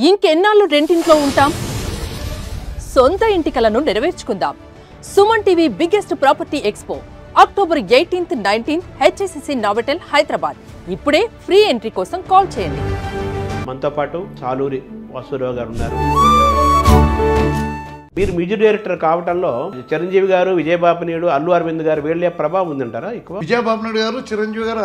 ఇంకెన్నాళ్ళు రెంటింట్లో ఉంటాం? సొంత ఇంటి కలను నెరవేర్చుకుందాం. Suman TV biggest property expo October 18th, 19th HSCC Novotel Hyderabad. ఇప్పుడే ఫ్రీ ఎంట్రీ కోసం కాల్ చేయండి. మనతో పాటు సాలూరి వాసురావు గారు ఉన్నారు. మీరు మ్యూజిక్ డైరెక్టర్ కావటంలో చిరంజీవి గారు, విజయబాబునాయుడు, అల్లు అరవింద్ గారు వీళ్ళ ప్రభావం ఉందంటారా ఎక్కువ? విజయబాబునాయుడు గారు, చిరంజీవి గారు,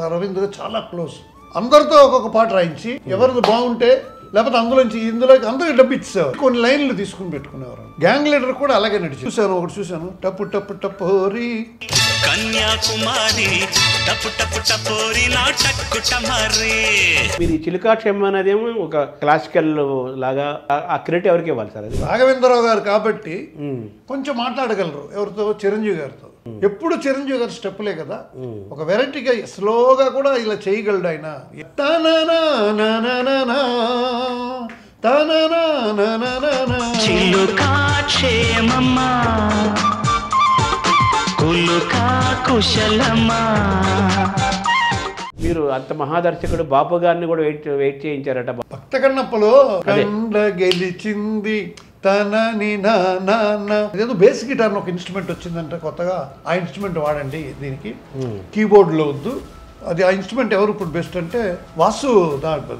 అరవింద్ గారు చాలా క్లోజ్. అందరితో ఒక్కొక్క పాట రాయించి ఎవరిది బాగుంటే లేకపోతే ఇందులోకి అందరికి డబ్బు ఇచ్చేవారు. కొన్ని లైన్లు తీసుకుని పెట్టుకునేవారు. గ్యాంగ్ లీడర్ కూడా అలాగే నడిచి చూశాను. టప్పు టప్పు టపోరి కన్యాకుమారి టప్పు టప్పు టపోరి నా టక్కు టమరి. మీరు ఈ చిలుకాక్షేమం అనేదేమో ఒక క్లాసికల్ లాగా ఆ క్రెడిట్ ఎవరికి ఇవ్వాలి సార్? అది రాఘవేంద్రరావు గారు కాబట్టి కొంచెం మాట్లాడగలరు. ఎవరితో? చిరంజీవి గారితో. ఎప్పుడు చిరంజీవి గారు స్టెప్పులే కదా, ఒక వెరైటీగా స్లోగా కూడా ఇలా చేయగలడు ఆయన. మీరు అంత మహాదర్శకుడు బాపు గారిని కూడా వెయిట్ చేయించారట. భక్త కన్నప్పలో కండ గెలిచింది తనని ఏదో బేసిక్ గిటార్ ఒక ఇన్స్ట్రుమెంట్ వచ్చిందంటే కొత్తగా, ఆ ఇన్స్ట్రుమెంట్ వాడండి దీనికి, కీబోర్డ్లో వద్దు. అది ఆ ఇన్స్ట్రుమెంట్ ఎవరు ఇప్పుడు బెస్ట్ అంటే వాసు,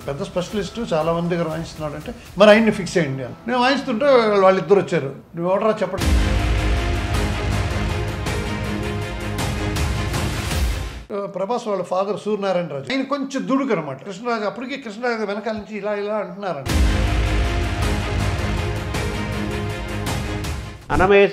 పెద్ద స్పెషలిస్ట్, చాలా మంది దగ్గర వాయిస్తున్నాడు అంటే మరి ఆయన్ని ఫిక్స్ అయ్యండి అని. నేను వాయిస్తుంటే వాళ్ళిద్దరు వచ్చారు. నువ్వు ఎవడరా చెప్పండి. ప్రభాస్ వాళ్ళ ఫాదర్ సూర్యనారాయణ రాజు, ఆయన కొంచెం దుడుకు అనమాట. కృష్ణరాజు అప్పటికి కృష్ణరాజు వెనకాల నుంచి ఇలా అంటున్నారండి. అన్నమయ్య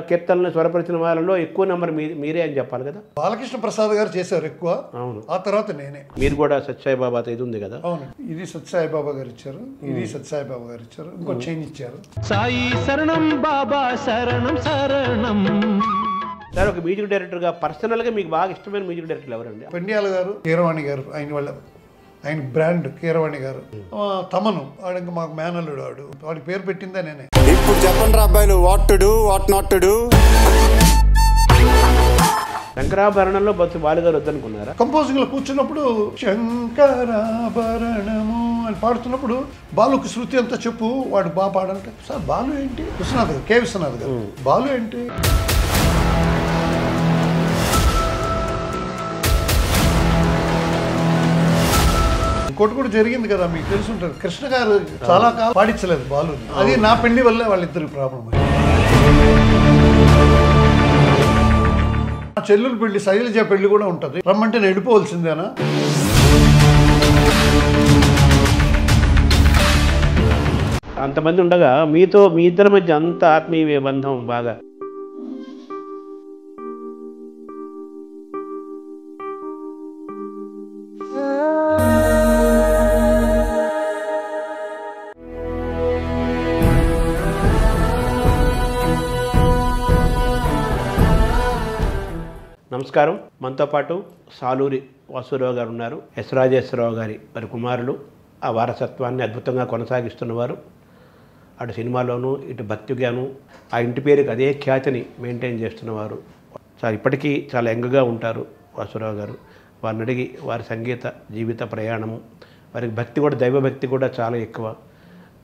కీర్తనలు స్వరపరిచిన వాళ్ళలో ఎక్కువ నెంబర్ మీరే అని చెప్పాలి కదా. బాలకృష్ణ ప్రసాద్ గారు చేశారు ఎక్కువ. అవును. ఆ తర్వాత నేనే. మీరు కూడా సత్యసాయిబాబా ఇది ఉంది కదా. అవును. ఇది సత్యసాయిబాబా గారు ఇచ్చారు, ఇది సత్యసాయిబాబా గారు ఇచ్చారు, ఇంకో చైన్ ఇచ్చారు. సాయి శరణం బాబా శరణం శరణం. సార్, ఒక మ్యూజిక్ డైరెక్టర్గా పర్సనల్గా మీకు బాగా ఇష్టమైన మ్యూజిక్ డైరెక్టర్లు ఎవరండి? పెండియాల గారు, కీరవాణి గారు, ఆయన బ్రాండ్ కీరవాణి గారు. తమను వాడు ఇంకా మాకు మేనల్లుడు, వాడి పేరు పెట్టిందే నేనే. ఇప్పుడు చెప్పండి అబ్బాయిలు, what to do, what not to do. శంకరాభరణంలో బస్సు బాలుగారు వద్దనుకున్నారా? కంపోజింగ్ లో కూర్చున్నప్పుడు శంకరాభరణము అని పాడుతున్నప్పుడు బాలుకి శృతి అంతా చెప్పు, వాడు బాగా పాడంటే, సార్ బాలు ఏంటి? విశ్వనాథ్ గారు, కే విశ్వనాథ్ గారు, బాలు ఏంటి? ఇంకోటి కూడా జరిగింది కదా, మీకు తెలుసుంటారు. కృష్ణ గారు చాలా కాలం పాడించలేదు బాలు. అది నా పెళ్లి వల్లే వాళ్ళిద్దరికి ప్రాబ్లం. నా చెల్లెలు పెళ్లి, శైలజ పెళ్లి కూడా ఉంటుంది. రమ్మంటే నేను వెళ్ళిపోవలసిందేనా? అంతమంది ఉండగా మీతో మీ ఇద్దరి మధ్య అంత ఆత్మీయ బంధం బాగా. నమస్కారం. మనతో పాటు సాలూరి వాసురావు గారు ఉన్నారు. ఎస్ రాజేశ్వరరావు గారి వారి కుమారులు. ఆ వారసత్వాన్ని అద్భుతంగా కొనసాగిస్తున్నవారు. అటు సినిమాలోనూ ఇటు భక్తిగాను ఆ ఇంటి పేరుకి అదే ఖ్యాతిని మెయింటైన్ చేస్తున్నవారు. చాలా ఇప్పటికీ చాలా యంగ్గా ఉంటారు వాసురావు గారు. వారిని అడిగి వారి సంగీత జీవిత ప్రయాణము, వారికి భక్తి కూడా, దైవభక్తి కూడా చాలా ఎక్కువ.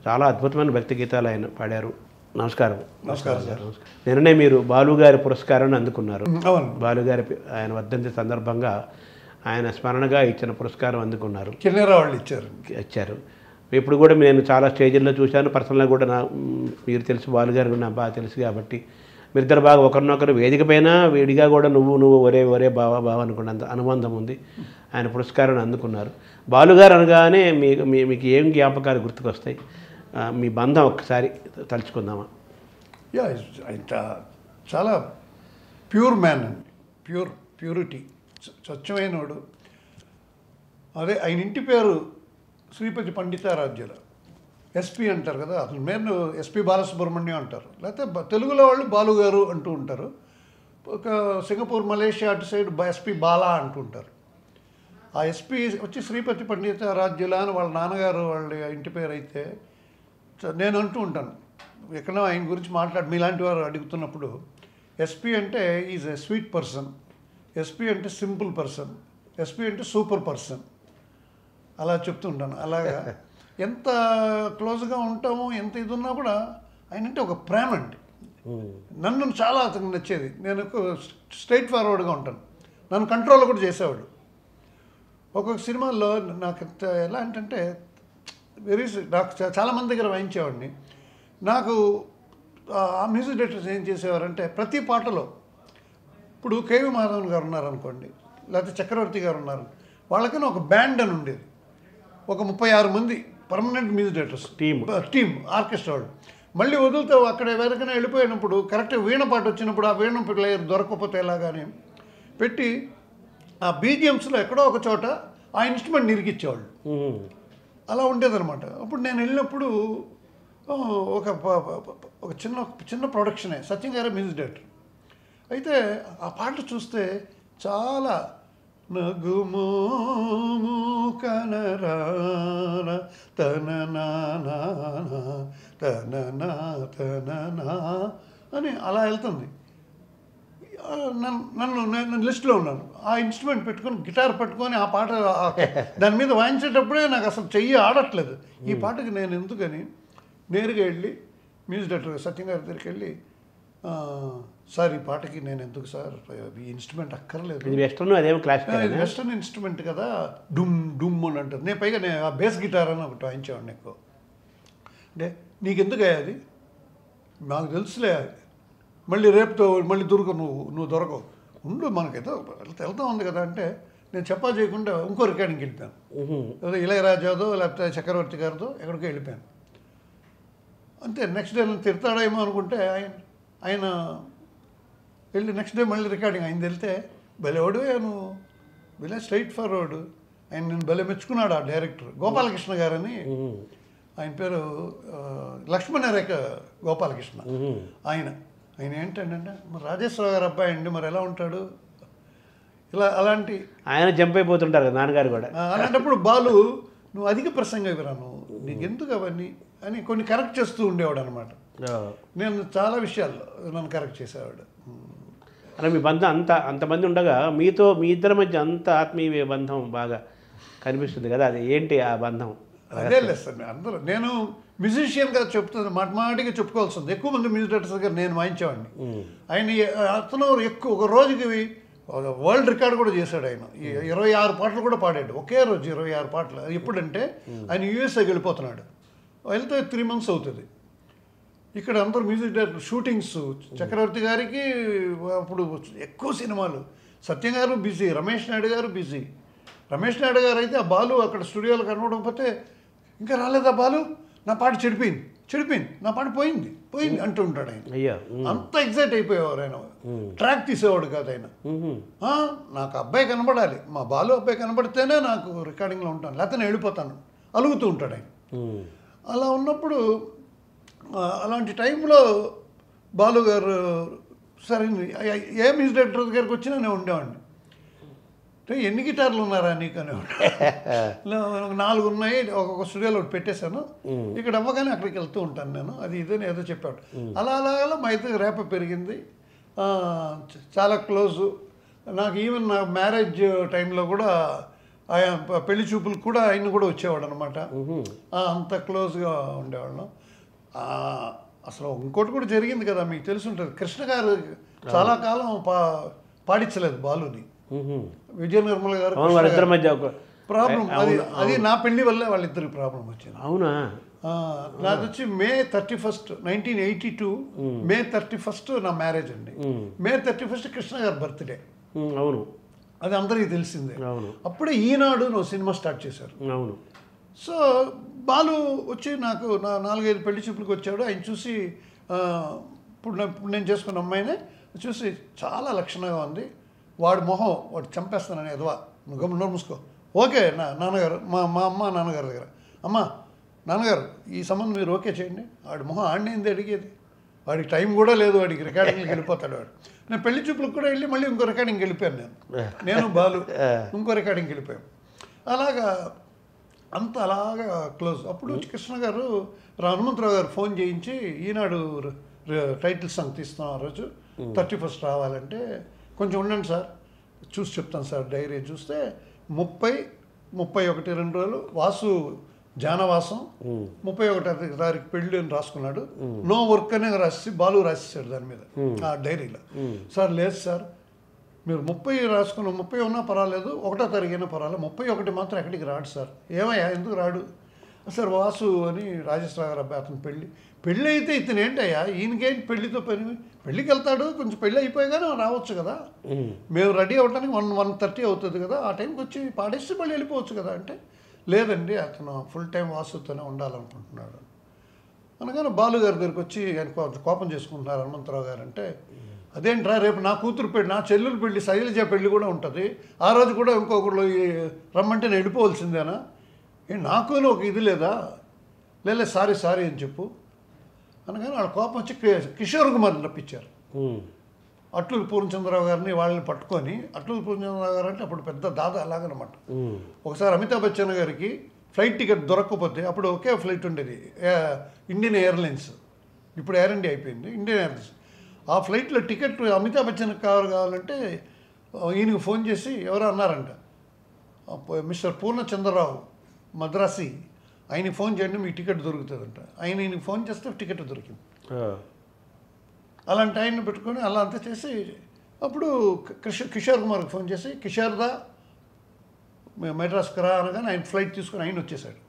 చాలా అద్భుతమైన భక్తి గీతాలు ఆయన పాడారు. నమస్కారం. నమస్కారం సార్. నిన్ననే మీరు బాలుగారి పురస్కారాన్ని అందుకున్నారు. అవును. బాలుగారి ఆయన వర్ధంతి సందర్భంగా ఆయన స్మరణగా ఇచ్చిన పురస్కారం అందుకున్నారు. కిన్నెరా వాళ్ళు ఇచ్చారు. ఇప్పుడు కూడా నేను చాలా స్టేజ్ల్లో చూశాను. పర్సనల్గా కూడా మీరు తెలుసు, బాలుగారు నాకు బాగా తెలుసు కాబట్టి మీరిద్దరు బాగా ఒకరినొకరు వేదిక పైన వేడిగా కూడా నువ్వు ఒరే బావ అనుకున్నంత అనుబంధం ఉంది. ఆయన పురస్కారాన్ని అందుకున్నారు. బాలుగారు అనగానే మీకు ఏం జ్ఞాపకాలు గుర్తుకొస్తాయి? మీ బంధం ఒక్కసారి తలుచుకుందామా? చాలా ప్యూర్ మ్యాన్ అండి. ప్యూరిటీ, స్వచ్ఛమైనవాడు. అదే ఆయన ఇంటి పేరు శ్రీపతి పండితారాధ్యుల, ఎస్పీ అంటారు కదా. అతని పేరు ఎస్పీ బాలసుబ్రహ్మణ్యం అంటారు, లేకపోతే తెలుగులో వాళ్ళు బాలుగారు అంటూ ఉంటారు. ఒక సింగపూర్, మలేషియా అటు సైడ్ ఎస్పీ బాలా అంటూ ఉంటారు. ఆ ఎస్పీ వచ్చి శ్రీపతి పండితారాధ్యుల అని వాళ్ళ నాన్నగారు వాళ్ళ ఇంటి పేరు అయితే, నేను అంటూ ఉంటాను ఎక్కడో ఆయన గురించి మీలాంటి వారు అడుగుతున్నప్పుడు, ఎస్పీ అంటే is a sweet person, SP అంటే సింపుల్ పర్సన్, ఎస్పీ అంటే సూపర్ పర్సన్, అలా చెప్తుంటాను. అలాగా ఎంత క్లోజ్గా ఉంటామో ఎంత ఇది ఉన్నా కూడా ఆయన అంటే ఒక ప్రేమ అండి. నన్ను చాలా అతనికి నచ్చేది. నేను స్ట్రైట్ ఫార్వర్డ్గా ఉంటాను. నన్ను కంట్రోల్ కూడా చేసేవాడు. ఒక్కొక్క సినిమాల్లో నాకు ఎలా అంటే నాకు చాలామంది దగ్గర వాయించేవాడిని. నాకు ఆ మ్యూజిక్ డైరెక్టర్స్ ఏం చేసేవారంటే ప్రతి పాటలో ఇప్పుడు కేవి మాధవన్ గారు ఉన్నారనుకోండి, లేకపోతే చక్రవర్తి గారు ఉన్నారు, వాళ్ళకైనా ఒక బ్యాండ్ అని ఉండేది. ఒక 36 మంది permanent music directors team orchestra వాళ్ళు. మళ్ళీ వదులుతూ అక్కడ ఎవరికైనా వెళ్ళిపోయినప్పుడు కరెక్ట్గా వీణ పాట వచ్చినప్పుడు ఆ వీణ ప్లేయర్ దొరకకపోతే ఎలాగానే పెట్టి ఆ బీజిఎమ్స్లో ఎక్కడో ఒక చోట ఆ ఇన్స్ట్రుమెంట్ నిరికిచ్చేవాళ్ళు. అలా ఉండేదన్నమాట. అప్పుడు నేను వెళ్ళినప్పుడు ఒక చిన్న ప్రొడక్షనే, సత్యం గారే మ్యూజిక్ డైరెక్టర్. అయితే ఆ పాట చూస్తే చాలా నగుమోము కనరాన తననా తననా తననా అని అలా వెళ్తుంది. నేను లిస్టులో ఉన్నాను. ఆ ఇన్స్ట్రుమెంట్ పెట్టుకొని గిటార్ పెట్టుకొని ఆ పాట దాని మీద వాయించేటప్పుడే నాకు అసలు చెయ్యి ఆడట్లేదు. ఈ పాటకి నేను ఎందుకని నేరుగా వెళ్ళి మ్యూజిక్ డైరెక్టర్ సత్యం గారి దగ్గరికి వెళ్ళి, సార్ ఈ పాటకి నేను ఎందుకు సార్ ఈ ఇన్స్ట్రుమెంట్ అక్కర్లేదు, ఇది వెస్టర్న్ ఇన్స్ట్రుమెంట్ కదా, డుమ్ డుమ్ అని అంటారు. నేను పైగా నేను ఆ బేస్ గిటార్ అని ఒకటి వాయించేవాడిని ఎక్కువ. అంటే నీకెందుకు అది, నాకు తెలుసులే, మళ్ళీ రేపుతో మళ్ళీ నువ్వు దొరకవు, ఉండు మనకేదో వెళ్తా ఉంది కదా అంటే నేను చెప్పా చేయకుండా ఇంకో రికార్డింగ్కి వెళ్ళిపోయాను. ఏదో ఇళయరాజాదో లేకపోతే చక్రవర్తి గారితో ఎక్కడికో వెళ్ళిపోయాను. అంతే. నెక్స్ట్ డే నేను తిడతాడేమో అనుకుంటే ఆయన వెళ్ళి నెక్స్ట్ డే మళ్ళీ రికార్డింగ్ అయింది. వెళ్తే భలేవాడు నువ్వు, భలే స్ట్రైట్ ఫార్వర్డ్. ఆయన నేను భలే మెచ్చుకున్నాడు. ఆ డైరెక్టర్ గోపాలకృష్ణ గారని, ఆయన పేరు లక్ష్మణ రేఖ గోపాలకృష్ణ. ఆయన ఏంటంటే మరి రాజేశ్వరరావు గారు అబ్బాయి అండి, మరి ఎలా ఉంటాడు ఇలా అలాంటి ఆయన జంప్ అయిపోతుంటారు కదా నాన్నగారు కూడా. అలాంటప్పుడు బాలు నువ్వు అధిక ప్రసంగం ఇవ్వరాను, నీకు ఎందుకు అవన్నీ అని కొన్ని కరెక్ట్ చేస్తూ ఉండేవాడు అనమాట. నేను చాలా విషయాల్లో నన్ను కరెక్ట్ చేసేవాడు. అలా మీ బంధం అంతమంది ఉండగా మీ ఇద్దరి మధ్య అంత ఆత్మీయ బంధం బాగా కనిపిస్తుంది కదా, అది ఏంటి ఆ బంధం? అదే లేదు సార్, అందరూ నేను మ్యూజిషియన్గా చెప్తుంది మాటిగా చెప్పుకోవాల్సింది. ఎక్కువ మంది మ్యూజిక్ డైరెక్టర్స్ గారు నేను వాయించేవాడిని. అతను ఎక్కువ ఒక రోజుకి వరల్డ్ రికార్డ్ కూడా చేశాడు. ఆయన 26 పాటలు కూడా పాడాడు ఒకే రోజు, 26 పాటలు. అది ఎప్పుడంటే ఆయన యూఎస్ఏకి వెళ్ళిపోతున్నాడు, వెళ్తే 3 months అవుతుంది. ఇక్కడ అందరూ మ్యూజిక్ డైరెక్టర్ షూటింగ్స్, చక్రవర్తి గారికి అప్పుడు ఎక్కువ సినిమాలు, సత్యం గారు బిజీ, రమేష్ నాయుడు గారు బిజీ. రమేష్ నాయుడు గారు అయితే ఆ బాలు అక్కడ స్టూడియోలో కనబడకపోతే ఇంకా రాలేదా బాలు, నా పాట చెడిపోయింది, నా పాట పోయింది అంటూ ఉంటాడు ఆయన. అంత ఎగ్జైట్ అయిపోయేవారు ఆయన. ట్రాక్ తీసేవాడు కాదు ఆయన. నాకు అబ్బాయి కనబడాలి, మా బాలు అబ్బాయి కనబడితేనే నాకు రికార్డింగ్లో ఉంటాను, లేకపోతే నేను వెళ్ళిపోతాను, అలుగుతూ ఉంటాడు ఆయన. అలా ఉన్నప్పుడు అలాంటి టైంలో బాలు గారు సరే ఏ మ్యూజిక్ డైరెక్టర్ దగ్గరికి వచ్చినా నేను ఉండేవాడిని. ఎన్ని గిటార్లు ఉన్నారా నీకు అనేవాడు. 4 ఉన్నాయి, ఒక్కొక్క స్టూడియోలో ఒకటి పెట్టేశాను, ఇక్కడ అవ్వగానే అక్కడికి వెళ్తూ ఉంటాను నేను, అది ఇదని ఏదో చెప్పాడు. అలా మా ఇద్దరు రేప పెరిగింది, చాలా క్లోజు. నాకు ఈవెన్ నా మ్యారేజ్ టైంలో కూడా ఆయన పెళ్లి చూపులకు కూడా ఆయన కూడా వచ్చేవాడు అనమాట. అంత క్లోజ్గా ఉండేవాళ్ళం. అసలు ఇంకోటి కూడా జరిగింది కదా, మీకు తెలిసి ఉంటుంది. కృష్ణ గారు చాలా కాలం పాడించలేదు బాలుని. విజయ నిర్మల గారు ప్రాబ్లం, అది నా పెళ్లి వల్లే వాళ్ళిద్దరికి ప్రాబ్లం వచ్చింది. అవునా? నాది వచ్చి May 31st, 1982 May 31st నా మ్యారేజ్ అండి. May 31st కృష్ణ గారి బర్త్డే. అవును, అది అందరికీ తెలిసిందే. అప్పుడే ఈనాడు సినిమా స్టార్ట్ చేశారు. అవును. సో బాలు వచ్చి నాకు 4-5 పెళ్లి చూపులకు వచ్చాడు. ఆయన చూసి ఇప్పుడు నేను చేసుకున్న అమ్మాయినే చూసి చాలా లక్షణంగా ఉంది, వాడి మొహం వాడు చంపేస్తానని ఎదవా, నువ్వు గమ్మున మూసుకో, ఓకే నాన్నగారు, మా అమ్మ నాన్నగారి దగ్గర, అమ్మ నాన్నగారు ఈ సంబంధం మీరు ఓకే చేయండి. వాడి మొహం ఆడినేంది అడిగేది, వాడికి టైం కూడా లేదు, వాడికి రికార్డింగ్కి వెళ్ళిపోతాడు వాడు. నేను పెళ్లి చూపులకు కూడా వెళ్ళి మళ్ళీ ఇంకో రికార్డింగ్కి వెళ్ళిపోయాను. నేను బాలు ఇంకో రికార్డింగ్కి వెళ్ళిపోయాను. అలాగా అలాగా క్లోజ్. అప్పుడు కృష్ణ గారు హనుమంతరావు గారు ఫోన్ చేయించి ఈనాడు టైటిల్ సాంగ్ తీస్తున్నాం ఆ రోజు, 31st రావాలంటే కొంచెం ఉండండి సార్ చూసి చెప్తాను సార్. డైరీ చూస్తే 30, 31 2 రోజులు వాసు జానవాసం 31వ తారీఖు పెళ్ళి అని రాసుకున్నాడు. నో వర్క్ అనే రాసి బాలు రాసేసాడు దాని మీద ఆ డైరీలో. సార్ లేదు సార్, మీరు 30 రాసుకున్న 30 ఉన్నా పర్వాలేదు, 1వ తారీఖు అయినా పర్వాలేదు, 31 మాత్రం ఎక్కడికి రాడు సార్. ఏమయ్యా ఎందుకు రాడు? సార్ వాసు అని రాజేశ్వర గారు అబ్బాయి, అతను పెళ్ళి అయితే ఇతను ఏంటయ్యా, ఈయనకేంటి పెళ్లితో పని, పెళ్ళికి వెళ్తాడు, కొంచెం పెళ్ళి అయిపోయాగానే రావచ్చు కదా, మేము రెడీ అవ్వడానికి 1:30 అవుతుంది కదా, ఆ టైంకి వచ్చి పాడేసి మళ్ళీ వెళ్ళిపోవచ్చు కదా అంటే, లేదండి అతను ఫుల్ టైం వాసుతోనే ఉండాలనుకుంటున్నాడు అనగానే బాలు గారి దగ్గరికి వచ్చి ఆయన కోపం చేసుకుంటున్నారు హనుమంతరావు గారు. అంటే అదేంట్రా, రేపు నా కూతురు పెళ్ళి, నా చెల్లెలు పెళ్ళి, శైలజ పెళ్ళి కూడా ఉంటుంది, ఆ రోజు కూడా ఇంకొకళ్ళు రమ్మంటే నేను వెళ్ళిపోవాల్సిందేనా, నాకు ఒక ఇది లేదా, లేదు సారీ అని చెప్పు అనగానే వాళ్ళ కోపం వచ్చి కిషోర్ కుమార్ని రప్పించారు. అట్లూరి పూర్ణచంద్రరావు గారిని వాళ్ళని పట్టుకొని, అట్లూరి పూర్ణచంద్రరావు గారు అంటే అప్పుడు పెద్ద దాదా అలాగనమాట. ఒకసారి అమితాబ్ బచ్చన్ గారికి ఫ్లైట్ టికెట్ దొరకకపోతే, అప్పుడు ఒకే ఫ్లైట్ ఉండేది ఇండియన్ ఎయిర్లైన్స్, ఇప్పుడు ఎయిర్ ఇండియా అయిపోయింది, ఇండియన్ ఎయిర్లైన్స్. ఆ ఫ్లైట్లో టికెట్ అమితాబ్ బచ్చన్ కావాలంటే ఈయనకు ఫోన్ చేసి ఎవరో అన్నారంట, మిస్టర్ పూర్ణచంద్రరావు మద్రాసి, ఆయనకి ఫోన్ చేయండి మీకు టికెట్ దొరుకుతుందంట. ఈయనకి ఫోన్ చేస్తే టికెట్ దొరికింది. అలాంటి ఆయన్ని పెట్టుకొని అలా అంతా చేసి అప్పుడు కిషోర్ కుమార్కి ఫోన్ చేసి, కిషోర్దా మెడ్రాస్కి రా అనగానే ఆయన ఫ్లైట్ తీసుకొని ఆయన వచ్చేసాడు.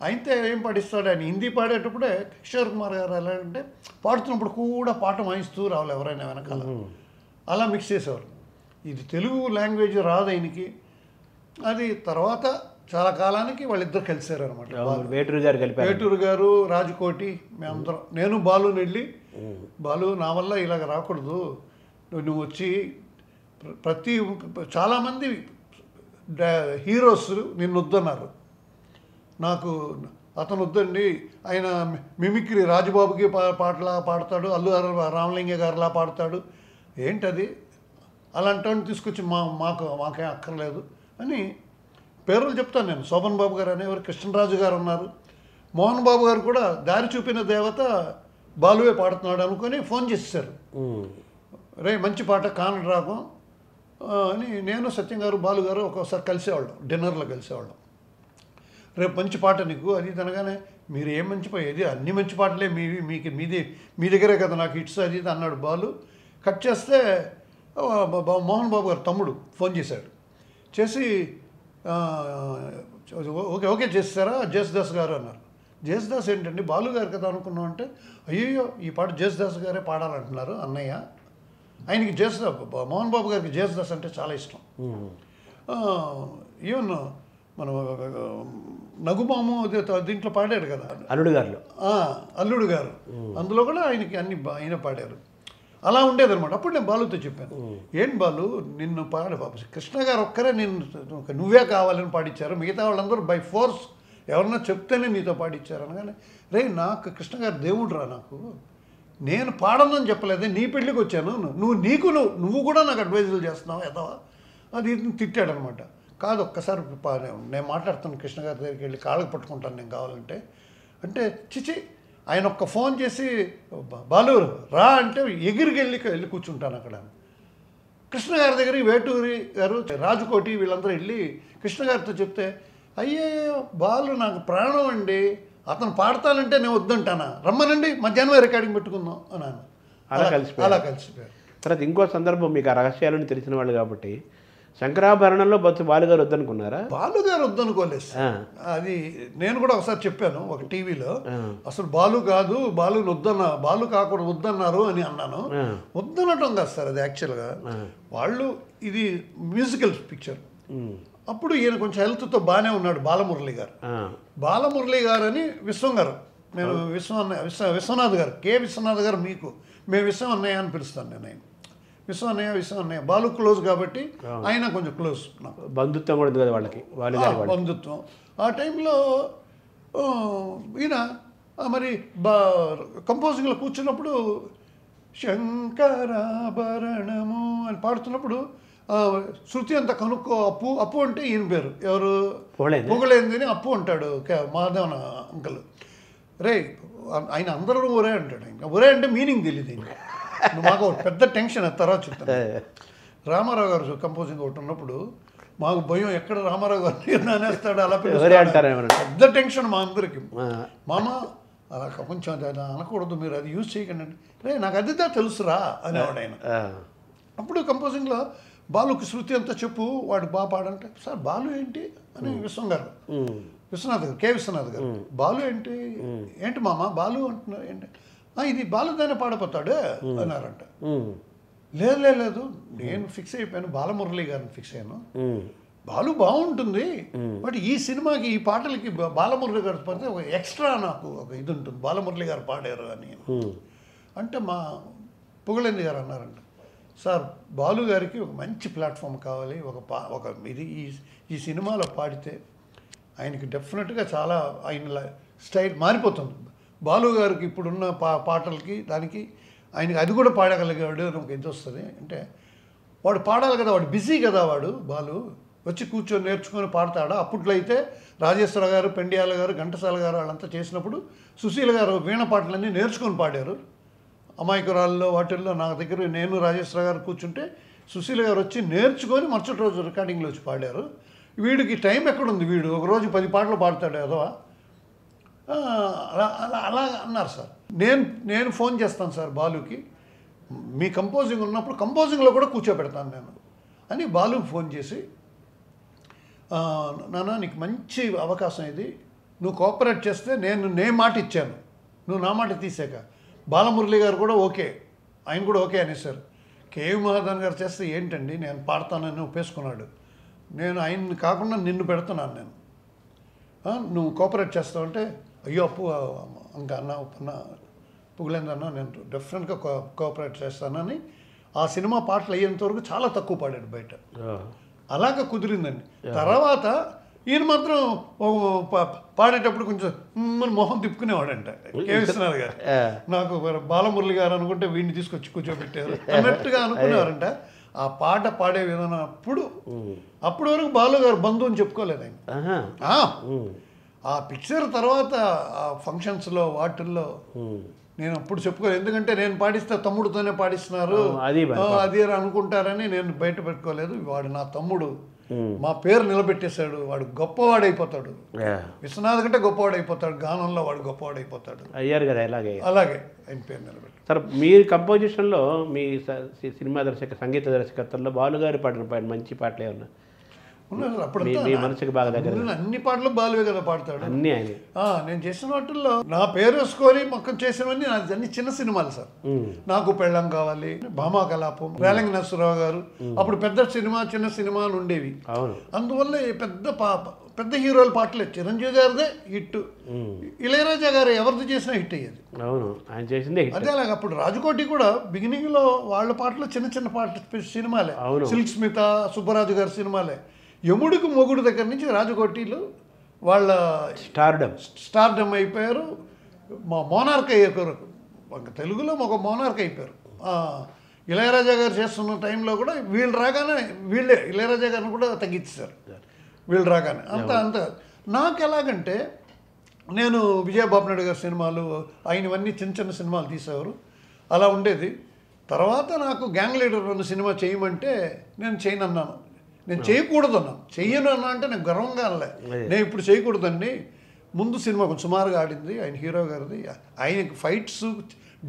అయితే ఏం పాటిస్తాడు, ఆయన హిందీ పాడేటప్పుడే కిషోర్ కుమార్ గారు ఎలా అంటే పాడుతున్నప్పుడు కూడా పాట వాయిస్తూ రావాలి ఎవరైనా వెనకాల, అలా మిక్స్ చేసేవారు. ఇది తెలుగు లాంగ్వేజ్ రాదు ఆయనకి. అది తర్వాత చాలా కాలానికి వాళ్ళిద్దరు కలిసారు అనమాట. వేటూరు గారు, రాజకోటి, మేమందరం, నేను బాలు వెళ్ళి, బాలు నా వల్ల ఇలాగ రాకూడదు, నువ్వు వచ్చి చాలామంది హీరోస్ నిన్ను వద్దన్నారు, నాకు అతను వద్దండి, ఆయన మిమిక్రీ రాజుబాబుకి పాటలా పాడతాడు, అల్లు రామలింగ గారిలా పాడతాడు, ఏంటది అలాంటి తీసుకొచ్చి మాకేం అక్కర్లేదు అని పేర్లు చెప్తాను నేను. శోభన్ బాబు గారు అనేవారు, కృష్ణరాజు గారు ఉన్నారు, మోహన్ బాబు గారు కూడా దారి చూపిన దేవత బాలువే పాడుతున్నాడు అనుకొని ఫోన్ చేసేసారు, రే మంచి పాట కానడు రాగం అని. నేను సత్యం గారు బాలు గారు ఒక్కోసారి కలిసేవాళ్ళం, డిన్నర్లో కలిసేవాళ్ళం. రేపు మంచి పాట నీకు అది అనగానే, మీరు ఏం మంచి పాట, ఇది అన్ని మంచి పాటలే మీ దగ్గరే కదా నాకు హిట్స్ అది ఇది అన్నాడు బాలు. కట్ చేస్తే మోహన్ బాబు గారు తమ్ముడు ఫోన్ చేశాడు, చేసి ఓకే చేస్తారా జేసుదాస్ గారు అన్నారు. జేసుదాస్ ఏంటండి బాలు గారు కదా అనుకున్నాం అంటే, అయ్యో ఈ పాట జేసుదాస్ గారే పాడాలంటున్నారు అన్నయ్య. ఆయనకి మోహన్ బాబు గారికి జేసుదాస్ అంటే చాలా ఇష్టం. ఈవెన్ మనం నగుమాము దీంట్లో పాడాడు కదా అల్లుడు గారు, అందులో కూడా ఆయనకి ఆయన పాడారు. అలా ఉండేదన్నమాట. అప్పుడు నేను బాలుతో చెప్పాను, ఏం బాలు నిన్ను బాబు కృష్ణ గారు ఒక్కరే నువ్వే కావాలని పాడించారు, మిగతా వాళ్ళందరూ బై ఫోర్స్ ఎవరన్నా చెప్తేనే నీతో పాడించారు అనగానే, రే నాకు కృష్ణ గారు దేవుడు రా, నాకు నేను పాడనని చెప్పలేదే, నీ పెళ్ళికి వచ్చాను, నువ్వు కూడా నాకు అడ్వైజులు చేస్తున్నావు ఎదవా అది తిట్టాడనమాట. కాదు ఒక్కసారి నేను మాట్లాడుతాను కృష్ణ గారి దగ్గరికి వెళ్ళి కాళ్ళకి పట్టుకుంటాను నేను కావాలంటే, అంటే చిచి ఆయన ఒక్క ఫోన్ చేసి బాలు రా అంటే వెళ్ళి కూర్చుంటాను అక్కడ. కృష్ణ గారి దగ్గరికి వేటూరి గారు, రాజకోటి వీళ్ళందరూ వెళ్ళి కృష్ణ గారితో చెప్తే, అయ్యో బాలు నాకు ప్రాణం అండి, అతను పాడతానంటే నేను వద్దంటానా, రమ్మనండి మధ్యాహ్నం రికార్డింగ్ పెట్టుకుందాం అన్నాను. అలా కలిసిపోయారు. తర్వాత ఇంకో సందర్భం, మీకు ఆ రహస్యాలను తెలిసిన వాళ్ళు కాబట్టి, శంకరాభరణంలో బాలుగారు వద్దనుకున్నారా? బాలుగారు వద్దనుకోలేదు. అది నేను కూడా ఒకసారి చెప్పాను ఒక టీవీలో, అసలు బాలు కాదు, బాలు కాకుండా వద్దన్నారు అని అన్నాను. వద్దనటం కాదు సార్, అది యాక్చువల్గా వాళ్ళు ఇది మ్యూజికల్ పిక్చర్. అప్పుడు ఈయన కొంచెం హెల్త్తో బాగానే ఉన్నాడు బాలమురళి గారు అని విశ్వం గారు, నేను విశ్వనాథ్ గారు, కే విశ్వనాథ్ గారు, మేము విశ్వం అన్నయ్య అని పిలుస్తాను నేను. ఆయన విశ్వం అన్నయ్య బాలు క్లోజ్ కాబట్టి ఆయన కొంచెం క్లోజ్, నాకు బంధుత్వం కూడా ఉంది కదా వాళ్ళకి, బంధుత్వం. ఆ టైంలో ఈయన మరి కంపోజింగ్లో కూర్చున్నప్పుడు శంకరాభరణము అని పాడుతున్నప్పుడు శృతి అంతా కనుక్కో, అప్పు అంటే ఈయన పేరు ఎవరు పొగలేందని అప్పు అంటాడు మాధవన్ అంకల్. రే ఆయన అందరూ ఒరే అంటాడు. ఆయన ఒరే అంటే మీనింగ్ తెలియదు ఆయన. మాకు పెద్ద టెన్షన్ తర్వాత చెప్తాను. రామారావు గారు కంపోజింగ్ ఒకటి ఉన్నప్పుడు మాకు భయం ఎక్కడ రామారావు గారు అనేస్తాడు అలా ఎవరే అంటారు ఏమన్నా? పెద్ద టెన్షన్ మా అందరికి. మామ అలా కొంచెం అది అనకూడదు, మీరు అది యూజ్ చేయకండి అంటే, రే నాకు అదిదా తెలుసురా అనేవాడు ఆయన. అప్పుడు కంపోజింగ్లో బాలుకి శృతి అంతా చెప్పు, వాడు బాగా పాడంటే, సార్ బాలు ఏంటి అని విశ్వనాథ్ గారు, కే విశ్వనాథ్ గారు, బాలు ఏంటి ఏంటి మామ బాలు అంటున్నారు ఏంటి, ఇది బాలుదానే పాడపోతాడు అన్నారంట. లేదు నేను ఫిక్స్ అయిపోయాను, బాలమురళి గారిని ఫిక్స్ అయ్యాను, బాలు బాగుంటుంది, బట్ ఈ సినిమాకి ఈ పాటలకి బాలమురళి గారు పడితే ఒక ఎక్స్ట్రా నాకు ఒక ఇది ఉంటుంది, బాలమురళి గారు పాడారు అని అంటే మా పుగళేంద్ర గారు అన్నారంట, సార్ బాలు గారికి ఒక మంచి ప్లాట్ఫామ్ కావాలి, ఒక ఇది ఈ సినిమాలో పాడితే ఆయనకి డెఫినెట్గా చాలా ఆయన స్టైల్ మారిపోతుంది. బాలు గారికి ఇప్పుడున్న పాటలకి దానికి ఆయనకి అది కూడా పాడగలిగాడు అని ఒక ఇది వస్తుంది. అంటే వాడు పాడాలి కదా, వాడు బిజీ కదా, వాడు బాలు వచ్చి కూర్చొని నేర్చుకొని పాడతాడా. అప్పట్లో అయితే రాజేశ్వర గారు, పెండియాల గారు, ఘంటసాల గారు వాళ్ళంతా చేసినప్పుడు సుశీల గారు వీణ పాటలన్నీ నేర్చుకొని పాడారు. అమాయకురాల్లో వాటిల్లో నా దగ్గర నేను రాజేశ్వర గారు కూర్చుంటే సుశీల గారు వచ్చి నేర్చుకొని మరుసటి రోజు రికార్డింగ్లో వచ్చి పాడారు. వీడికి టైం ఎక్కడుంది, వీడు ఒకరోజు 10 పాటలు పాడతాడు ఏదో అలా అన్నారు సార్. నేను ఫోన్ చేస్తాను సార్ బాలుకి, మీ కంపోజింగ్ ఉన్నప్పుడు కంపోజింగ్లో కూడా కూర్చోబెడతాను నేను అని బాలుకి ఫోన్ చేసి, నాన్న నీకు మంచి అవకాశం ఇది, నువ్వు కోఆపరేట్ చేస్తే నేను మాట ఇచ్చాను, నువ్వు నా మాట తీసాక బాలమురళి గారు కూడా ఓకే, ఆయన కూడా ఓకే అనేసారు. కేవి మహాదాన్ గారు చేస్తే ఏంటండి నేను పాడతానని ఒప్పేసుకున్నాడు, నేను ఆయన్ని కాకుండా నిన్ను పెడుతున్నాను నేను, నువ్వు కోఆపరేట్ చేస్తావంటే అయ్యో ఇంకా అన్న పుగలేంద్ర అన్న నేను డెఫినెట్గా కోఆపరేట్ చేస్తానని ఆ సినిమా పాటలు అయ్యేంతవరకు చాలా తక్కువ పాడాడు బయట. అలాగ కుదిరిందండి. తర్వాత ఈయన మాత్రం పాడేటప్పుడు కొంచెం మొహం తిప్పుకునేవాడంట కే విశ్వనాథ్ గారు. నాకు బాలమురళి గారు అనుకుంటే వీడిని తీసుకొచ్చి కూర్చోబెట్టారు అన్నట్టుగా అనుకునేవారంట. ఆ పాట పాడే విధానం అప్పటి వరకు బాలు గారు బంధువు అని చెప్పుకోలేదు ఆయన. ఆ పిక్చర్ తర్వాత ఆ ఫంక్షన్స్లో వాటిల్లో నేను అప్పుడు చెప్పుకోలేదు, ఎందుకంటే నేను పాడిస్తే తమ్ముడితోనే పాడిస్తున్నారు అది అనుకుంటారని నేను బయట పెట్టుకోలేదు. వాడు నా తమ్ముడు, మా పేరు నిలబెట్టేశాడు, వాడు గొప్పవాడైపోతాడు, విశ్వనాథ్ కంటే గొప్పవాడైపోతాడు, గానంలో వాడు గొప్పవాడైపోతాడు అయ్యారు కదా. అలాగే ఆయన పేరు నిలబెట్టాడు. సార్ మీరు కంపోజిషన్లో మీ సినిమా సంగీత దర్శకత్వంలో బాలుగారి పాడిన మంచి పాటలు ఏమన్నా ఉన్నారు? అప్పుడు మనసుకి బాగా దగ్గర అన్ని పాటలు బాలువే కదా పాడతాడు అన్ని ఆయన. నేను చేసిన వాటిల్లో నా పేరు వేసుకొని మొక్కం చేసేవన్నీ నాది అన్ని చిన్న సినిమాలు సార్. నాకు పెళ్ళం కావాలి, భామా కలాపం, రేలంగి నరసరావు గారు, అప్పుడు పెద్ద సినిమా చిన్న సినిమాలు ఉండేవి. అందువల్ల పెద్ద హీరోల పాటలే. చిరంజీవి గారిదే హిట్, ఇళయరాజా గారు ఎవరిది చేసినా హిట్ అయ్యేది. ఆయన చేసిందే అదే అలాగే అప్పుడు రాజకోటి కూడా బిగినింగ్ లో వాళ్ళ పాటలు చిన్న చిన్న పాటలు సినిమాలే, సిల్క్ స్మిత, సుబ్బరాజు గారి సినిమాలే. యముడికి మొగుడు దగ్గర నుంచి రాజకోటిలు వాళ్ళ స్టార్డమ్ అయిపోయారు, మా మోనార్క్ అయ్యారు, తెలుగులో ఒక మోనార్క్ అయిపోయారు. ఇళయరాజా గారు చేస్తున్న టైంలో కూడా వీళ్ళు రాగానే వీళ్ళే ఇళయరాజా గారిని కూడా తగ్గించారు వీళ్ళు రాగానే. అంత నాకు ఎలాగంటే నేను విజయబాబు నాయుడు గారి సినిమాలు ఆయనవన్నీ చిన్న చిన్న సినిమాలు తీసేవారు, అలా ఉండేది. తర్వాత నాకు గ్యాంగ్ లీడర్ అన్న సినిమా చేయమంటే నేను చేయనన్నాను, నేను చేయకూడదు అన్నాను. చెయ్యను అన్నా అంటే నేను గర్వంగా అనలే, నేను ఇప్పుడు చేయకూడదండి. ముందు సినిమా కొంచెం సుమారుగా ఆడింది ఆయన హీరో గారిది, ఆయనకి ఫైట్స్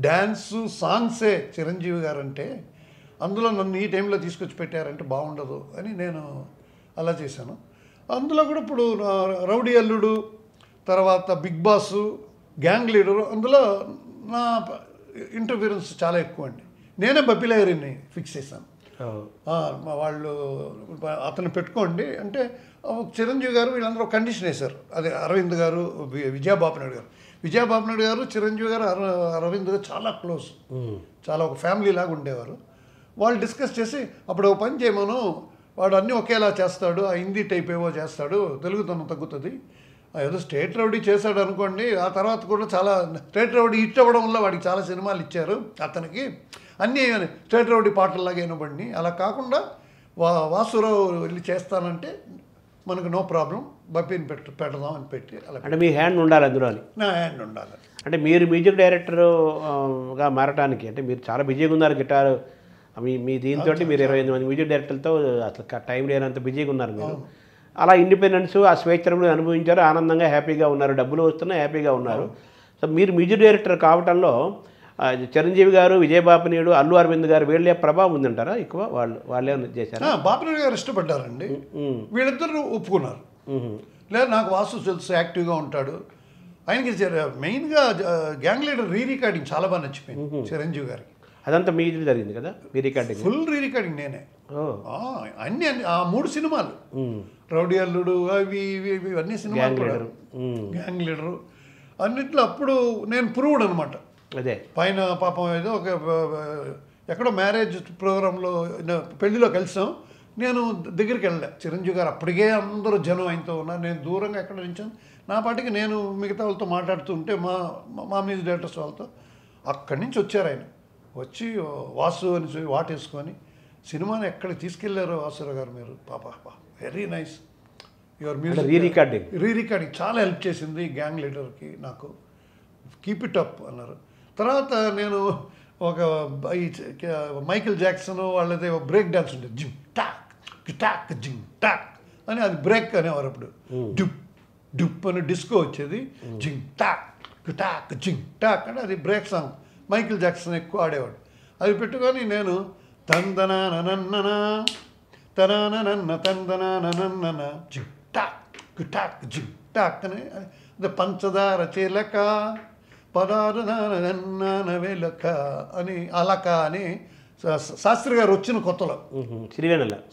డ్యాన్సు సాంగ్సే చిరంజీవి గారు అంటే, అందులో నన్ను ఈ టైంలో తీసుకొచ్చి పెట్టారంటే బాగుండదు అని నేను అలా చేశాను. అందులో కూడా ఇప్పుడు రౌడీ అల్లుడు, తర్వాత బిగ్ బాస్, గ్యాంగ్ లీడరు, అందులో నా ఇంటర్ఫీరెన్స్ చాలా ఎక్కువ అండి. నేనే బప్పిలాయరిని ఫిక్స్ చేశాను. వాళ్ళు అతను పెట్టుకోండి అంటే చిరంజీవి గారు వీళ్ళందరూ కండిషన్ వేశారు. అదే అరవింద్ గారు, విజయబాబు నాయుడు గారు, చిరంజీవి గారు, అరవింద్ గారు చాలా క్లోజ్, చాలా ఒక ఫ్యామిలీ లాగా ఉండేవారు. వాళ్ళు డిస్కస్ చేసి అప్పుడు ఒక పని చేయమను, వాడు అన్నీ ఒకేలా చేస్తాడు, ఆ హిందీ టైప్ ఏవో చేస్తాడు, తెలుగుతనం తగ్గుతుంది, ఏదో స్టేట్ రౌడీ చేశాడు అనుకోండి. ఆ తర్వాత కూడా చాలా స్టేట్ రౌడీ హిట్ అవ్వడం వల్ల వాడికి చాలా సినిమాలు ఇచ్చారు అతనికి, అన్నీ స్టేట్ రౌడీ పాటల్లాగా వినబడి. అలా కాకుండా వాసురావు వెళ్ళి చేస్తానంటే మనకు నో ప్రాబ్లం, బప్పిని పెడదాం అని పెట్టి అలా. అంటే మీ హ్యాండ్ ఉండాలి అందులో? నా హ్యాండ్ ఉండాలి. అంటే మీరు మ్యూజిక్ డైరెక్టర్గా మారటానికి, అంటే మీరు చాలా బిజీగా ఉన్నారు, గిటారు మీ దీంతో మీరు 28 మంది మ్యూజిక్ డైరెక్టర్లతో అసలు టైం లేనంత బిజీగా ఉన్నారు మీరు. అలా ఇండిపెండెన్స్ ఆ స్వేచ్ఛను అనుభవించారు, ఆనందంగా హ్యాపీగా ఉన్నారు, డబ్బులు వస్తున్నాయి, హ్యాపీగా ఉన్నారు. సో మీరు మ్యూజిక్ డైరెక్టర్ కావటంలో చిరంజీవి గారు, విజయబాపినీడు, అల్లు అరవింద్ గారు వీళ్ళే ప్రభావం ఉందంటారా ఎక్కువ? వాళ్ళే చేశారు. బాపినీడు గారు ఇష్టపడ్డారండి, వీళ్ళిద్దరు ఒప్పుకున్నారు. లేదా నాకు వాసు తెలుసు, యాక్టివ్గా ఉంటాడు. ఆయనకి మెయిన్గా గ్యాంగ్ లీడర్ రికార్డింగ్ చాలా బాగా నచ్చిపోయింది చిరంజీవి గారికి. అదంతా మీ ఇది జరిగింది కదా, మీ రికార్డింగ్? ఫుల్ రికార్డింగ్ నేనే. అన్ని ఆ 3 సినిమాలు, రౌడీ అల్లుడు, అవి ఇవన్నీ సినిమాలు, గ్యాంగ్ లీడరు అన్నిట్లో అప్పుడు నేను ప్రూవ్డ్ అనమాట. అదే పైన పాపం ఏదో ఒక ఎక్కడో మ్యారేజ్ ప్రోగ్రాంలో పెళ్లిలో కలిసాం, నేను దగ్గరికి వెళ్ళా. చిరంజీవి గారు అప్పటికే అందరూ జనం ఆయనతో ఉన్నారు, నేను దూరంగా ఎక్కడ నించాను, నా పాటికి నేను మిగతా వాళ్ళతో మాట్లాడుతూ ఉంటే మా మ్యూజిక్ డైరెక్టర్స్ వాళ్ళతో అక్కడి నుంచి వచ్చారు. ఆయన వచ్చి వాసు అని వాటేసుకొని సినిమాని ఎక్కడికి తీసుకెళ్లారో వాసురావు గారు మీరు, పాప very nice your music. Re-recording చాలా హెల్ప్ చేసింది గ్యాంగ్ లీడర్కి నాకు. కీప్ ఇట్ అప్ అన్నారు. తర్వాత నేను ఒక మైకిల్ జాక్సన్ వాళ్ళది బ్రేక్ డాన్స్ ఉండేది, జిమ్ టాక్ టాక్ జిమ్ టాక్ అని, అది బ్రేక్ అనేవారు. అప్పుడు డుప్ డుప్ అని డిస్కో వచ్చేది, జిమ్ టాక్ టాక్ జిమ్ టాక్ అంటే అది బ్రేక్ సాంగ్. మైకిల్ జాక్సన్ ఎక్కువ ఆడేవాడు. అది పెట్టుకొని నేను తందనానన్న తనానన్న తందనానన్న జిమ్ టాక్ టాక్ జిమ్ టాక్ అని, పంచదార చిలక పదారు వెలక అని, అలక అని శాస్త్రి గారు వచ్చిన కొత్తలో,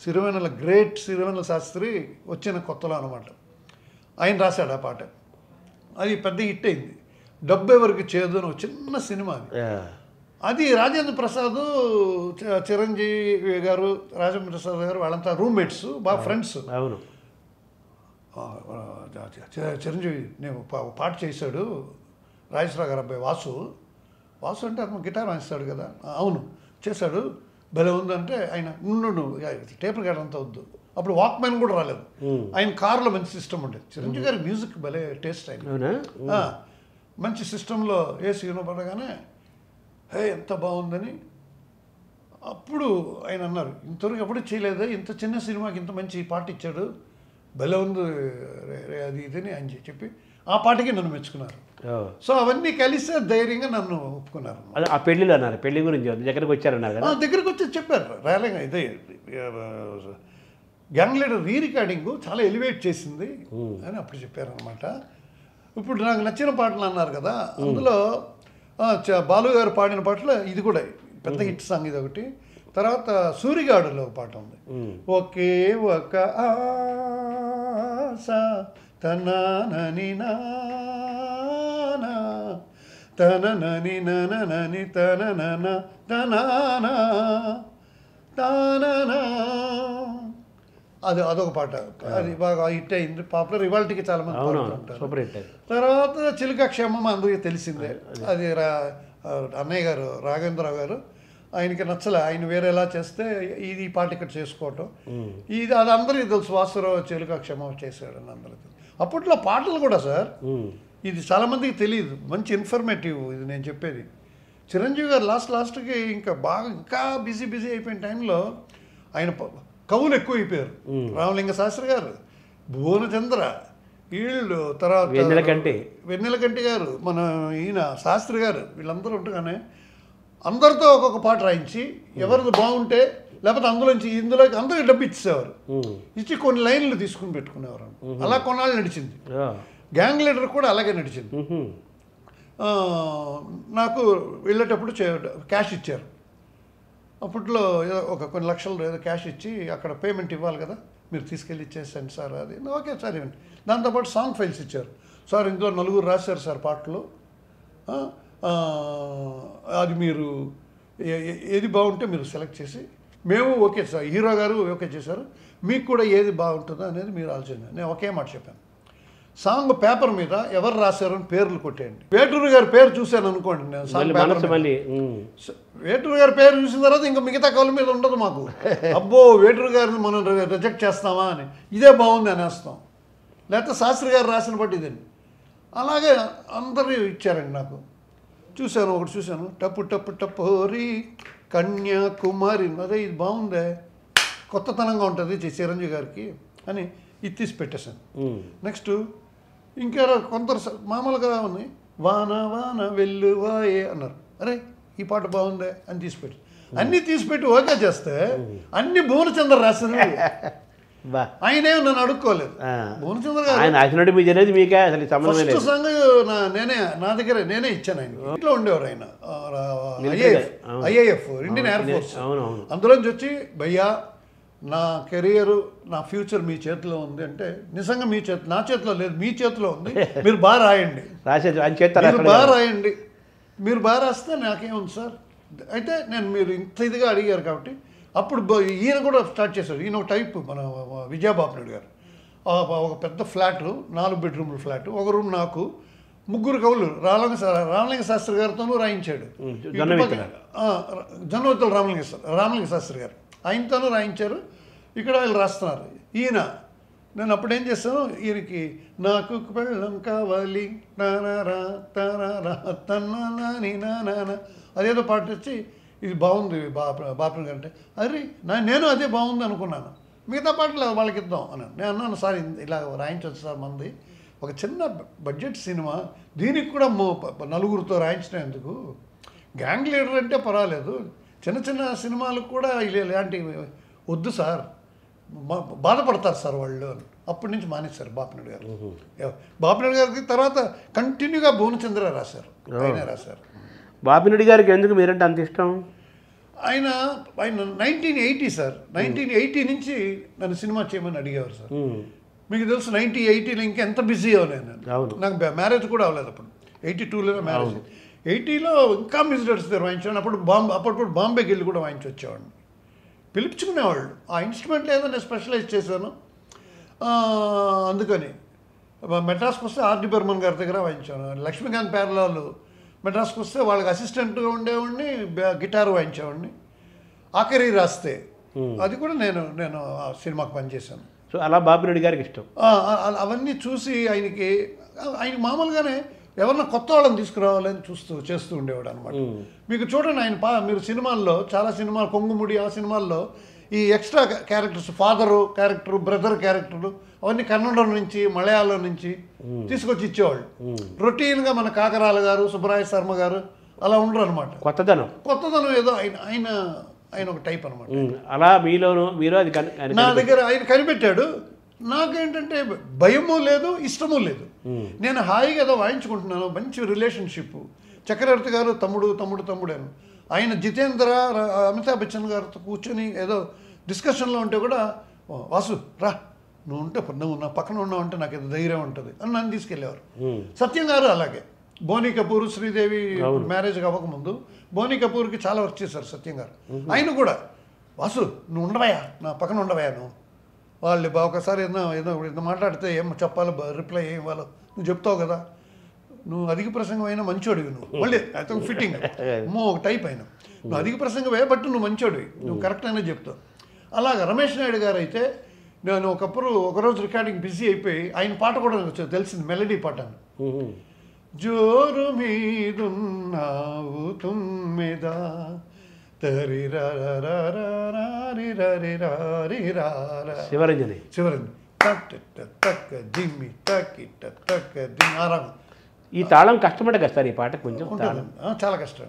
సిరివెన్నెల గ్రేట్ సిరివెన్నెల శాస్త్రి వచ్చిన కొత్తలో అనమాట. ఆయన రాశాడు ఆ పాట. అది పెద్ద హిట్ అయింది. డబ్బు ఎవరికి చేదు అని చిన్న సినిమా అది. అది రాజేంద్ర ప్రసాద్, చిరంజీవి గారు, రాజేంద్ర ప్రసాద్ గారు వాళ్ళంతా రూమ్మేట్స్, బాగా ఫ్రెండ్స్. అవును. చిరంజీవి నేను పాట చేశాడు, రాజేశ్వరరావు గారు అబ్బాయి వాసు అంటే అతను గిటార్ వాయిస్తాడు కదా, అవును చేశాడు, భలే ఉందంటే ఆయన నుండు టేప్ రికార్డర్ అంతా వద్దు. అప్పుడు వాక్మెన్ కూడా రాలేదు. ఆయన కార్లో మంచి సిస్టమ్ ఉండేది. చిరంజీవి గారి మ్యూజిక్ భలే టేస్ట్ ఆయన. మంచి సిస్టంలో ఏసీ వినపడగానే హే ఎంత బాగుందని అప్పుడు ఆయన అన్నారు, ఇంతవరకు ఎప్పుడు చేయలేదా, ఇంత చిన్న సినిమాకి ఇంత మంచి పాట ఇచ్చాడు, భలే ఉంది అది ఇదని అని చెప్పి ఆ పాటకి నన్ను మెచ్చుకున్నారు. సో అవన్నీ కలిసి ధైర్యంగా నన్ను ఒప్పుకున్నారు. ఆ పెళ్ళిలో అన్నారు, పెళ్లి గురించి దగ్గరకు వచ్చారన్నారు కదా, దగ్గరకు వచ్చి చెప్పారు రేలంగా, ఇదే గ్యాంగ్ లీడర్ రికార్డింగ్ చాలా ఎలివేట్ చేసింది అని అప్పుడు చెప్పారనమాట. ఇప్పుడు నాకు నచ్చిన పాటలు అన్నారు కదా, అందులో బాలు గారు పాడిన పాటలు ఇది కూడా పెద్ద హిట్ సాంగ్ ఇది ఒకటి. తర్వాత సూరిగాడులో ఒక పాట ఉంది, ఒకే ఒక ఆశ తనని నానా తనని ననని తనన తనానా తాననా, అదొక పాట. అది బాగా హిట్ అయింది, పాపులర్, ఇవాళకి చాలా మంది పాడుతుంటారు. తర్వాత చిలుక క్షేమం అందరికీ తెలిసిందే. అది అన్నయ్య గారు రాఘవేంద్రరావు గారు, ఆయనకి నచ్చలే, ఆయన వేరేలా చేస్తే ఇది ఈ పాట ఇక్కడ చేసుకోవటం, ఇది అది అందరికీ తెలుసు, వాసురావు చిలుక క్షేమం చేశాడని అందరికీ తెలుసు. అప్పట్లో పాటలు కూడా సార్, ఇది చాలామందికి తెలియదు, మంచి ఇన్ఫర్మేటివ్ ఇది నేను చెప్పేది. చిరంజీవి గారు లాస్ట్కి ఇంకా బిజీ అయిపోయిన టైంలో ఆయన కవులు ఎక్కువ అయిపోయారు. రామలింగ శాస్త్రి గారు, భువనచంద్ర, వీళ్ళు, తర్వాత వెన్నెలకంటి గారు, మన ఈయన శాస్త్రి గారు, వీళ్ళందరూ ఉండగానే అందరితో ఒక్కొక్క పాట రాయించి ఎవరిది బాగుంటే లేకపోతే ఇందులోకి అందరికి డబ్బు ఇచ్చేసేవారు. ఇచ్చి కొన్ని లైన్లు తీసుకుని పెట్టుకునేవారు. అలా కొన్నాళ్ళు నడిచింది. గ్యాంగ్ లీడర్ కూడా అలాగే నడిచింది. నాకు వెళ్ళేటప్పుడు క్యాష్ ఇచ్చారు. అప్పట్లో ఒక కొన్ని లక్షలు ఏదో క్యాష్ ఇచ్చి అక్కడ పేమెంట్ ఇవ్వాలి కదా, మీరు తీసుకెళ్ళి ఇచ్చేసండి సార్, అది ఓకే సార్ ఇవ్వండి. దాంతోపాటు సాంగ్ ఫైల్స్ ఇచ్చారు. సార్ ఇందులో 4 రాశారు సార్ పాటలు, అది మీరు ఏది బాగుంటే మీరు సెలెక్ట్ చేసి, మేము ఓకే సార్, హీరో గారు ఓకే చేశారు, మీకు కూడా ఏది బాగుంటుందో అనేది మీరు ఆలోచన. నేను ఒకే మాట చెప్పాను, సాంగ్ పేపర్ మీద ఎవరు రాశారని పేర్లు కొట్టేయండి. వేటూరు గారి పేరు చూశాను అనుకోండి, నేను సాంగ్ పేపర్ వేటూరు గారి పేరు చూసిన తర్వాత ఇంకా మిగతా కవుల మీద ఉండదు మాకు. అబ్బో వేటూరు గారిని మనం రిజెక్ట్ చేస్తామా అని, ఇదే బాగుంది అనేస్తాం. లేకపోతే శాస్త్రి గారు రాసిన బట్టి ఇదండి. అలాగే అందరూ ఇచ్చారండి నాకు. చూశాను, ఒకటి చూశాను, టప్పు టప్పు టప్పోరి కన్యాకుమారి, అదే ఇది బాగుందే, కొత్తతనంగా ఉంటుంది చిరంజీవి గారికి అని ఇది తీసి పెట్టేశాను. నెక్స్ట్ ఇంకా కొందరు మామూలుగా ఉన్నాయి, వాన వాన వెల్లువాయే అన్నారు. అరే ఈ పాట బాగుందే అని తీసిపెట్టి, అన్నీ తీసిపెట్టి ఓకే చేస్తే అన్ని భువనచంద్ర రాశారు. ఆయనే నన్ను అడుక్కోలేదు. భువనచంద్ర గారు ఫస్ట్ సాంగ్ నా దగ్గర నేనే ఇచ్చాను. ఆయన ఇంట్లో ఉండేవారు, ఆయన ఐఏఎఫ్ ఇండియన్ ఎయిర్ ఫోర్స్. అందులోంచి వచ్చి భయ్యా నా కెరియర్ నా ఫ్యూచర్ మీ చేతిలో ఉంది అంటే, నిజంగా మీ చేతి నా చేతిలో లేదు, మీ చేతిలో ఉంది, మీరు బాగా రాయండి, మీరు బాగా రాస్తే నాకేముంది సార్. అయితే నేను మీరు ఇంత ఇదిగా అడిగారు కాబట్టి అప్పుడు ఈయన కూడా స్టార్ట్ చేశారు. ఈయన ఒక టైప్ మన విజయబాబునాయుడు గారు, ఒక పెద్ద ఫ్లాట్, 4 బెడ్రూమ్ల ఫ్లాట్, ఒక రూమ్ నాకు, 3 కవులు రామలింగ శాస్త్రి గారితోనూ రాయించాడు. జొన్నవతల రామలింగ శాస్త్రి గారు ఆయనతోనూ రాయించారు. ఇక్కడ వీళ్ళు రాస్తున్నారు. ఈయన నేను అప్పుడేం చేస్తాను, ఈయనకి నాకు పెళ్ళం కావాలి నానా తన్నాని నానా అదేదో పాట వచ్చి ఇది బాగుంది బాపుని గారు అంటే, అరే నేను అదే బాగుంది అనుకున్నాను, మిగతా పాటలు వాళ్ళకి ఇద్దాం అన్నాను. నేను అన్నాను సార్ ఇలా రాయించవచ్చు సార్, మంది ఒక చిన్న బడ్జెట్ సినిమా, దీనికి కూడా 4గురితో రాయించడం ఎందుకు, గ్యాంగ్ లీడర్ అంటే పర్వాలేదు, చిన్న చిన్న సినిమాలకు కూడా ఇలాంటివి వద్దు సార్, బాధపడతారు సార్ వాళ్ళు. అప్పటి నుంచి మానేశారు బాపినాయుడు గారు. బాపినాయుడు గారికి తర్వాత కంటిన్యూగా భువనచంద్ర రాశారు, ఆయనే రాశారు. బాపినాయుడు గారికి ఎందుకు మీరంటే అంత ఇష్టం? ఆయన 1980 సార్, 1980 నుంచి నన్ను సినిమా చేయమని అడిగేవారు సార్. మీకు తెలుసు 1980లో ఇంకా ఎంత బిజీ అవ్వలేదు నేను, నాకు మ్యారేజ్ కూడా అవ్వలేదు అప్పుడు. 82లో మ్యారేజ్, 80లో ఇంకా మ్యూజిక్ దగ్గర వాయించాను. అప్పుడు బాంబేకి వెళ్ళి కూడా వాయించి వచ్చేవాడిని, పిలుపుచుకునేవాళ్ళు. ఆ ఇన్స్ట్రుమెంట్ ఏదో నేను స్పెషలైజ్ చేశాను. అందుకని మెడ్రాస్కి వస్తే ఆర్డి బర్మన్ గారి దగ్గర వాయించాను. లక్ష్మీకాంత్ పేర్లాలు మెడ్రాస్కి వస్తే వాళ్ళకి అసిస్టెంట్గా ఉండేవాడిని, గిటార్ వాయించేవాడిని. ఆఖరి రాస్తే అది కూడా నేను ఆ సినిమాకి పనిచేశాను. సో అలా బాపినాయుడు గారికి ఇష్టం. అవన్నీ చూసి ఆయన మామూలుగానే ఎవరన్నా కొత్త వాళ్ళని తీసుకురావాలని చేస్తూ ఉండేవాడు అనమాట. మీకు చూడండి ఆయన మీరు సినిమాల్లో చాలా సినిమాలు, కొంగుముడి ఆ సినిమాల్లో ఈ extra characters, father character, brother character అవన్నీ కన్నడం నుంచి మలయాళం నుంచి తీసుకొచ్చి ఇచ్చేవాళ్ళు. రొటీన్గా మన కాకరాల గారు, సుబ్బరాయ శర్మ గారు అలా ఉండరు అనమాట. కొత్తదనం ఏదో ఆయన ఒక టైప్ అనమాట. అలా మీరు అది నా దగ్గర ఆయన కనిపెట్టాడు. నాకేంటంటే భయము లేదు, ఇష్టము లేదు. నేను హాయిగా ఏదో వాయించుకుంటున్నాను, మంచి రిలేషన్షిప్. చక్రవర్తి గారు తమ్ముడు అని, ఆయన జితేంద్ర, అమితాబ్ బచ్చన్ గారితో కూర్చొని ఏదో డిస్కషన్లో ఉంటే కూడా, వాసు రా నువ్వు నా పక్కన ఉన్నావు అంటే నాకు ఏదో ధైర్యం ఉంటుంది అని నన్ను తీసుకెళ్ళేవారు. సత్యం గారు అలాగే. బోనీ కపూర్, శ్రీదేవి మ్యారేజ్ అవ్వకముందు బోనీ కపూర్కి చాలా వర్క్ చేశారు సత్యం గారు. ఆయన కూడా, వాసు నువ్వు ఉండవయా, నా పక్కన ఉండవయా, నువ్వు వాళ్ళు ఒకసారి ఏదో మాట్లాడితే ఏం చెప్పాలో, రిప్లై ఏం ఇవ్వాలో నువ్వు చెప్తావు కదా, నువ్వు అధిక ప్రసంగం అయినా మంచోడివి, నువ్వు మళ్ళీ అయితే ఫిట్టింగ్ ఒక టైప్ అయినా, నువ్వు అధిక ప్రసంగమే బట్ నువ్వు మంచోడివి, నువ్వు కరెక్ట్ అయినా చెప్తావు. అలాగా రమేష్ నాయుడు గారు అయితే, నేను ఒకరోజు రికార్డింగ్ బిజీ అయిపోయి ఆయన పాట కూడా నాకు తెలిసింది, మెలడీ పాట అని. జోరు మీదున్నావు తుమ్మెదా శివరంజని ఈ తాళం కష్టపడే కదా సార్, ఈ పాట కొంచెం చాలా కష్టం.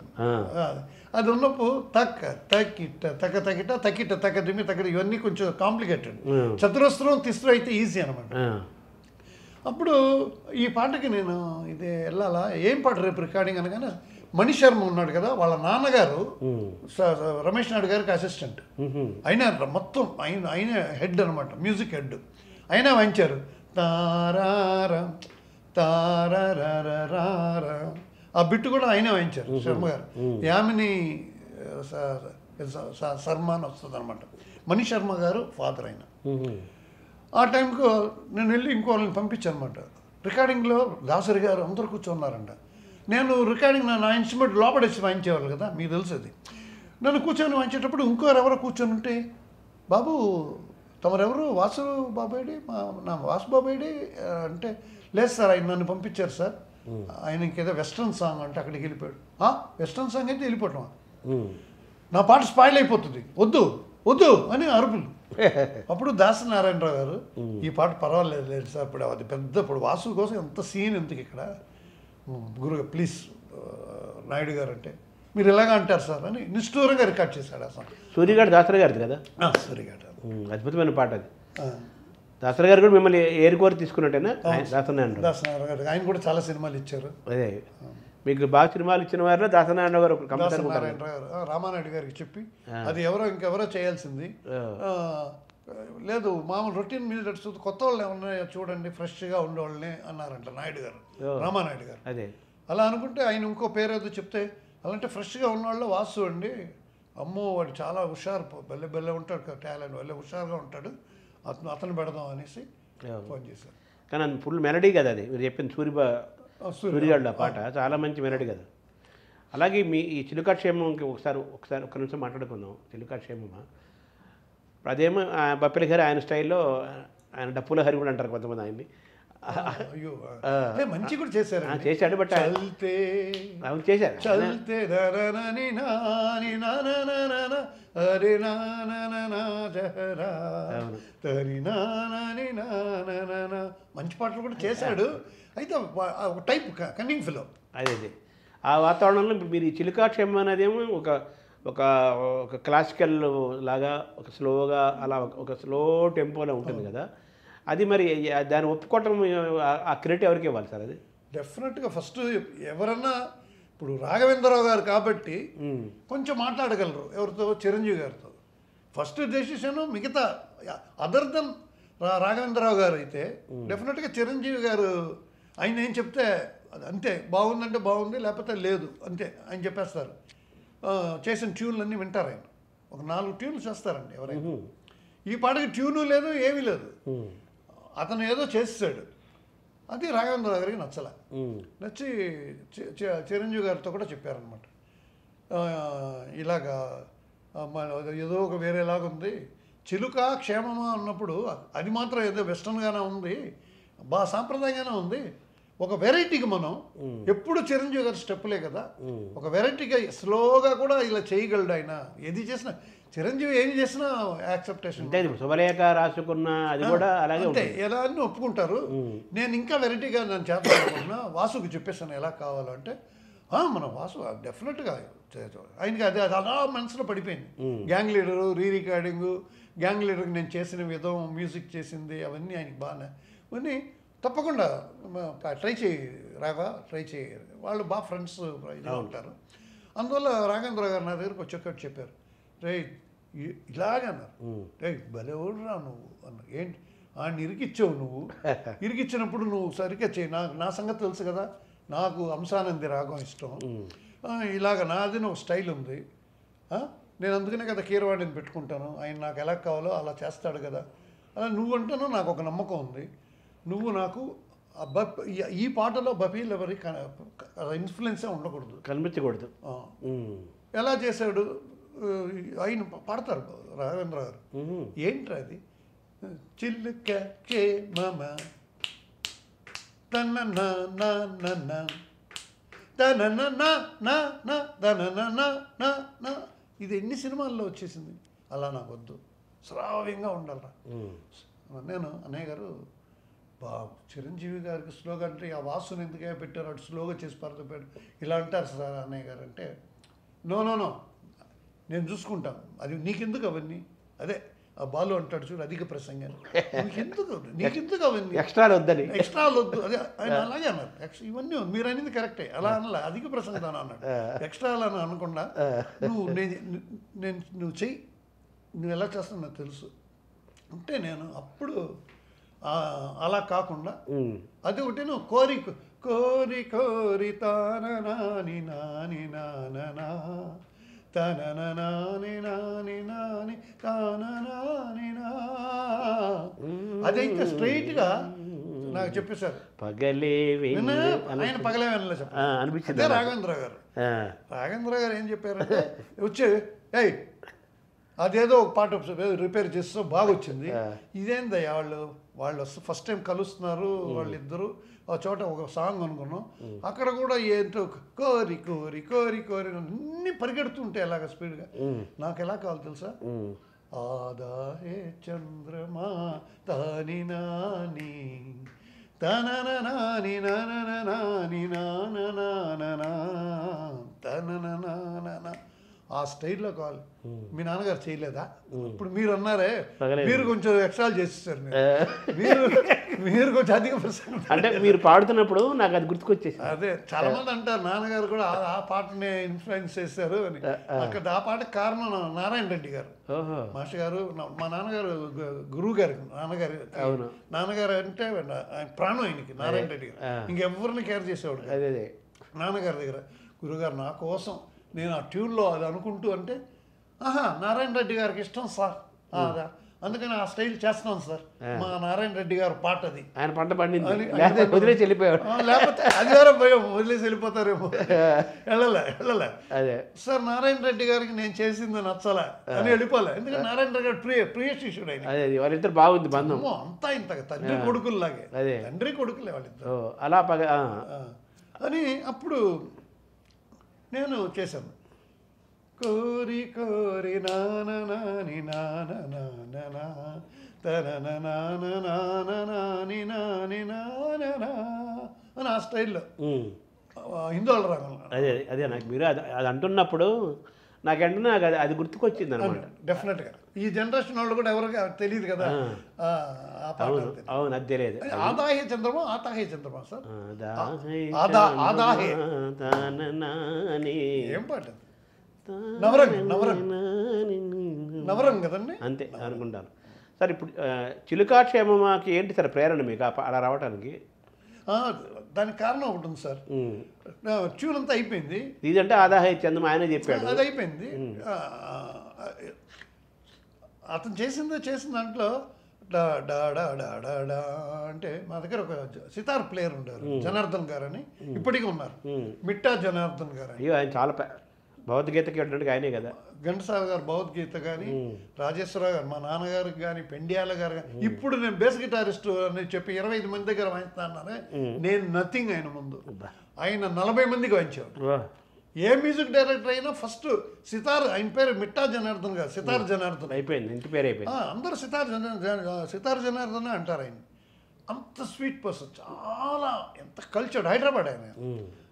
అది ఉన్నప్పుడు తక్కిట దిమ్మి తగ్గ ఇవన్నీ కొంచెం కాంప్లికేటెడ్. చతురస్రం తిస్త్రం అయితే ఈజీ అనమాట. అప్పుడు ఈ పాటకి నేను ఇది వెళ్ళాలా, ఏం పాట రేపు రికార్డింగ్ అనగానే మణి శర్మ ఉన్నాడు కదా, వాళ్ళ నాన్నగారు రమేష్ నాయుడు గారికి అసిస్టెంట్, ఆయన మొత్తం ఆయన హెడ్ అనమాట, మ్యూజిక్ హెడ్. అయినా వాయించారు తారారా తారారా, ఆ బిట్టు కూడా ఆయనే వాయించారు శర్మ గారు. యామిని శర్మ అని వస్తుంది అనమాట. మణి శర్మ గారు ఫాదర్ అయిన. ఆ టైంకు నేను వెళ్ళి ఇంకో వాళ్ళని పంపించాను అనమాట. రికార్డింగ్లో దాసరి గారు అందరూ కూర్చున్నారంట. నేను రికార్డింగ్ నా ఇన్స్ట్రుమెంట్ లోపడేసి వాయించేవాళ్ళు కదా, మీకు తెలుసు అది. నన్ను కూర్చొని వాయించేటప్పుడు ఇంకోరెవరో కూర్చొని ఉంటే, బాబు తమరెవరు, వాసు బాబాయిడి, నా వాసు బాబాయిడి అంటే, లేదు సార్ ఆయన నన్ను పంపించారు సార్, ఆయన ఇంకేదో వెస్ట్రన్ సాంగ్ అంటే అక్కడికి వెళ్ళిపోయాడు. వెస్ట్రన్ సాంగ్ అయితే వెళ్ళిపోవటం. నా పాట స్పాయిల్ అయిపోతుంది, వద్దు వద్దు అని అరుపులు. అప్పుడు దాసనారాయణరావు గారు ఈ పాట పర్వాలేదు లేదు సార్, ఇప్పుడు అది పెద్ద, ఇప్పుడు వాసు కోసం ఎంత సీన్ ఎందుకు ఇక్కడ, గురుగా ప్లీజ్ నాయుడు గారు అంటే మీరు ఎలాగ అంటారు సార్ అని నిష్ఠూరంగా రికార్డ్ చేశాడు ఆ సాంగ్. సూర్యగాడు దాసరి గారిది కదా? సూర్యగాడు అద్భుతమైన పాట అది. దాసరి గారు కూడా మిమ్మల్ని ఏరుకోరి తీసుకున్నట్టేనా? దాసనారాయణ గారు ఆయన కూడా చాలా సినిమాలు ఇచ్చారు. అదే మీకు బాగా సినిమాలు ఇచ్చిన వారిలో దాసనారాయణ గారు దాసనారాయణరావు గారు రామానాయుడు గారికి చెప్పి అది ఇంకెవరో చేయాల్సింది లేదు, మామూలు రొటీన్ మినిట్స్ కొత్త వాళ్ళు ఏమన్నా చూడండి ఫ్రెష్గా ఉండేవాళ్ళని అన్నారంట నాయుడు గారు, రామానాయుడు గారు. అదే అలా అనుకుంటే ఆయన ఇంకో పేరు ఏదో చెప్తే అలాంటి ఫ్రెష్గా ఉన్నవాళ్ళు వాసు అండి, అమ్మో వాడు చాలా హుషారు, బెల్లె ఉంటాడు, టాలెంట్ వల్లే హుషారుగా ఉంటాడు, అతను పెడదాం అనేసి ఫోన్ చేశారు. కానీ అది ఫుల్ మెలడీ కదా అది మీరు చెప్పింది సూర్యగాడు పాట చాలా మంచి మెలడీ కదా. అలాగే మీ ఈ చిలుకాక్షేమంకి ఒకసారి ఒక్క నిమిషం మాట్లాడుకుందాం. చిలుకాక్షేమమా అదేమో బప్పిలి హరి ఆయన స్టైల్లో, ఆయన డప్పుల హరి కూడా అంటారు కొంతమంది ఆయన్ని. అయ్యో మంచి కూడా చేశారు, చేశాడు. బట్ అవును చేశారు. మంచి పాటలు కూడా చేశాడు. అయితే ఒక టైప్ కన్నింగ్ ఫిలో. అదే ఆ వాతావరణంలో మీరు ఈ చిలుకాక్షేమం అనేదేమో ఒక ఒక ఒక క్లాసికల్ లాగా ఒక స్లోగా అలా ఒక స్లో టెంపోలో ఉంటుంది కదా. అది మరి దాన్ని ఒప్పుకోవటం ఆ క్రెడిట్ ఎవరికి ఇవ్వాలి సార్? అది డెఫినెట్గా ఫస్ట్ ఎవరన్నా ఇప్పుడు రాఘవేంద్రరావు గారు కాబట్టి కొంచెం మాట్లాడగలరు ఎవరితో, చిరంజీవి గారితో. ఫస్ట్ డెసిషన్ మిగతా అదర్ దెన్ రాఘవేంద్రరావు గారు అయితే డెఫినెట్గా చిరంజీవి గారు ఆయన ఏం చెప్తే అంతే, బాగుందంటే బాగుంది, లేకపోతే లేదు అంతే ఆయన చెప్పేస్తారు. చేసిన ట్యూన్లన్నీ వింటారు ఆయన. ఒక 4 ట్యూన్లు చేస్తారండి ఎవరైనా. ఈ పాటకి ట్యూను లేదు, ఏమీ లేదు, అతను ఏదో చేస్తాడు. అది రాఘవేంద్రరావు గారికి నచ్చలే. నచ్చి చిరంజీవి గారితో కూడా చెప్పారనమాట, ఇలాగా ఏదో ఒక వేరేలాగా ఉంది, చిలుక క్షేమమా అన్నప్పుడు అది మాత్రం ఏదో వెస్టర్న్గానే ఉంది, బాగా సాంప్రదాయంగానే ఉంది, ఒక వెరైటీకి మనం ఎప్పుడు చిరంజీవి గారి స్టెప్పులే కదా, ఒక వెరైటీగా స్లోగా కూడా ఇలా చేయగలడు ఆయన. ఏది చేసినా చిరంజీవి ఏం చేసినా యాక్సెప్టేషన్. శుభలేఖ రాసుకున్న అది కూడా అలాగే అంటే ఎలా అని ఒప్పుకుంటారు. నేను ఇంకా వెరైటీగా నేను చేద్దామనుకుంటున్నా, వాసుకి చెప్పేసాను ఎలా కావాలంటే, మనం వాసు డెఫినెట్గా ఆయనకి అది అలా మనసులో పడిపోయింది. గ్యాంగ్ లీడరు, రికార్డింగు, గ్యాంగ్ లీడర్కి నేను చేసిన విధం, మ్యూజిక్ చేసింది అవన్నీ ఆయనకి బాగానే అవన్నీ తప్పకుండా ట్రై చేయి రాగా, ట్రై చేయి, వాళ్ళు బాగా ఫ్రెండ్స్ ఇలా ఉంటారు. అందువల్ల రాఘవేంద్ర గారు నా దగ్గరకు వచ్చేటట్టు చెప్పారు, రే ఇలాగన్నారు, రే భలేవాడు రా నువ్వు అన్నారు. ఏంటి ఆయన ఇరికిచ్చావు నువ్వు, ఇరికిచ్చినప్పుడు నువ్వు సరిగ్గా చేయి, నా సంగతి తెలుసు కదా, నాకు అంశానంది రాగం ఇష్టం, ఇలాగ నాది ఒక స్టైల్ ఉంది, నేను అందుకనే కదా కీరవాణిని పెట్టుకుంటాను, ఆయన నాకు ఎలా కావాలో అలా చేస్తాడు కదా, అలా నువ్వు అంటాను నాకు ఒక నమ్మకం ఉంది, నువ్వు నాకు ఈ పాటలో బపీల్ ఎవరి ఇన్ఫ్లుయెన్సే ఉండకూడదు, కనిపించకూడదు. ఎలా చేశాడు ఆయన పాడతారు రాఘవేంద్ర గారు. ఏంట్రా అది, చిల్లుక కే మమ తన ఇది ఎన్ని సినిమాల్లో వచ్చేసింది. అలా నాకు వద్దు, శ్రావ్యంగా ఉండాలరా. నేను అన్నయ్య గారు చిరంజీవి గారికి స్లోగా అంటే ఆ వాసుని ఎందుకే పెట్టారు, అటు స్లోగా చేసి పరదపెట్టారు ఇలా అంటారు సార్ అన్నయ్య గారు అంటే, నో నేను చూసుకుంటాను, అది నీకెందుకు అవన్నీ, అదే ఆ బాలు అంటాడు చూడు అధిక ప్రసంగం, నీకెందుకు అవన్నీ ఎక్స్ట్రాలు వద్దు, అదే ఆయన అలాగే అన్నారు. ఇవన్నీ మీరు అనేది కరెక్టే, అలా అనలే, అధిక ప్రసంగం అన్నాడు, ఎక్స్ట్రాలు అని అనకుండా నువ్వు చెయ్యి, నువ్వు ఎలా చేస్తావు నాకు తెలుసు అంటే, నేను అప్పుడు అలా కాకుండా అది ఒకటి నువ్వు కోరి కోరి కోరి తాననాని నాని నాననా తననాని నాని నాని తాననాని నా, అదైతే స్ట్రైట్గా నాకు చెప్పేశారు. ఆయన పగలే వినలే చెప్పారు. అదే రాఘవేంద్ర గారు ఏం చెప్పారంటే వచ్చి ఏయ్ అదేదో ఒక పాట రిపేర్ చేస్తూ బాగా వచ్చింది. ఇదేందయ్యా వాళ్ళు ఫస్ట్ టైం కలుస్తున్నారు వాళ్ళిద్దరు ఆ చోట ఒక సాంగ్ అనుకున్నాం. అక్కడ కూడా ఏంటో కోరి కోరి కోరి కోరి అన్ని పరిగెడుతుంటే ఎలాగ స్పీడ్గా నాకు ఎలా కావాలి తెలుసా? ఆదా హే చంద్రమా తాని నాని తనన నాని ననన నాని నానన తనన నానన ఆ స్టైల్లో కావాలి. మీ నాన్నగారు చేయలేదా? ఇప్పుడు మీరు అన్నారే, మీరు కొంచెం ఎక్స్ట్రా చేసేసారు. మీరు కొంచెం అధిక ప్రసంగం అంటే మీరు పాడుతున్నప్పుడు నాకు అది గుర్తుకొచ్చేసి. అదే చాలా మంది అంటారు నాన్నగారు కూడా ఆ పాటనే ఇన్ఫ్లుయెన్స్ చేశారు అని. అక్కడ ఆ పాటకు కారణం నారాయణ రెడ్డి గారు మాస్టర్ గారు. మా నాన్నగారు గురువు గారు, నాన్నగారు అంటే ప్రాణం ఆయనకి, నారాయణ రెడ్డి గారు. ఇంకెవరిని కేర్ చేసేవాడు నాన్నగారి దగ్గర. గురుగారు నా కోసం నేను ఆ ట్యూన్లో అది అనుకుంటూ అంటే నారాయణ రెడ్డి గారికి ఇష్టం సార్, అందుకని ఆ స్టైల్ చేస్తున్నాను సార్. మా నారాయణ రెడ్డి గారు పాట అది, ఆయన పంట పండింది, వదిలేసి వెళ్ళిపోయాడు. లేకపోతే అధికారం భయం వదిలేసి వెళ్ళిపోతారేమో. వెళ్ళలే అదే సార్ నారాయణ రెడ్డి గారికి నేను చేసింది నచ్చలే అని వెళ్ళిపోలే. ఎందుకంటే నారాయణ రెడ్డి గారు ప్రియ శిష్యుడు ఆయన. అదే వాళ్ళిద్దరు బాగుంది బంధం, అంతా ఇంత తండ్రి కొడుకుల్లాగే. తండ్రి కొడుకులే వాళ్ళిద్దరు అలా అని. అప్పుడు నేను చేశాను కోరి కోరి నాని నాని తన నాని నాని అని ఆ స్టైల్లో హిందోళ రాగంలో. అదే నాకు మీరు అది అంటున్నప్పుడు నాకంటే అది గుర్తుకొచ్చింది అనమాట. డెఫినెట్గా ఈ జనరేషన్ వాళ్ళు కూడా ఎవరికి తెలియదు కదా ఆ పాట. అవును, అది తెలియదు. ఆదాహే చంద్రమా ఆతాహే చంద్రమా సార్, ఆదాహే ఏం పాట? నవరంగ్ కదండి, అంతే అనుకుంటాను సార్. ఇప్పుడు చిలుకాక్షేమకి ఏంటి సార్ ప్రేరణ మీకు అలా రావడానికి? దానికి కారణం ఒకటి ఉంది సార్. ట్యూన్ అంతా అయిపోయింది, ఇదంటే ఆదాహే చంద్రం ఆయనే చెప్పాడు, అది అయిపోయింది. అతను చేసిన దాంట్లో డా డా డా డా డా డా అంటే మా దగ్గర ఒక సితార్ ప్లేయర్ ఉంటారు, జనార్దన్ గారు అని, ఇప్పటికీ ఉన్నారు. మిట్టా జనార్దన్ గారు. అయ్యో, ఆయన చాలా భగవద్గీతకి వెళ్ళడానికి ఆయనే కదా. ఘంటసాల గారు భగవద్గీత కానీ, రాజేశ్వరరావు గారు మా నాన్నగారికి కానీ, పెండియాల గారు కానీ. ఇప్పుడు నేను బేస్ గిటారిస్ట్ అని చెప్పి 25 మంది దగ్గర వాయిస్తున్నానే, నేను నథింగ్ ఆయన ముందు. ఆయన 40 మందికి వాయించేవాడు. ఏ మ్యూజిక్ డైరెక్టర్ అయినా ఫస్ట్ సితార్, ఆయన పేరు మిట్టా జనార్దన్ గారు, సితార్ జనార్దన్ అయిపోయింది, ఇంటి పేరు అయిపోయింది. అందరూ సితార్ జనార్దన్ అంటారు ఆయన. అంత స్వీట్ పర్సన్, చాలా ఎంత కల్చర్డ్. హైదరాబాద్ ఆయన,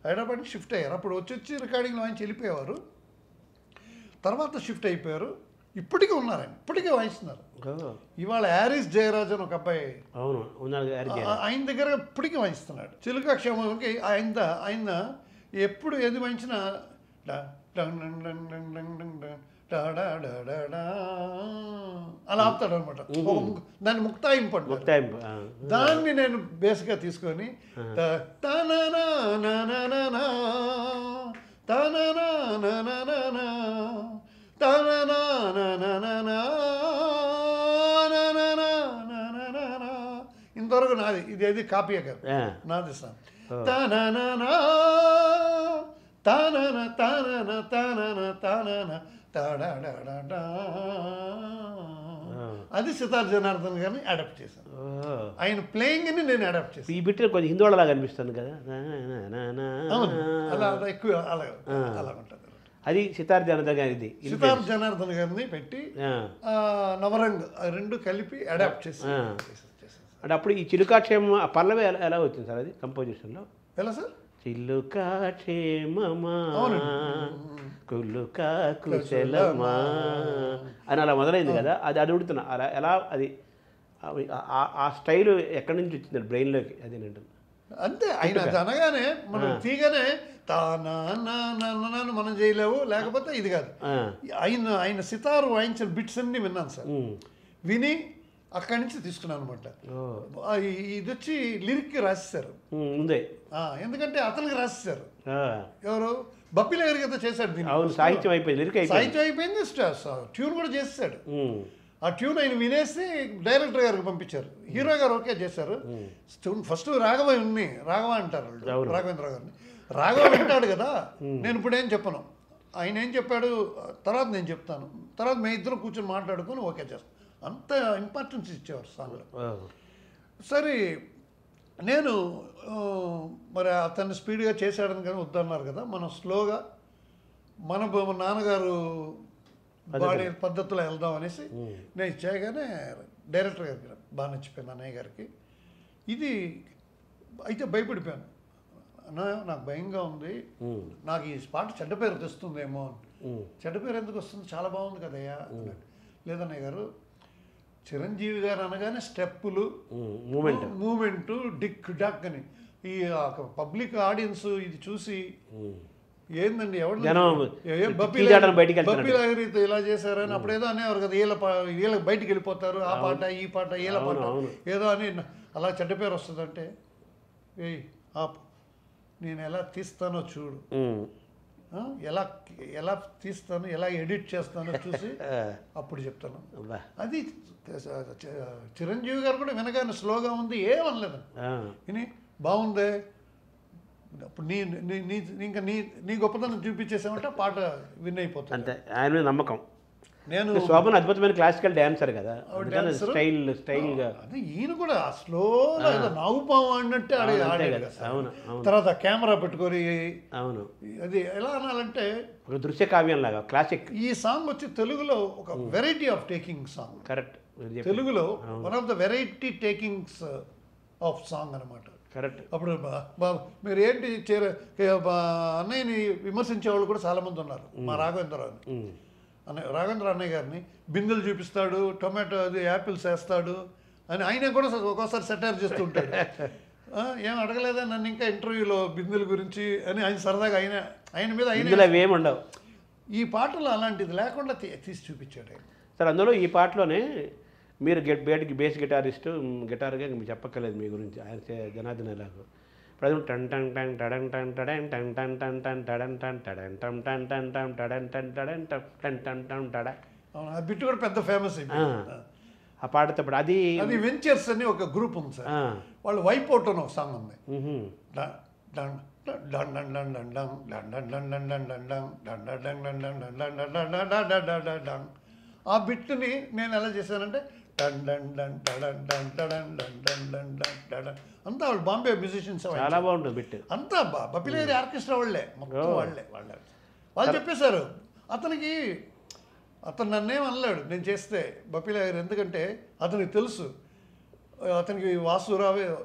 హైదరాబాద్కి షిఫ్ట్ అయ్యారు. అప్పుడు వచ్చి రికార్డింగ్లో ఆయన వెళ్ళిపోయేవారు, తర్వాత షిఫ్ట్ అయిపోయారు. ఇప్పటికీ ఉన్నారు ఆయన, ఇప్పటికే వాయిస్తున్నారు. ఇవాళ హ్యారీస్ జయరాజ్ అని ఒక అబ్బాయి ఆయన దగ్గర ఇప్పటికీ వాయిస్తున్నాడు. చిలుకాక్షేమంకి ఆయన ఎప్పుడు ఏది వాయించినా అలా ఆపుతాడు అనమాట. దాన్ని ముక్తాయింపు అంటారు. దాన్ని నేను బేస్గా తీసుకొని ఇంతవరకు నాది, ఇదేది కాపీ కాదు, నాది సార్. అది సితార్ జనార్దన్ గారిని అడాప్ట్ చేశాను. ఆయన ప్లేయింగ్ ని నేను అడాప్ట్ చేశాను. ఈ బిట్ కొంచెం హిందోళలాగా అనిపిస్తుంది కదా, అలా ఎక్కువ అలా ఉంటుంది. అది సితార్ జనార్దన్ గారిది. సితార్ జనార్దన్ గారిని పెట్టి నవరంగ్ రెండు కలిపి అడాప్ట్ చేసి. అంటే అప్పుడు ఈ చిలుకాక్షేమం ఆ పల్లవి ఎలా వచ్చింది సార్ అది కంపోజిషన్లో? ఎలా సార్? చిలుకాక్షేమమా కులుకా కుశలమా అని అలా మొదలైంది కదా. అది అడుగుతున్నా, అలా ఎలా అది ఆ స్టైల్ ఎక్కడి నుంచి వచ్చింది బ్రెయిన్లోకి? అది అంటుంది అంతే. ఆయన అనగానే మనం తీగానే తాను మనం చేయలేవు, లేకపోతే ఇది కాదు. ఆయన సితారు వాయించిన బిట్స్ అన్ని విన్నాను సార్, విని అక్కడి నుంచి తీసుకున్నాను అనమాట. ఇది వచ్చి లిరిక్ రాసేసారు ముందే, ఎందుకంటే అతనికి రాసేసారు. ఎవరు? బప్పిల గారి కదా చేశాడు దీన్ని. సాహిత్యం అయిపోయింది, సాహిత్యం అయిపోయింది, ట్యూన్ కూడా చేసేసాడు. ఆ ట్యూన్ ఆయన వినేసి డైరెక్టర్ గారికి పంపించారు. హీరో గారు ఓకే చేశారు. ఫస్ట్ రాఘవ అంటారు రాఘవేంద్ర గారిని. రాఘవ వింటాడు కదా, నేను ఇప్పుడు ఏం చెప్పను, ఆయన ఏం చెప్పాడు తర్వాత నేను చెప్తాను, తర్వాత మేము ఇద్దరం కూర్చొని మాట్లాడుకొని ఓకే చేస్తాం. అంత ఇంపార్టెన్స్ ఇచ్చేవారు సాంగ్లో. సరే నేను మరి అతన్ని స్పీడ్గా చేశాడని కానీ వద్దన్నారు కదా, మనం స్లోగా మన నాన్నగారు బాడీ పద్ధతిలో వెళ్దాం అనేసి నేను చేయగానే డైరెక్టర్ గారికి బాగా నచ్చిపోయింది, అన్నయ్య గారికి. ఇది అయితే భయపడిపోయాను, అన్న నాకు భయంగా ఉంది, నాకు ఈ పాట చెడ్డ పేరు తెస్తుందేమో. చెడ్డ పేరు ఎందుకు వస్తుంది, చాలా బాగుంది కదయ్యా అన్నాడు. లేదన్నయ్య గారు, చిరంజీవి గారు అనగానే స్టెప్పులు, మూమెంట్, డిక్ డక్ అని ఈ పబ్లిక్ ఆడియన్స్ ఇది చూసి ఏందండి బప్పీలాగరితో ఇలా చేశారని అప్పుడేదో అనేవారు కదా, వీళ్ళ బయటికి వెళ్ళిపోతారు, ఆ పాట ఈ పాట వీళ్ళ పాట ఏదో అని అలా చెడ్డ పేరు వస్తుందంటే ఏయ్ ఆపు, నేను ఎలా తీస్తానో చూడు, ఎలా ఎలా తీస్తాను, ఎలా ఎడిట్ చేస్తానో చూసి అప్పుడు చెప్తాను. అది చిరంజీవి గారు కూడా వినగానే స్లోగా ఉంది, ఏమనలేదు, విని బాగుందే, అప్పుడు ఇంకా నీ గొప్పతనం చూపించేసామంటే పాట విన్ అయిపోతుంది. అంతే, ఆయన మీద నమ్మకం. నేను శోభన్ అద్భుతమైన క్లాసికల్ డాన్సర్ కదా, స్టైల్గా అదే ఈయన కూడా స్లోగా నాగుపాము అన్నట్టే ఆడేది. తర్వాత కెమెరా పెట్టుకొని అవును, అది ఎలా అనాలంటే ఒక దృశ్య కావ్యం లాగా క్లాసిక్. ఈ సాంగ్ వచ్చి తెలుగులో ఒక variety of taking song. Correct, తెలుగులో one of the variety takings of song అనమాట. కరెక్ట్. అప్పుడు మీరు ఏంటి అన్నయ్యని విమర్శించే వాళ్ళు కూడా చాలామంది ఉన్నారు. మా రాఘవేంద్రరావు రాఘవేంద్ర అన్నయ్య గారిని బిందెలు చూపిస్తాడు, టొమాటో అది యాపిల్స్ వేస్తాడు అని ఆయన కూడా ఒక్కోసారి సెటైర్ చేస్తూ ఉంటాడు. ఏం అడగలేదా నన్ను ఇంకా ఇంటర్వ్యూలో బిందెల గురించి అని ఆయన సరదాగా ఆయన మీద ఏమి ఉండవు. ఈ పాటలో అలాంటిది లేకుండా తీసి చూపించాడు ఆయన. సార్ అందులో ఈ పాటలోనే మీరు బేస్ గిటారిస్టు, గిటార్గా మీరు చెప్పక్కర్లేదు మీ గురించి, ఆయన జనార్దన్ ఎలాగో. ఇప్పుడు అది టన్ టన్ టన్ టడన్ టన్ టడన్ టన్ టన్ టన్ టన్ టడన్ టన్ టడన్ టన్ టన్ టన్ టన్ టడన్ టన్ టడన్ టన్ టన్ టన్ టడ. ఆ బిట్ కూడా పెద్ద ఫేమస్ అయిపోయింది ఆ పాటతో. అది వెంచర్స్ అని ఒక గ్రూప్ ఉంది సార్, వాళ్ళు వైప్ అవుట్ అని ఒక సాంగ్ ఉంది. ఆ బిట్ని నేను ఎలా చేశానంటే అంతా వాళ్ళు బాంబే మ్యూజిషియన్స్, చాలా బాగుంటుంది బిట్ అంతా బప్పిలేరి ఆర్కెస్ట్రా వాళ్ళే, మొత్తం వాళ్ళు చెప్పేశారు. అతను నన్నేం అనలేడు నేను చేస్తే బప్పిలేరి, ఎందుకంటే అతనికి తెలుసు, అతనికి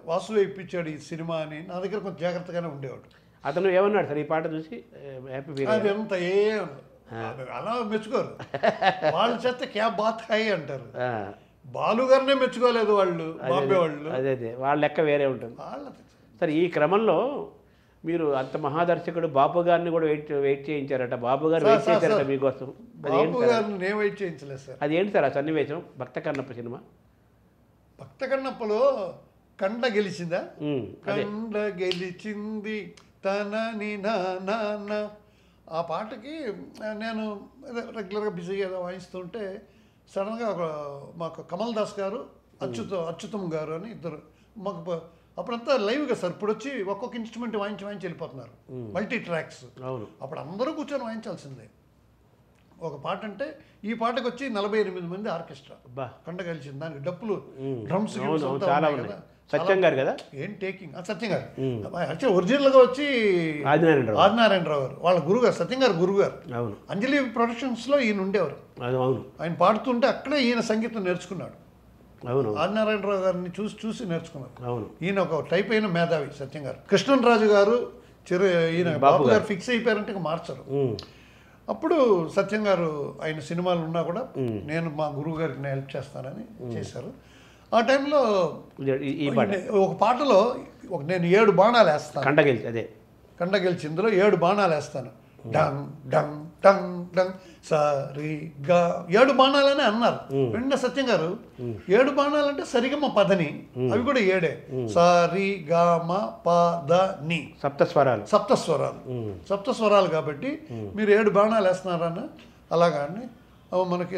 వాసువే ఇప్పించాడు ఈ సినిమా అని. నా దగ్గర కొంచెం జాగ్రత్తగానే ఉండేవాడు. అతను ఏమన్నాడు సార్ ఈ పాట చూసి? అది ఎంత అలా మెచ్చుకోరు వాళ్ళు, చేస్తే క్యా బాత్ హై అంటారు. బాలు గారినే మెచ్చుకోలేదు వాళ్ళు, బాంబే వాళ్ళు. అదే వాళ్ళ లెక్క వేరే ఉంటుంది సార్. ఈ క్రమంలో మీరు అంత మహాదర్శకుడు బాపు గారిని కూడా వెయిట్ చేయించారట, బాబు గారు వెయిట్ చేశారట మీకోసం. బాబు గారిని నేను వెయిట్ చేయించలేదు సార్. అది ఏంటి సార్ ఆ సన్నివేశం? భక్త కన్నప్ప సినిమా. భక్త కన్నప్పలో కండ గెలిచిందా, కండ గెలిచింది తనని నాన్న, ఆ పాటకి నేను రెగ్యులర్గా బిజీగా ఏదో వాయిస్తుంటే సడన్గా మాకు కమల్ దాస్ గారు, అచ్యుతం గారు అని ఇద్దరు మాకు అప్పుడంతా లైవ్గా సార్. ఇప్పుడు వచ్చి ఒక్కొక్క ఇన్స్ట్రుమెంట్ వాయించి వెళ్ళిపోతున్నారు, మల్టీ ట్రాక్స్. అప్పుడు అందరూ కూర్చొని వాయించాల్సిందే ఒక పాట. అంటే ఈ పాటకు వచ్చి 48 మంది ఆర్కెస్ట్రా కండ కలిసింది, దానికి డప్పులు, డ్రమ్స్ సత్యం గారు కదా, ఏం టేకింగ్. సత్యం గారు యాక్చువల్ ఒరిజినల్గా వచ్చి ఆదినారాయణరావు గారు వాళ్ళ గురుగారు, సత్యం గారు గురుగారు. అంజలి ప్రొడక్షన్స్లో ఈయన ఉండేవారు. ఆయన పాడుతుంటే అక్కడే ఈయన సంగీతం నేర్చుకున్నాడు. ఆదినారాయణరావు గారిని చూసి నేర్చుకున్నారు. ఈయన ఒక టైప్ అయిన మేధావి సత్యం గారు. కృష్ణరాజు గారు ఈయన బాబు గారు ఫిక్స్ అయిపోయారంటే ఇక మార్చరు. అప్పుడు సత్యం గారు ఆయన సినిమాలు ఉన్నా కూడా నేను మా గురువు గారికి హెల్ప్ చేస్తానని చేశారు. ఆ టైంలో ఒక పాటలో నేను 7 బాణాలు వేస్తాను, కండ గెలిచి ఇందులో 7 బాణాలు వేస్తాను. డంగ్ డంగ్ టంగ్ టంగ్ సరిగా 7 బాణాలని అన్నారు. వెంటనే సత్యం గారు 7 బాణాలంటే సరిగమ పదని, అవి కూడా 7 సరిగమ పదని, సప్తస్వరాలు కాబట్టి మీరు 7 బాణాలు వేస్తున్నారన్న. అలాగా అని మనకి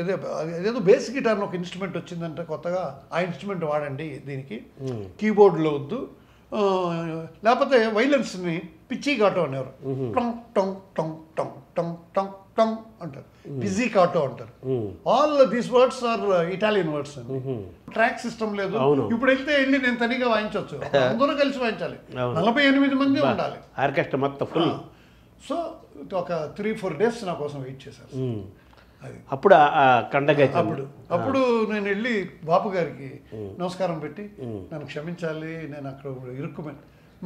ఏదో బేస్ గిటార్ ఒక ఇన్స్ట్రుమెంట్ వచ్చిందంటే కొత్తగా, ఆ ఇన్స్ట్రుమెంట్ వాడండి దీనికి, కీబోర్డ్లో వద్దు, లేకపోతే వైలెన్స్ని పిచ్చి గాటో అనేవారు. టంగ్ టంగ్ టంగ్ టంగ్ టంగ్ టంగ్ పిజికాటో అంటారు. All these words are Italian words అండి. ట్రాక్ సిస్టమ్ లేదు. ఇప్పుడు వెళ్ళి నేను తనిగా వాయించవచ్చు, అందరూ కలిసి వాయించాలి, 48 మంది ఉండాలి ఆర్కెస్ట్రా మొత్తం ఫుల్. సో ఒక 3-4 days నా కోసం వెయిట్ చేశారు. అది అప్పుడు కండగా అప్పుడు నేను వెళ్ళి బాపు గారికి నమస్కారం పెట్టి నన్ను క్షమించాలి, నేను అక్కడ ఇరుక్కుపోయి,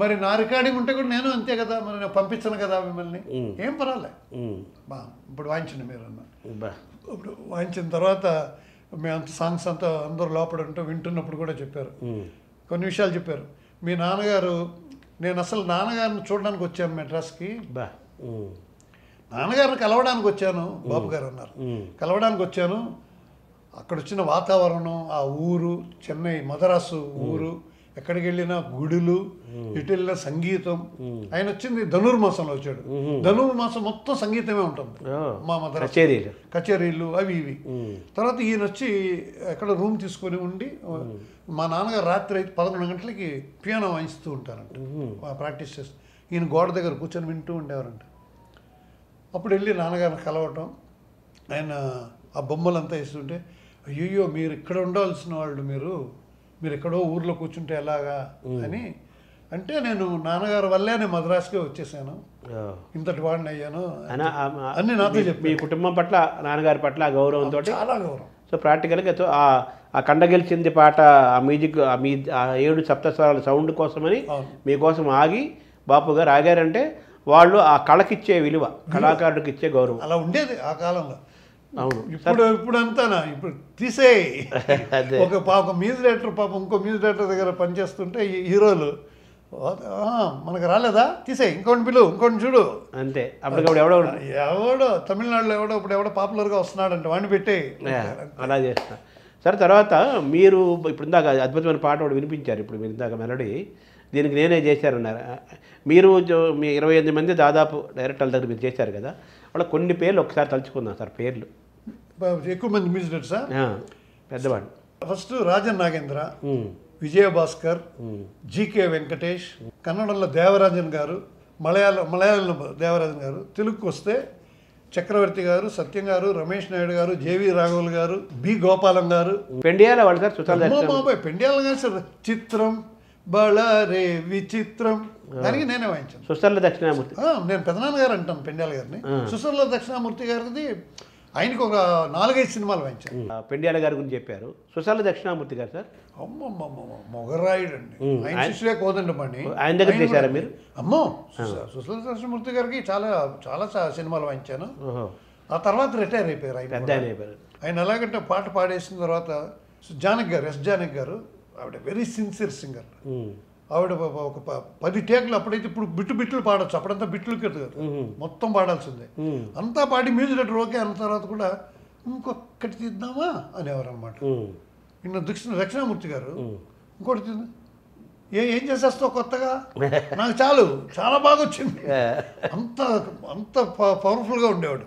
మరి నా రికార్డింగ్ ఉంటే కూడా నేను అంతే కదా, మరి నేను పంపించను కదా మిమ్మల్ని, ఏం పర్వాలే బా ఇప్పుడు వాయించండి మీరు అన్న. ఇప్పుడు వాయించిన తర్వాత మేము అంత సాంగ్స్ అంతా అందరూ లోపల ఉంటూ వింటున్నప్పుడు కూడా చెప్పారు, కొన్ని విషయాలు చెప్పారు. మీ నాన్నగారు, నేను అసలు నాన్నగారిని చూడడానికి వచ్చాను మెడ్రాస్కి, నాన్నగారిని కలవడానికి వచ్చాను బాబు గారు అన్నారు. కలవడానికి వచ్చాను, అక్కడ వచ్చిన వాతావరణం, ఆ ఊరు చెన్నై మద్రాసు ఊరు, ఎక్కడికి వెళ్ళినా గుడులు, ఇటు వెళ్ళిన సంగీతం. ఆయన వచ్చింది ధనుర్మాసంలో వచ్చాడు. ధనుర్మాసం మొత్తం సంగీతమే ఉంటుంది మా మద్రాసు, కచేరీలు అవి ఇవి. తర్వాత ఈయన వచ్చి ఎక్కడ రూమ్ తీసుకొని ఉండి, మా నాన్నగారు రాత్రి 11 గంటలకి పియానో వాయిస్తూ ఉంటారంట, ప్రాక్టీస్ చేస్తూ. ఈయన గోడ దగ్గర కూర్చొని వింటూ ఉండేవారంట. అప్పుడు వెళ్ళి నాన్నగారిని కలవటం, ఆయన ఆ బొమ్మలంతా ఇస్తుంటే, అయ్యో మీరు ఇక్కడ ఉండాల్సిన వాళ్ళు, మీరు ఎక్కడో ఊర్లో కూర్చుంటే ఎలాగా అని అంటే, నేను నాన్నగారి వల్లే నేను మద్రాసుకే వచ్చేసాను, ఇంతటి వాడిని అయ్యాను అన్ని నాతో చెప్పి. మీ కుటుంబం పట్ల, నాన్నగారి పట్ల ఆ గౌరవంతో, చాలా గౌరవం. సో ప్రాక్టికల్గా ఆ కండగెలిచింది పాట, ఆ మ్యూజిక్, ఆ 7 సప్తస్వరాల సౌండ్ కోసమని మీకోసం ఆగి బాపు గారు ఆగారంటే, వాళ్ళు ఆ కళకిచ్చే విలువ, కళాకారుడికి ఇచ్చే గౌరవం అలా ఉండేది ఆ కాలంలో. అవును. ఇప్పుడు అంతానా, ఇప్పుడు తీసే ఒక మ్యూజిక్ డైరెక్టర్ పాపం ఇంకో మ్యూజిక్ డైరెక్టర్ దగ్గర పనిచేస్తుంటే హీరోలు, మనకు రాలేదా తీసే, ఇంకోటి పిలు, ఇంకోటి చూడు అంతే. అప్పటికప్పుడు ఎవడో తమిళనాడులో ఇప్పుడు పాపులర్గా వస్తున్నాడంటే వాడిని పెట్టే అలా చేస్తా. సరే, తర్వాత మీరు ఇప్పుడు ఇందాక అద్భుతమైన పాట ఒకటి వినిపించారు, ఇప్పుడు మీరు ఇందాక మెలడీ, దీనికి నేనే చేశారన్నారు. మీరు మీ 28 మంది దాదాపు డైరెక్టర్ల దగ్గర మీరు చేశారు కదా, వాళ్ళ కొన్ని పేర్లు ఒకసారి తలుచుకుందాం సార్. పేర్లు ఎక్కువ మంది మ్యూజిక్ డైరెక్టర్సా? పెద్దవాడు. ఫస్ట్ రాజన్ నాగేంద్ర, విజయభాస్కర్, జీకే వెంకటేష్, కన్నడంలో దేవరాజన్ గారు, మలయాళంలో దేవరాజన్ గారు, తెలుగుకు వస్తే చక్రవర్తి గారు, సత్యం గారు, రమేష్ నాయుడు గారు, జేవి రాఘవులు గారు, బి గోపాలం గారు. పెండియాల వాళ్ళు సార్, పెండియాల గారు సార్, చిత్రం బళరే విచిత్రం, దానికి నేనే వాయించాను. సుసర్ల దక్షిణామూర్తి, నేను పెదనాన్నగారు అంటాను పెండియాల గారిని. సుసర్ల దక్షిణామూర్తి గారిది ఆయనకి ఒక 4-5 సినిమాలు వాయించాను. పెండియాల గారి గురించి చెప్పారు. సుసర్ల దక్షిణామూర్తి గారు సార్ మొగరాయుడు అండి, ఆయన శిష్యులే కోదండమని. ఆయన దగ్గర చేశారా మీరు? అమ్మో, సుసర్ల దక్షిణామూర్తి గారికి చాలా చాలా సినిమాలు వాయించాను. ఆ తర్వాత రిటైర్ అయిపోయారు ఆయన. ఆయన ఎలాగంటే పాట పాడేసిన తర్వాత జానకి గారు, ఎస్ జానకి గారు, ఆవిడ వెరీ సిన్సియర్ సింగర్. ఆవిడ ఒక 10 టేకులు, అప్పుడైతే ఇప్పుడు బిట్లు పాడచ్చు, అప్పుడంతా బిట్లు కదా, మొత్తం పాడాల్సిందే. అంతా పాడి మ్యూజిక్ డైరెక్టర్ ఓకే అన్న తర్వాత కూడా ఇంకొకటి తీద్దామా అనేవారు అనమాట. ఇన్న దక్షిణామూర్తి గారు ఇంకోటి తీద్దాం, ఏం చేసేస్తావు కొత్తగా, నాకు చాలా బాగా వచ్చింది, అంత పవర్ఫుల్గా ఉండేవాడు.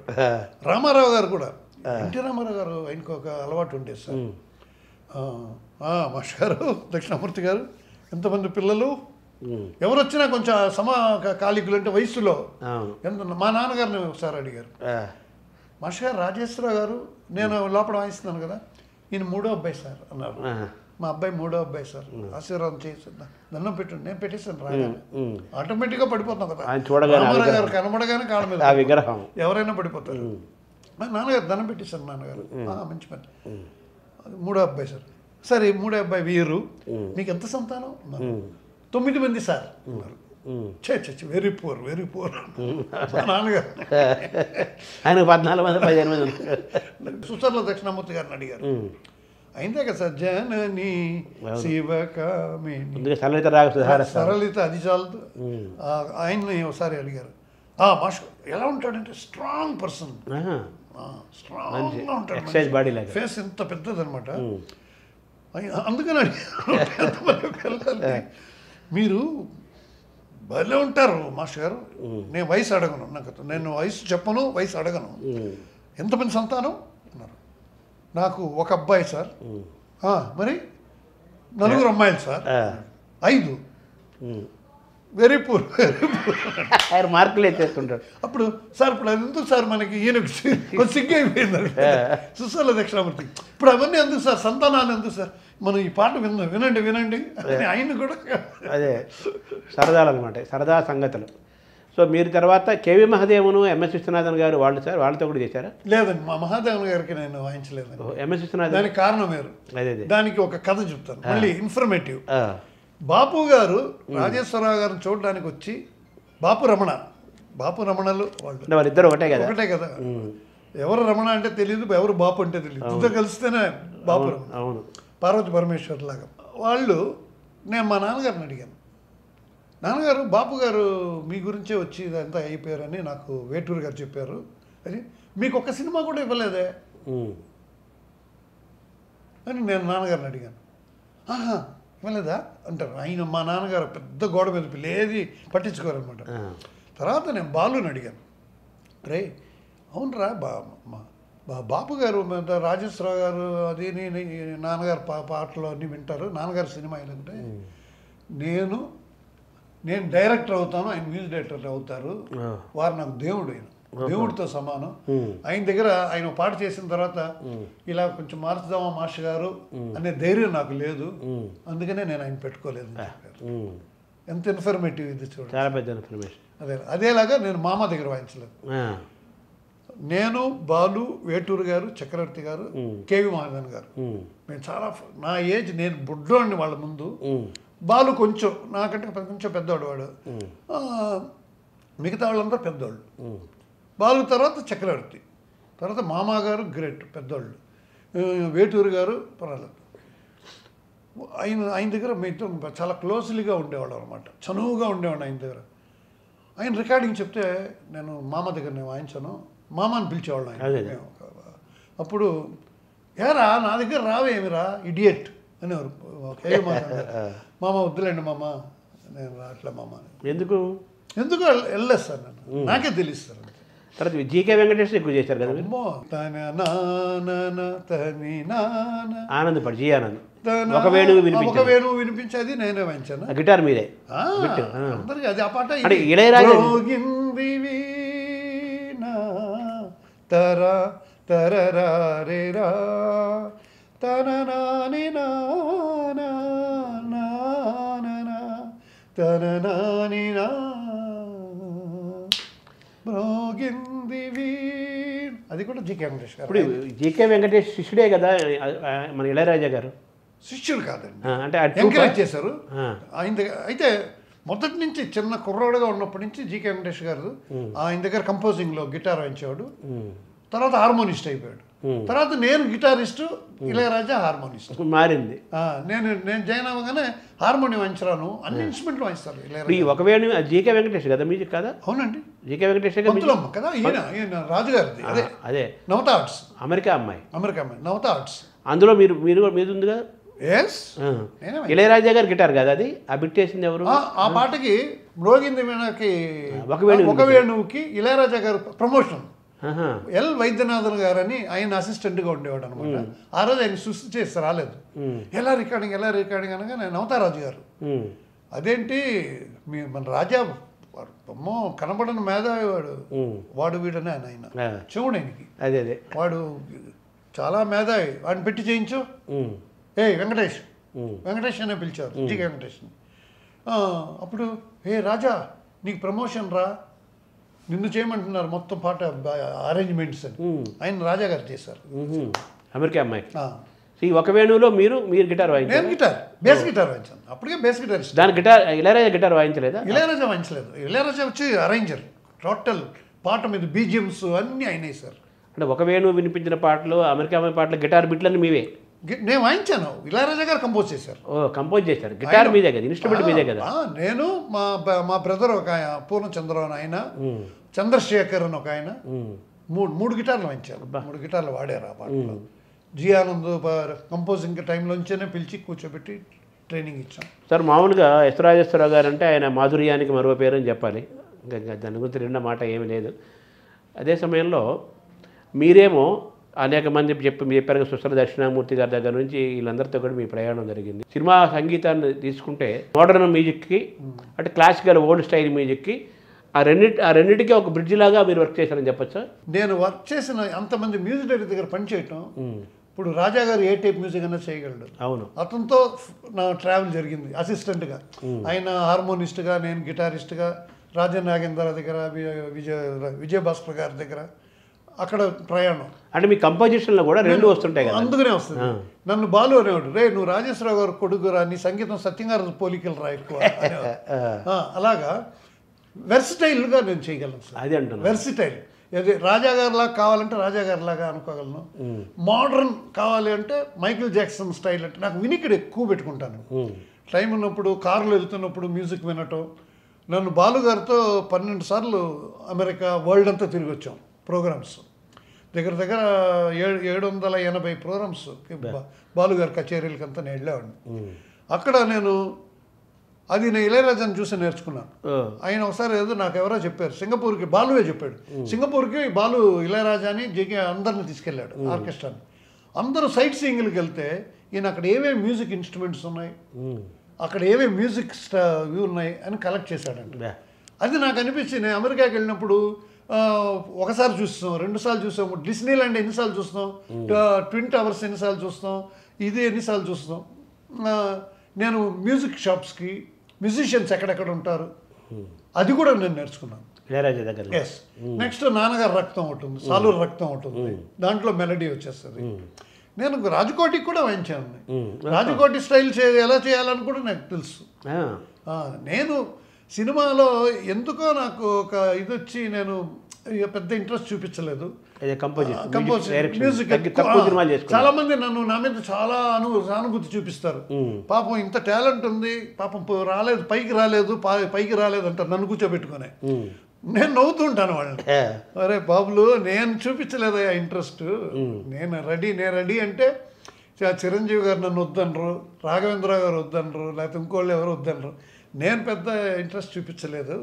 రామారావు గారు కూడా, ఎన్టీ రామారావు గారు, ఆయనకు ఒక అలవాటు ఉండేది సార్. మాస్టర్ గారు, దక్షిణామూర్తి గారు, ఎంతమంది పిల్లలు, ఎవరు వచ్చినా కొంచెం సమకాలికులు అంటే వయసులో మా నాన్నగారిని ఒకసారి అడిగారు, మాస్టర్ గారు రాజేశ్వరరావు గారు, నేను లోపల వాయిస్తున్నాను కదా, ఈయన 3వ అబ్బాయి సార్ అన్నారు. మా అబ్బాయి 3వ అబ్బాయి సార్, ఆశీర్వాదం చేసి దండం పెట్టండి. నేను పెట్టేసాను, రాగానే ఆటోమేటిక్గా పడిపోతాం కదా, రామారావు గారు కనబడగానే కాళ్ళ మీద ఎవరైనా పడిపోతారు. నాన్నగారు దండం పెట్టేశారు, నాన్నగారు మంచి పని. 3వ అబ్బాయి సార్. సరే, 3వ అబ్బాయి వీరు, మీకు ఎంత సంతానం? 9 మంది సార్ అన్నారు. వెరీ పూర్ నాన్నగారు. ఆయన 14 మంది 15 మంది. సుసర్ల దక్షిణామూర్తి గారిని అడిగారు, అయిందే కదా సార్, జనని శివకామిని సరళిత, అది చాలదు. ఆయన్ని ఒకసారి అడిగారు, మాస్టర్ ఎలా ఉంటాడంటే స్ట్రాంగ్ పర్సన్, స్ట్రాంగ్గా ఉంటాడు, ఫేస్ ఎంత పెద్దది అనమాట. అందుకని అడిగారు, మీరు భలే ఉంటారు మాస్టర్ గారు, నేను వయసు అడగను, నేను వయసు చెప్పను, వయసు అడగను, ఎంతమంది సంతానం అన్నారు. నాకు 1 అబ్బాయి సార్. మరి 4 అమ్మాయిలు సార్. 5 వెరీ పూర్ ఆయన మార్కులు వేసేస్తుంటాడు. అప్పుడు సార్ ఇప్పుడు అది ఎందుకు సార్ మనకి ఈయనకు సిగ్గు అయిపోయింది సుశల దక్షిణామూర్తి. ఇప్పుడు అవన్నీ ఎందుకు సార్, సంతానాలు ఎందుకు సార్, మనం ఈ పాట వినండి వినండి అని ఆయన కూడా అదే సరదాలు అనమాట, సరదా సంగతులు. సో మీరు తర్వాత కేవి మహాదేవను ఎంఎస్ విశ్వనాథన్ గారు వాళ్ళు సార్ వాళ్ళతో కూడా చేశారా? లేదండి, మా మహాదేవన్ గారికి నేను వాయించలేదు. ఎంఎస్ విశ్వనాథన్ దానికి కారణం వేరు. అదే దానికి ఒక కథ చెప్తాను మళ్ళీ ఇన్ఫర్మేటివ్. బాపు గారు రాజేశ్వరరావు గారిని చూడడానికి వచ్చి, బాపు రమణలు వాళ్ళిద్దరు ఒకటే కదా. ఎవరు రమణ అంటే తెలియదు, ఎవరు బాపు అంటే తెలియదు. ఇద్దరు కలిస్తేనే బాపు రమణ. అవును, పార్వతి పరమేశ్వర్ లాగా వాళ్ళు. నేను మా నాన్నగారిని అడిగాను, నాన్నగారు బాపు గారు మీ గురించే వచ్చి ఇదంతా అయిపోయారని నాకు వేటూరు గారు చెప్పారు, అది మీకు ఒక సినిమా కూడా ఇవ్వలేదే అని నేను నాన్నగారిని అడిగాను. ఆహా ఇవ్వలేదా అంటారు ఆయన. మా నాన్నగారు పెద్ద గోడ మీద పిల్లేది పట్టించుకోరనమాట. తర్వాత నేను బాలుని అడిగాను, రే అవునరా బాపు గారు రాజేశ్వరరావు గారు అది నాన్నగారు పాటలు అన్నీ వింటారు, నాన్నగారు సినిమా ఏంటంటే నేను డైరెక్టర్ అవుతాను, ఆయన మ్యూజిక్ డైరెక్టర్ అవుతారు, వారు నాకు దేవుడితో సమానం. ఆయన దగ్గర ఆయన పాట చేసిన తర్వాత ఇలా కొంచెం మార్చుదామా మాస్టర్ గారు అనే ధైర్యం నాకు లేదు, అందుకనే నేను ఆయన పెట్టుకోలేదు అని చెప్పారు. ఎంత ఇన్ఫర్మేటివ్ ఇది చూడండి, చాలా పెద్ద ఇన్ఫర్మేషన్. అదేలాగా నేను మామ దగ్గర వాయించలేదు. నేను, బాలు, వేటూరు గారు, చక్రవర్తి గారు, కేవి మహాదేవన్ గారు, మేము చాలా నా ఏజ్, నేను బుడ్డోడిని వాళ్ళ ముందు. బాలు కొంచెం నాకంటే కొంచెం పెద్దవాడు వాడు, మిగతా వాళ్ళంతా పెద్దవాళ్ళు. బాలు తర్వాత చక్రవర్తి, తర్వాత మామగారు గ్రేట్ పెద్దవాళ్ళు, వేటూరు గారు పర్వాలేదు. ఆయన దగ్గర మీతో చాలా క్లోజ్లీగా ఉండేవాడు అనమాట, చనువుగా ఉండేవాడు ఆయన దగ్గర. ఆయన రికార్డింగ్ చెప్తే నేను మామ దగ్గర నేను వాయించాను, మామ అని పిలిచేవాళ్ళు ఆయన. అప్పుడు ఏరా నా దగ్గర రావేమిరా ఇడియట్ అనేవారు. మామ వద్దులేండి మామ, నేను రాట్లే మామ. ఎందుకు వెళ్ళలేదు సార్, నేను నాకే తెలియదు సార్. తర్వాత జీకే వెంకటేష్ ఎక్కువ చేశారు కదా. ఆనంద్ పడి జీ ఆనంద్ ఒక వేణువు వినిపించేది నేనే వాయించాను, గిటార్ మీదే. అందరికి అది ఆ పాట ఇళయరాజా తర తరరేరా తననాని తననాని అది కూడా జీకే వెంకటేష్ గారు. ఇప్పుడు జీకే వెంకటేష్ శిష్యుడే కదా మన ఇళయరాజా గారు? శిష్యుడు కాదండి, అంటే ఎంకరేజ్ చేశారు ఆయన దగ్గర. అయితే మొదటి నుంచి చిన్న కుర్రాడుగా ఉన్నప్పటి నుంచి జీకే వెంకటేష్ గారు ఆయన దగ్గర కంపోజింగ్లో గిటార్ వాయించేవాడు. తర్వాత హార్మోనిస్ట్ అయిపోయాడు. తర్వాత నేను గిటారిస్టు, ఇళయరాజా హార్మోనిస్ట్ మారింది. నేను జాయిన్ అవ్వగానే హార్మోనియం వాయించరాను, అన్ని ఇన్స్ట్రుమెంట్లు వాయిస్తారు ఇళయరాజా. ఒకవేళ జీకే వెంకటేష్ కదా మ్యూజిక్ కదా? అవునండి, జీకే వెంకటేష్ కదా. ఈయన రాజుగారిది అదే నవత ఆర్ట్స్, అమెరికా అమ్మాయి నవత ఆర్ట్స్. అందులో మీరు ఉంది కదా. ఇళయరాజా గారు గిటార్ కదా అది? ఆ బిట్ చేసింది ఎవరు? ఆ పాటకి మ్రోగింది వీణకి ఒక వేణువుకి ఇళయరాజా గారు ప్రమోషన్. ఎల్ వైద్యనాథన్ గారు అని ఆయన అసిస్టెంట్గా ఉండేవాడు అనమాట. ఆ రోజు ఆయన సృష్టి చేస్తే రాలేదు. ఎలా రికార్డింగ్ అనగా నేను నవతారాజు గారు, అదేంటి మన రాజా అమ్మో కనబడని మేధావి వాడు వీడని ఆయన చెవుడు ఆయనకి. అదే వాడు చాలా మేధావి, వాడిని పెట్టి చేయించు, వెంకటేష్ అనే పిలిచారు జీకే వెంకటేష్ని. అప్పుడు రాజా నీకు ప్రమోషన్ రా, నిన్ను చేయమంటున్నారు మొత్తం పాట అరేంజ్మెంట్స్ అని ఆయన రాజా గారు చేశారు. అమెరికా అమ్మాయి. ఈ ఒక వేణువులో మీరు గిటార్ వాయించారు? నేను బేస్ గిటార్ వాయించాను, అప్పటికే బేస్ గిటార్. దాని గిటార్ ఇళయరాజా గిటార్ వాయించలేదా? ఇళయరాజా వాయించలేదు, ఇళయరాజా వచ్చి అరేంజర్, టోటల్ పాట మీద బీజిఎమ్స్ అన్నీ అయినాయి సార్. అంటే ఒక వేణువు వినిపించిన పాటలు, అమెరికా అమ్మాయి పాటలు, గిటార్ బిట్లన్నీ మీవే? నేను వాయించాను, ఇళయరాజా గారు కంపోజ్ చేశారు. కంపోజ్ చేశారు, గిటార్ మీదే కదా, ఇన్స్ట్రుమెంట్ మీదే కదా. నేను మా బ్రదర్ ఒక ఆయన పూర్ణచంద్ర అని ఆయన, చంద్రశేఖర్ అని ఒక ఆయన, మూడు గిటార్లు వాయించారు, 3 గిటార్లు వాడారు ఆ పాటలో. జీ ఆనంద్ కంపోజింగ్ టైంలోంచేనే పిలిచి కూర్చోబెట్టి ట్రైనింగ్ ఇచ్చాం సార్. మామూలుగా ఎస్రాజేశ్వరరావు గారు అంటే ఆయన మాధుర్యానికి మరో పేరు అని చెప్పాలి, ఇంకా దాని గురించి రెండో మాట ఏమీ లేదు. అదే సమయంలో మీరేమో అనేక మంది చెప్పారు సుస్థల దక్షిణామూర్తి గారి దగ్గర నుంచి వీళ్ళందరితో కూడా మీ ప్రయాణం జరిగింది. సినిమా సంగీతాన్ని తీసుకుంటే మోడర్న్ మ్యూజిక్కి అంటే క్లాసికల్ ఓల్డ్ స్టైల్ మ్యూజిక్కి ఆ రెండింటికి ఒక బ్రిడ్జ్ లాగా మీరు వర్క్ చేశారని చెప్పచ్చా? నేను వర్క్ చేసిన అంతమంది మ్యూజిక్ డైరెక్టర్ దగ్గర పనిచేయటం, ఇప్పుడు రాజా గారు ఏ టైప్ మ్యూజిక్ అయినా చేయగలడు. అవును, అతనితో నా ట్రావెల్ జరిగింది అసిస్టెంట్గా. ఆయన హార్మోనిస్ట్గా, నేను గిటారిస్ట్గా, రాజన్ నాగేంద్ర దగ్గర, విజయభాస్కర్ గారి దగ్గర అక్కడ ప్రయాణం. అంటే మీ కంపోజిషన్లో కూడా రెండు వస్తుంటాయి కదా? అందుకనే వస్తుంది. నన్ను బాలు అనేవాడు, రే నువ్వు రాజేశ్వరరావు గారు కొడుకురా, నీ సంగీతం సత్యంగారు పోలికలు రా ఎక్కువ. అలాగా వెర్సిటైల్గా నేను చేయగలను సార్. అది అంటున్నా, వెర్సిటైల్. అదే రాజాగారిలాగా కావాలంటే రాజాగారిలాగా అనుకోగలను, మోడర్న్ కావాలి అంటే మైకిల్ జాక్సన్ స్టైల్ అంటే. నాకు వినికిడి ఎక్కువ పెట్టుకుంటాను. టైం ఉన్నప్పుడు కారులో వెళ్తున్నప్పుడు మ్యూజిక్ వినటం. నన్ను బాలుగారితో 12 సార్లు అమెరికా వరల్డ్ అంతా తిరిగి వచ్చాం. ప్రోగ్రామ్స్ దగ్గర 780 ప్రోగ్రామ్స్ బాలుగారి కచేరీలకంతా నేను వెళ్ళేవాడిని. అక్కడ నేను ఇళయరాజాని చూసి నేర్చుకున్నాను. ఆయన ఒకసారి ఏదో నాకు ఎవరో చెప్పారు, సింగపూర్కి బాలువే చెప్పాడు. సింగపూర్కి బాలు ఇళయరాజాని జేకే అందరిని తీసుకెళ్ళాడు, ఆర్కెస్ట్రాని. అందరూ సైట్ సీయింగ్కి వెళ్తే ఈయన అక్కడ ఏమేమి మ్యూజిక్ ఇన్స్ట్రుమెంట్స్ ఉన్నాయి, అక్కడ ఏమేమి మ్యూజిక్ ఇవి ఉన్నాయి అని కలెక్ట్ చేశాడంట. అది నాకు అనిపించింది. నేను అమెరికాకి వెళ్ళినప్పుడు ఒకసారి చూస్తాం, 2 సార్లు చూస్తాం, డిస్నీలాండ్ ఎన్నిసార్లు చూస్తాం, ట్విన్ టవర్స్ ఎన్నిసార్లు చూస్తాం, ఇది ఎన్నిసార్లు చూస్తాం. నేను మ్యూజిక్ షాప్స్కి మ్యూజిషియన్స్ ఎక్కడెక్కడ ఉంటారు అది కూడా నేను నేర్చుకున్నాను. ఎస్. నెక్స్ట్ నాన్నగారు రక్తం ఉంటుంది, సాలూరు రక్తం ఉంటుంది, దాంట్లో మెలడీ వచ్చేస్తుంది. నేను రాజకోటికి కూడా వాయించాను. రాజకోటి స్టైల్ ఎలా చేయాలని కూడా నాకు తెలుసు. నేను సినిమాలో ఎందుకో నాకు ఒక ఇది వచ్చి నేను పెద్ద ఇంట్రెస్ట్ చూపించలేదు. మ్యూజిక్ చాలా మంది నా మీద చాలా సానుభూతి చూపిస్తారు. పాపం ఇంత టాలెంట్ ఉంది, పాపం రాలేదు, పైకి రాలేదు అంటారు నన్ను కూర్చోబెట్టుకునే. నేను నవ్వుతుంటాను వాళ్ళని, అరే బాబులు నేను చూపించలేదు ఇంట్రెస్ట్, నేను రెడీ అంటే చిరంజీవి గారు నన్ను వద్దనరు, రాఘవేంద్ర గారు వద్దనరు, లేకపోతే ఇంకోళ్ళు ఎవరు వద్దనరు, నేను పెద్ద ఇంట్రెస్ట్ చూపించలేదు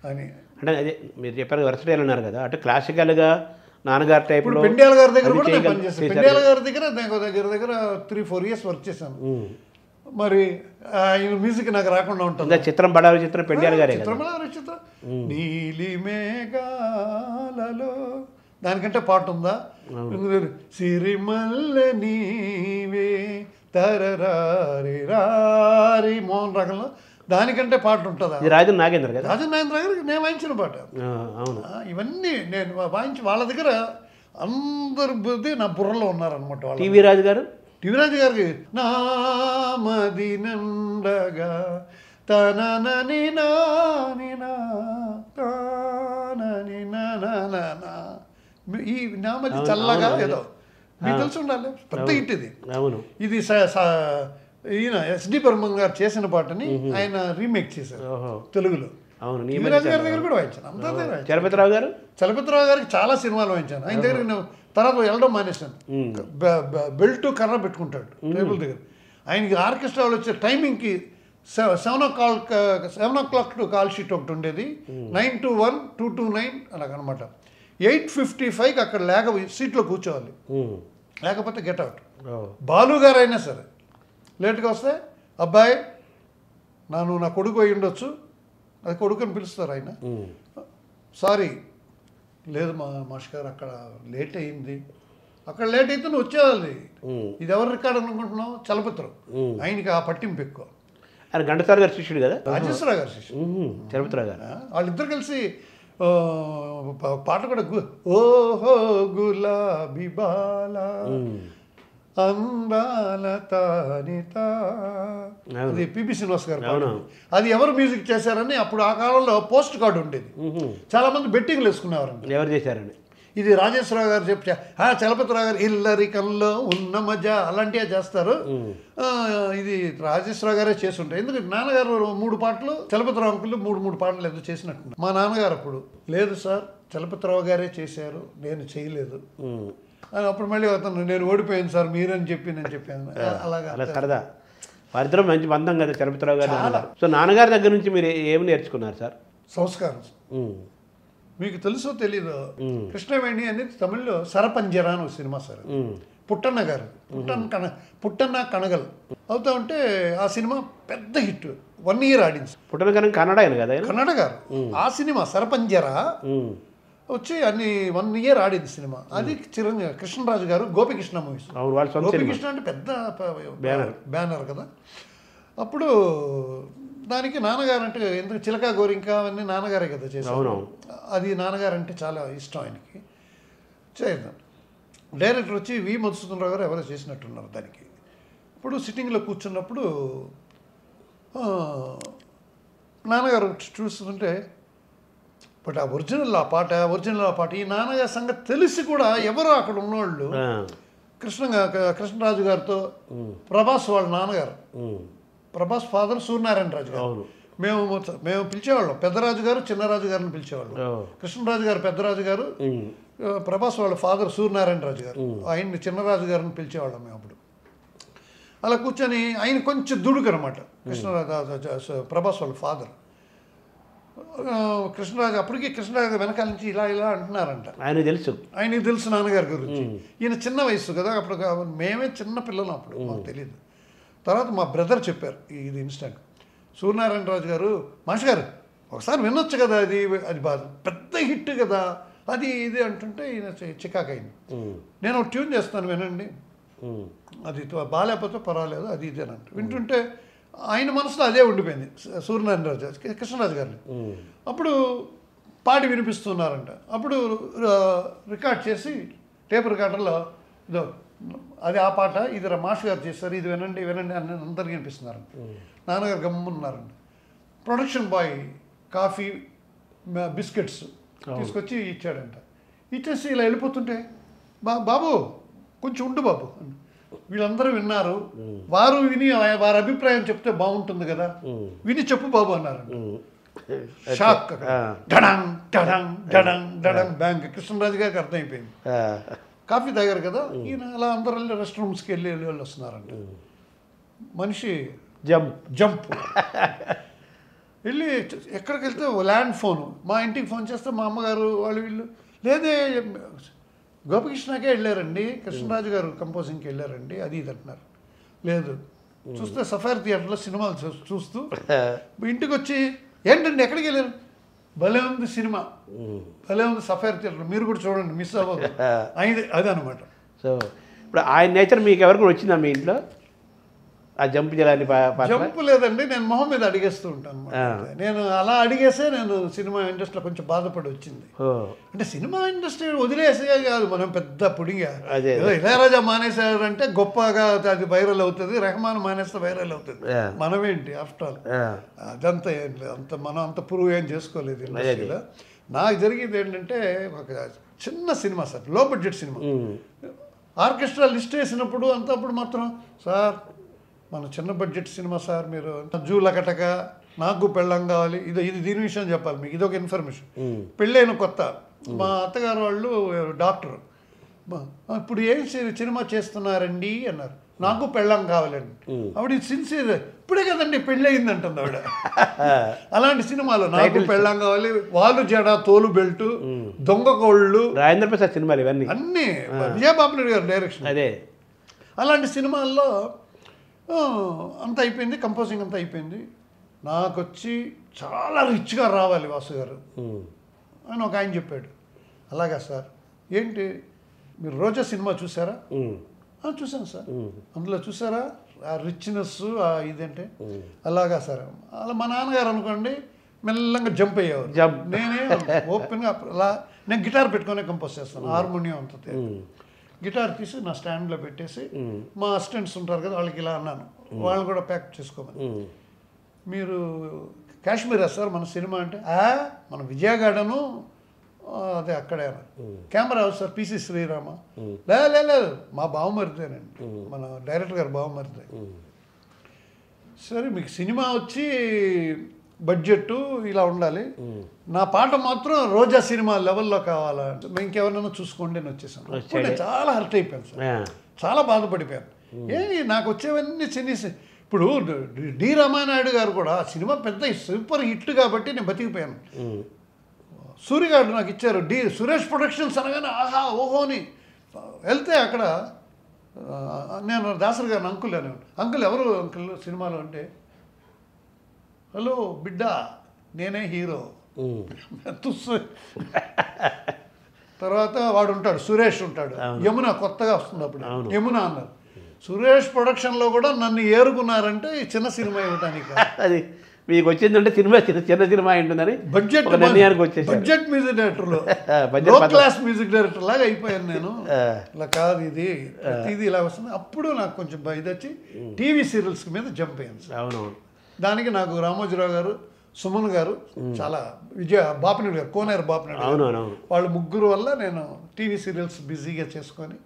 అని. అంటే అదే మీరు చెప్పారు వెర్సటైల్ అన్నారు కదా, అంటే క్లాసికల్గా నాన్నగారి టైప్. ఇప్పుడు పెండ్యాల గారి దగ్గర కూడా నేను పనిచేస్తాను. పెండ్యాల గారి దగ్గర నేను దగ్గర 3-4 years వర్క్ చేశాను. మరి ఆయన మ్యూజిక్ నాకు రాకుండా ఉంటుంది. చిత్రం బడారి చిత్రం పెండ్యాల గారే. చిత్రం నీలి మేఘాలలో దానికంటే పాట ఉందా? సిరిమల్లె నీవే తరరారి రారి మోహన్ రాగంలో దానికంటే పాట ఉంటుందా? రాజన్ నాగేంద్ర కదా? రాజన్ నాగేంద్ర గారికి నేను వాయించిన పాట. అవును, ఇవన్నీ నేను వాయించి వాళ్ళ దగ్గర అందరు బుద్ధి నా బుర్రలో ఉన్నారనమాట. వాళ్ళు టీవీ రాజు గారికి నామది నండగా తనని ఈ నామది చల్లగా ఏదో మీకు తెలిసి ఉండాలి, పెద్ద హిట్ ఇది. అవును, ఇది ఈయన ఎస్డి బర్మన్ గారు చేసిన పాటని ఆయన రీమేక్ చేశారు తెలుగులో. అవును, రాజు గారి దగ్గర కూడా వాయించాను. అందరి దగ్గర చలపతిరావు గారికి చాలా సినిమాలు వాయించాను. ఆయన దగ్గర నేను తర్వాత వెళ్ళడం మానేశాను. బెల్ట్ కర్ర పెట్టుకుంటాడు టేబుల్ దగ్గర. ఆయనకి ఆర్కెస్ట్రాలు వచ్చే టైమింగ్కి 7 o'clock టు కాల్ షీట్ ఒకటి ఉండేది, 9 to 1, 2 to 9 అలాగనమాట. 8:55కి అక్కడ సీట్లో కూర్చోవాలి, లేకపోతే గెట్ అవుట్. బాలు గారు అయినా సరే లేట్గా వస్తే అబ్బాయి నా కొడుకు అయి ఉండొచ్చు, అది కొడుకు అని పిలుస్తారు ఆయన. సారీ లేదు మాస్టర్ గారు అక్కడ లేట్ అయింది. అక్కడ లేట్ అయితే నువ్వు వచ్చేవాలి. ఇది ఎవరు రికార్డ్ అనుకుంటున్నావు? చలపతిరావు. ఆయనకి ఆ పట్టింపు ఎక్కువ. ఆయన ఘంటసాల గారి శిష్యుడు కదా? రాజేశ్వరరావు గారి శిష్యుడు చలపతిరావు గారు. వాళ్ళిద్దరు కలిసి పాట కూడా ఓహో గులాబీ బాలా అందాల తానిత, అది పిబి శ్రీనివాస్ గారు. అది ఎవరు మ్యూజిక్ చేశారని అప్పుడు ఆ కాలంలో పోస్ట్ కార్డు ఉండేది. చాలా మంది బెట్టింగ్లు వేసుకునేవారండి ఎవరు చేశారని. ఇది రాజేశ్వరరావు గారు చెప్తే చలపతిరావు గారు ఇల్లరికంలో ఉన్న మజా అలాంటివే చేస్తారు. ఇది రాజేశ్వరరావు గారే చేస్తుంటారు. ఎందుకంటే నాన్నగారు 3 పాటలు, చలపతిరావు అంకులు 3 పాటలు ఏదో చేసినట్టు. మా నాన్నగారు అప్పుడు లేదు సార్ చలపతిరావు గారే చేశారు, నేను చేయలేదు అని. అప్పుడు మళ్ళీ అతను నేను ఓడిపోయాను సార్ మీరని చెప్పి నేను చెప్పాను. అలాగా సరదా వారిద్దరం మంచి బంధం కదా చలపతిరావు గారు. సో నాన్నగారి దగ్గర నుంచి మీరు ఏమి నేర్చుకున్నారు సార్? సంస్కారం. మీకు తెలుసో తెలీదు, కృష్ణవేణి అనేది తమిళ్లో సరపంజరా అని ఒక సినిమా సార్. పుట్టన్న గారు పుట్టన్న కనగల్ అవుతా ఉంటే ఆ సినిమా పెద్ద హిట్, 1 year ఆడింది. పుట్టన కన్నడ కదా, కన్నడ గారు. ఆ సినిమా సరపంజరా వచ్చి 1 year ఆడింది సినిమా. అది చిరంజీవి కృష్ణరాజు గారు గోపికృష్ణ మూవీస్. గోపికృష్ణ అంటే పెద్ద బ్యానర్ కదా. అప్పుడు దానికి నాన్నగారు అంటే ఎందుకు చిలక గోరింక అవన్నీ నాన్నగారే కదా చేశారు. అది నాన్నగారు అంటే చాలా ఇష్టం ఆయనకి. చేద్దాం డైరెక్టర్ వచ్చి వి మధుసూదన్ రావు గారు ఎవరో చేసినట్టున్నారు దానికి. ఇప్పుడు సిట్టింగ్లో కూర్చున్నప్పుడు నాన్నగారు చూస్తుంటే బట్ ఆ ఒరిజినల్ ఆ పాట ఈ నాన్నగారి సంగతి తెలిసి కూడా ఎవరో అక్కడ ఉన్నవాళ్ళు కృష్ణరాజు గారితో ప్రభాస్ వాళ్ళ నాన్నగారు, ప్రభాస్ ఫాదర్ సూర్యనారాయణ రాజు గారు, మేము పిలిచేవాళ్ళం. పెద్దరాజు గారు చిన్నరాజు గారిని పిలిచేవాళ్ళం. కృష్ణరాజు గారు పెద్దరాజు గారు, ప్రభాస్ వాళ్ళ ఫాదర్ సూర్యనారాయణ రాజు గారు, ఆయన్ని చిన్నరాజు గారిని పిలిచేవాళ్ళం మేము. అప్పుడు అలా కూర్చొని ఆయన కొంచెం దుడుకు అనమాట కృష్ణరాజు, ప్రభాస్ వాళ్ళ ఫాదర్. కృష్ణరాజు అప్పటికి కృష్ణరాజు వెనకాల నుంచి ఇలా అంటున్నారంట. ఆయనకి తెలుసు నాన్నగారి గురించి. ఈయన చిన్న వయసు కదా అప్పుడు, మేమే చిన్న పిల్లలు అప్పుడు, మాకు తెలియదు. తర్వాత మా బ్రదర్ చెప్పారు ఇది ఇన్స్టెంట్. సూర్యనారాయణ రాజు గారు మాస్టర్ గారు ఒకసారి వినొచ్చు కదా, అది బాధ పెద్ద హిట్ కదా అది ఇది అంటుంటే ఈయన చికాకు అయింది. నేను ఒక ట్యూన్ చేస్తాను వినండి, అది బాగాలేకపోతే పర్వాలేదు అది ఇది అని అంటే వింటుంటే ఆయన మనసులో అదే ఉండిపోయింది సూర్యనారాయణ రాజు కృష్ణరాజు గారిని. అప్పుడు పాడి వినిపిస్తున్నారంట. అప్పుడు రికార్డ్ చేసి టేప్ రికార్డర్లో ఇదో అది ఆ పాట ఇది మాస్టర్ గారు చేస్తారు, ఇది వినండి వినండి అని అందరికీ వినిపిస్తున్నారంట. నాన్నగారు గమ్మున్నారంట. ప్రొడక్షన్ బాయ్ కాఫీ బిస్కెట్స్ తీసుకొచ్చి ఇచ్చాడంట. ఇచ్చేసి ఇలా వెళ్ళిపోతుంటే బాబు కొంచెం ఉండు బాబు, వీళ్ళందరూ విన్నారు, వారు విని వారి అభిప్రాయం చెప్తే బాగుంటుంది కదా, విని చెప్పు బాబు అన్నారు. షాక్, డడంగ్ డడంగ్ డడంగ్ డడంగ్ బ్యాంక్. కృష్ణరాజు గారికి అర్థమైపోయింది. కాఫీ తాగారు కదా ఈయన, అలా అందరూ వెళ్ళి రెస్ట్ రూమ్స్కి వెళ్ళి వస్తున్నారంట. మనిషి జంప్ వెళ్ళి ఎక్కడికి వెళ్తే ల్యాండ్ ఫోను, మా ఇంటికి ఫోన్ చేస్తే మా అమ్మగారు వాళ్ళు వీళ్ళు లేదే గోపికృష్ణకే వెళ్ళారండి, కృష్ణరాజు గారు కంపోజింగ్కి వెళ్ళారండి అది ఇది అంటున్నారు. లేదు చూస్తే సఫారీ థియేటర్లో సినిమాలు చూస్తూ ఇంటికి వచ్చి ఏంటండి ఎక్కడికి వెళ్ళారు, భలే ఉంది సినిమా, భలే ఉంది సఫారీ థియేటర్, మీరు కూడా చూడండి మిస్ అవ్వదు అది అనమాట. సో ఇప్పుడు ఆయన నేచర్ మీకు ఎవరికి వచ్చిందా మీ ఇంట్లో? ఆ జంప్ చేయాలని జంప్ లేదండి, నేను మొహం మీద అడిగేస్తూ ఉంటాను. నేను అలా అడిగేసే నేను సినిమా ఇండస్ట్రీలో కొంచెం బాధపడి వచ్చింది. అంటే సినిమా ఇండస్ట్రీ వదిలేసే కాదు, మనం పెద్ద పుడిగా ఇళయరాజా మానేశారంటే గొప్పగా అది వైరల్ అవుతుంది, రెహమాన్ మానేస్తే వైరల్ అవుతుంది. మనమేంటి ఆఫ్టర్ ఆల్ అదంతా ఏం లేదు, మనం అంత ప్రూవ్ ఏం చేసుకోలేదు ఇండస్ట్రీలో. నాకు జరిగింది ఏంటంటే ఒక చిన్న సినిమా సార్, లో బడ్జెట్ సినిమా, ఆర్కెస్ట్రా లిస్ట్ వేసినప్పుడు అంతప్పుడు మాత్రం సార్ మన చిన్న బడ్జెట్ సినిమా సార్, మీరు జూలకటక నాకు పెళ్ళం కావాలి, ఇది దీని విషయం చెప్పాలి మీకు, ఇదొక ఇన్ఫర్మేషన్. పెళ్ళైన కొత్త మా అత్తగారు వాళ్ళు డాక్టర్, ఇప్పుడు ఏం సినిమా చేస్తున్నారండి అన్నారు. నాకు పెళ్ళం కావాలండి. ఆవిడ సిన్సియర్, ఇప్పుడే కదండి పెళ్ళి అయిందంటుంది ఆవిడ. అలాంటి సినిమాలు నాకు పెళ్ళం కావాలి, వాళ్ళు జడ తోలు బెల్ట్, దొంగ కోళ్ళు, రాజేంద్ర ప్రసాద్ సినిమాలు ఇవన్నీ అన్నీ విజయబాబు నాయుడు గారు డైరెక్షన్. అదే అలాంటి సినిమాల్లో అంత అయిపోయింది, కంపోజింగ్ అంతా అయిపోయింది. నాకు వచ్చి చాలా రిచ్గా రావాలి వాసు గారు అని ఒక ఆయన చెప్పాడు. అలాగా సార్, ఏంటి మీరు రోజా సినిమా చూసారా? చూసాను సార్. అందులో చూసారా ఆ రిచ్నెస్ ఇదంటే? అలాగా సార్. అలా మా నాన్నగారు అనుకోండి మెల్లంగా జంప్ అయ్యేవారు. నేనే ఓపెన్గా అలా నేను గిటార్ పెట్టుకునే కంపోజ్ చేస్తాను, హార్మోనియం అంత గిటార్ తీసి నా స్టాండ్లో పెట్టేసి మా అసిస్టెంట్స్ ఉంటారు కదా వాళ్ళకి ఇలా అన్నాను, వాళ్ళు కూడా ప్యాక్ చేసుకోమని. మీరు కాశ్మీరా సార్ మన సినిమా అంటే, మన విజయ గార్డెను అదే అక్కడే కెమెరా సార్ పిసి శ్రీరామ, లేదు మా బావమరిదేనండి, మన డైరెక్టర్ గారు బావమరిదే. సరే మీకు సినిమా వచ్చి బడ్జెట్ ఇలా ఉండాలి, నా పాట మాత్రం రోజా సినిమా లెవెల్లో కావాలా, ఇంకెవరినైనా చూసుకోండి అని వచ్చేసాను. చాలా హర్ట్ అయిపోయాను సార్, చాలా బాధపడిపోయాను. నాకు వచ్చేవన్నీ చిన్న ఇప్పుడు డి రామానాయుడు గారు కూడా సినిమా పెద్ద సూపర్ హిట్ కాబట్టి నేను బతికిపోయాను. సూర్యగారు నాకు ఇచ్చారు సురేష్ ప్రొడక్షన్స్ అనగానే ఆహా ఓహో అని వెళ్తే అక్కడ నేను దాసరి గారిని అంకుల్ అని అంకుల్ ఎవరు అంకుల్ సినిమాలో అంటే హలో బిడ్డ నేనే హీరో తుస్సు. తర్వాత వాడు ఉంటాడు సురేష్ ఉంటాడు, యమున కొత్తగా వస్తుంది అప్పుడు యమున అన్నారు. సురేష్ ప్రొడక్షన్లో కూడా నన్ను ఏరుకున్నారంటే ఈ చిన్న సినిమా ఇవ్వడానికి. అది మీకు వచ్చిందంటే సినిమా చిన్న సినిమా ఉంటుందని బడ్జెట్ నిర్ణయానికి వచ్చేసి బడ్జెట్ మ్యూజిక్ డైరెక్టర్లో లో క్లాస్ మ్యూజిక్ డైరెక్టర్ లాగా అయిపోయాను నేను. ఇలా కాదు ఇది ప్రతిదీ ఇలా వస్తుంది. అప్పుడు నాకు కొంచెం ఇది వచ్చి టీవీ సీరియల్స్ మీద జంప్ అయ్యాను. అవునవును. దానికి నాకు రామోజీరావు గారు, సుమన్ గారు చాలా బాపినేడు గారు, కోనేరు బాపినేడు అవునవును, వాళ్ళ ముగ్గురు వల్ల నేను టీవీ సీరియల్స్ బిజీగా చేసుకొని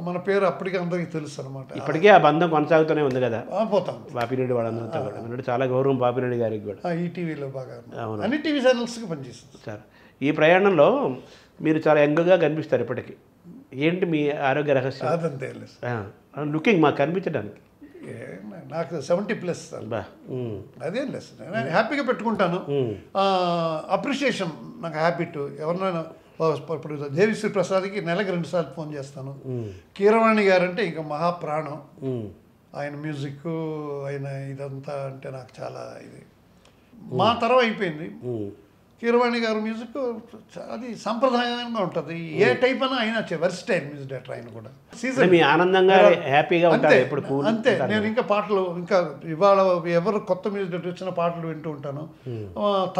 మన పేరు అప్పటికే అందరికీ తెలుసు అనమాట. ఇప్పటికే ఆ బంధం కొనసాగుతూనే ఉంది కదా పోతాం. బాపిరెడ్డి వాళ్ళందరితో కూడా ఎందుకంటే చాలా గౌరవం బాపిరెడ్డి గారికి కూడా. ఈ టీవీలో బాగా అన్ని టీవీ ఛానల్స్కి పనిచేస్తుంది సార్. ఈ ప్రయాణంలో మీరు చాలా యంగ్గా కనిపిస్తారు ఇప్పటికీ. ఏంటి మీ ఆరోగ్య రహస్యం? అదంతే లుకింగ్ మాకు కనిపించడానికి. నాకు 70+ అదేం లేదు, నేను హ్యాపీగా పెట్టుకుంటాను. అప్రిషియేషన్ నాకు హ్యాబిట్. ఎవరినైనా ఇప్పుడు దేవిశ్రీ ప్రసాద్కి నెలకు 2 సార్లు ఫోన్ చేస్తాను. కీరవాణి గారంటే ఇంకా మహాప్రాణం. ఆయన మ్యూజిక్ ఆయన ఇదంతా అంటే నాకు చాలా ఇది. మా తరం అయిపోయింది. కీరవాణి గారు మ్యూజిక్ అది సంప్రదాయంగా ఉంటుంది. ఏ టైప్ అయినా అయినా వెర్స్టైల్ మ్యూజిక్ డైరెక్టర్ ఆయన కూడా. సీజన్ మీ ఆనందంగా హ్యాపీగా ఉంటారు ఎప్పుడు. అంతే. నేను ఇంకా పాటలు ఇంకా ఇవాళ ఎవరు కొత్త మ్యూజిక్ డైరెక్టర్ వచ్చిన పాటలు వింటూ ఉంటాను.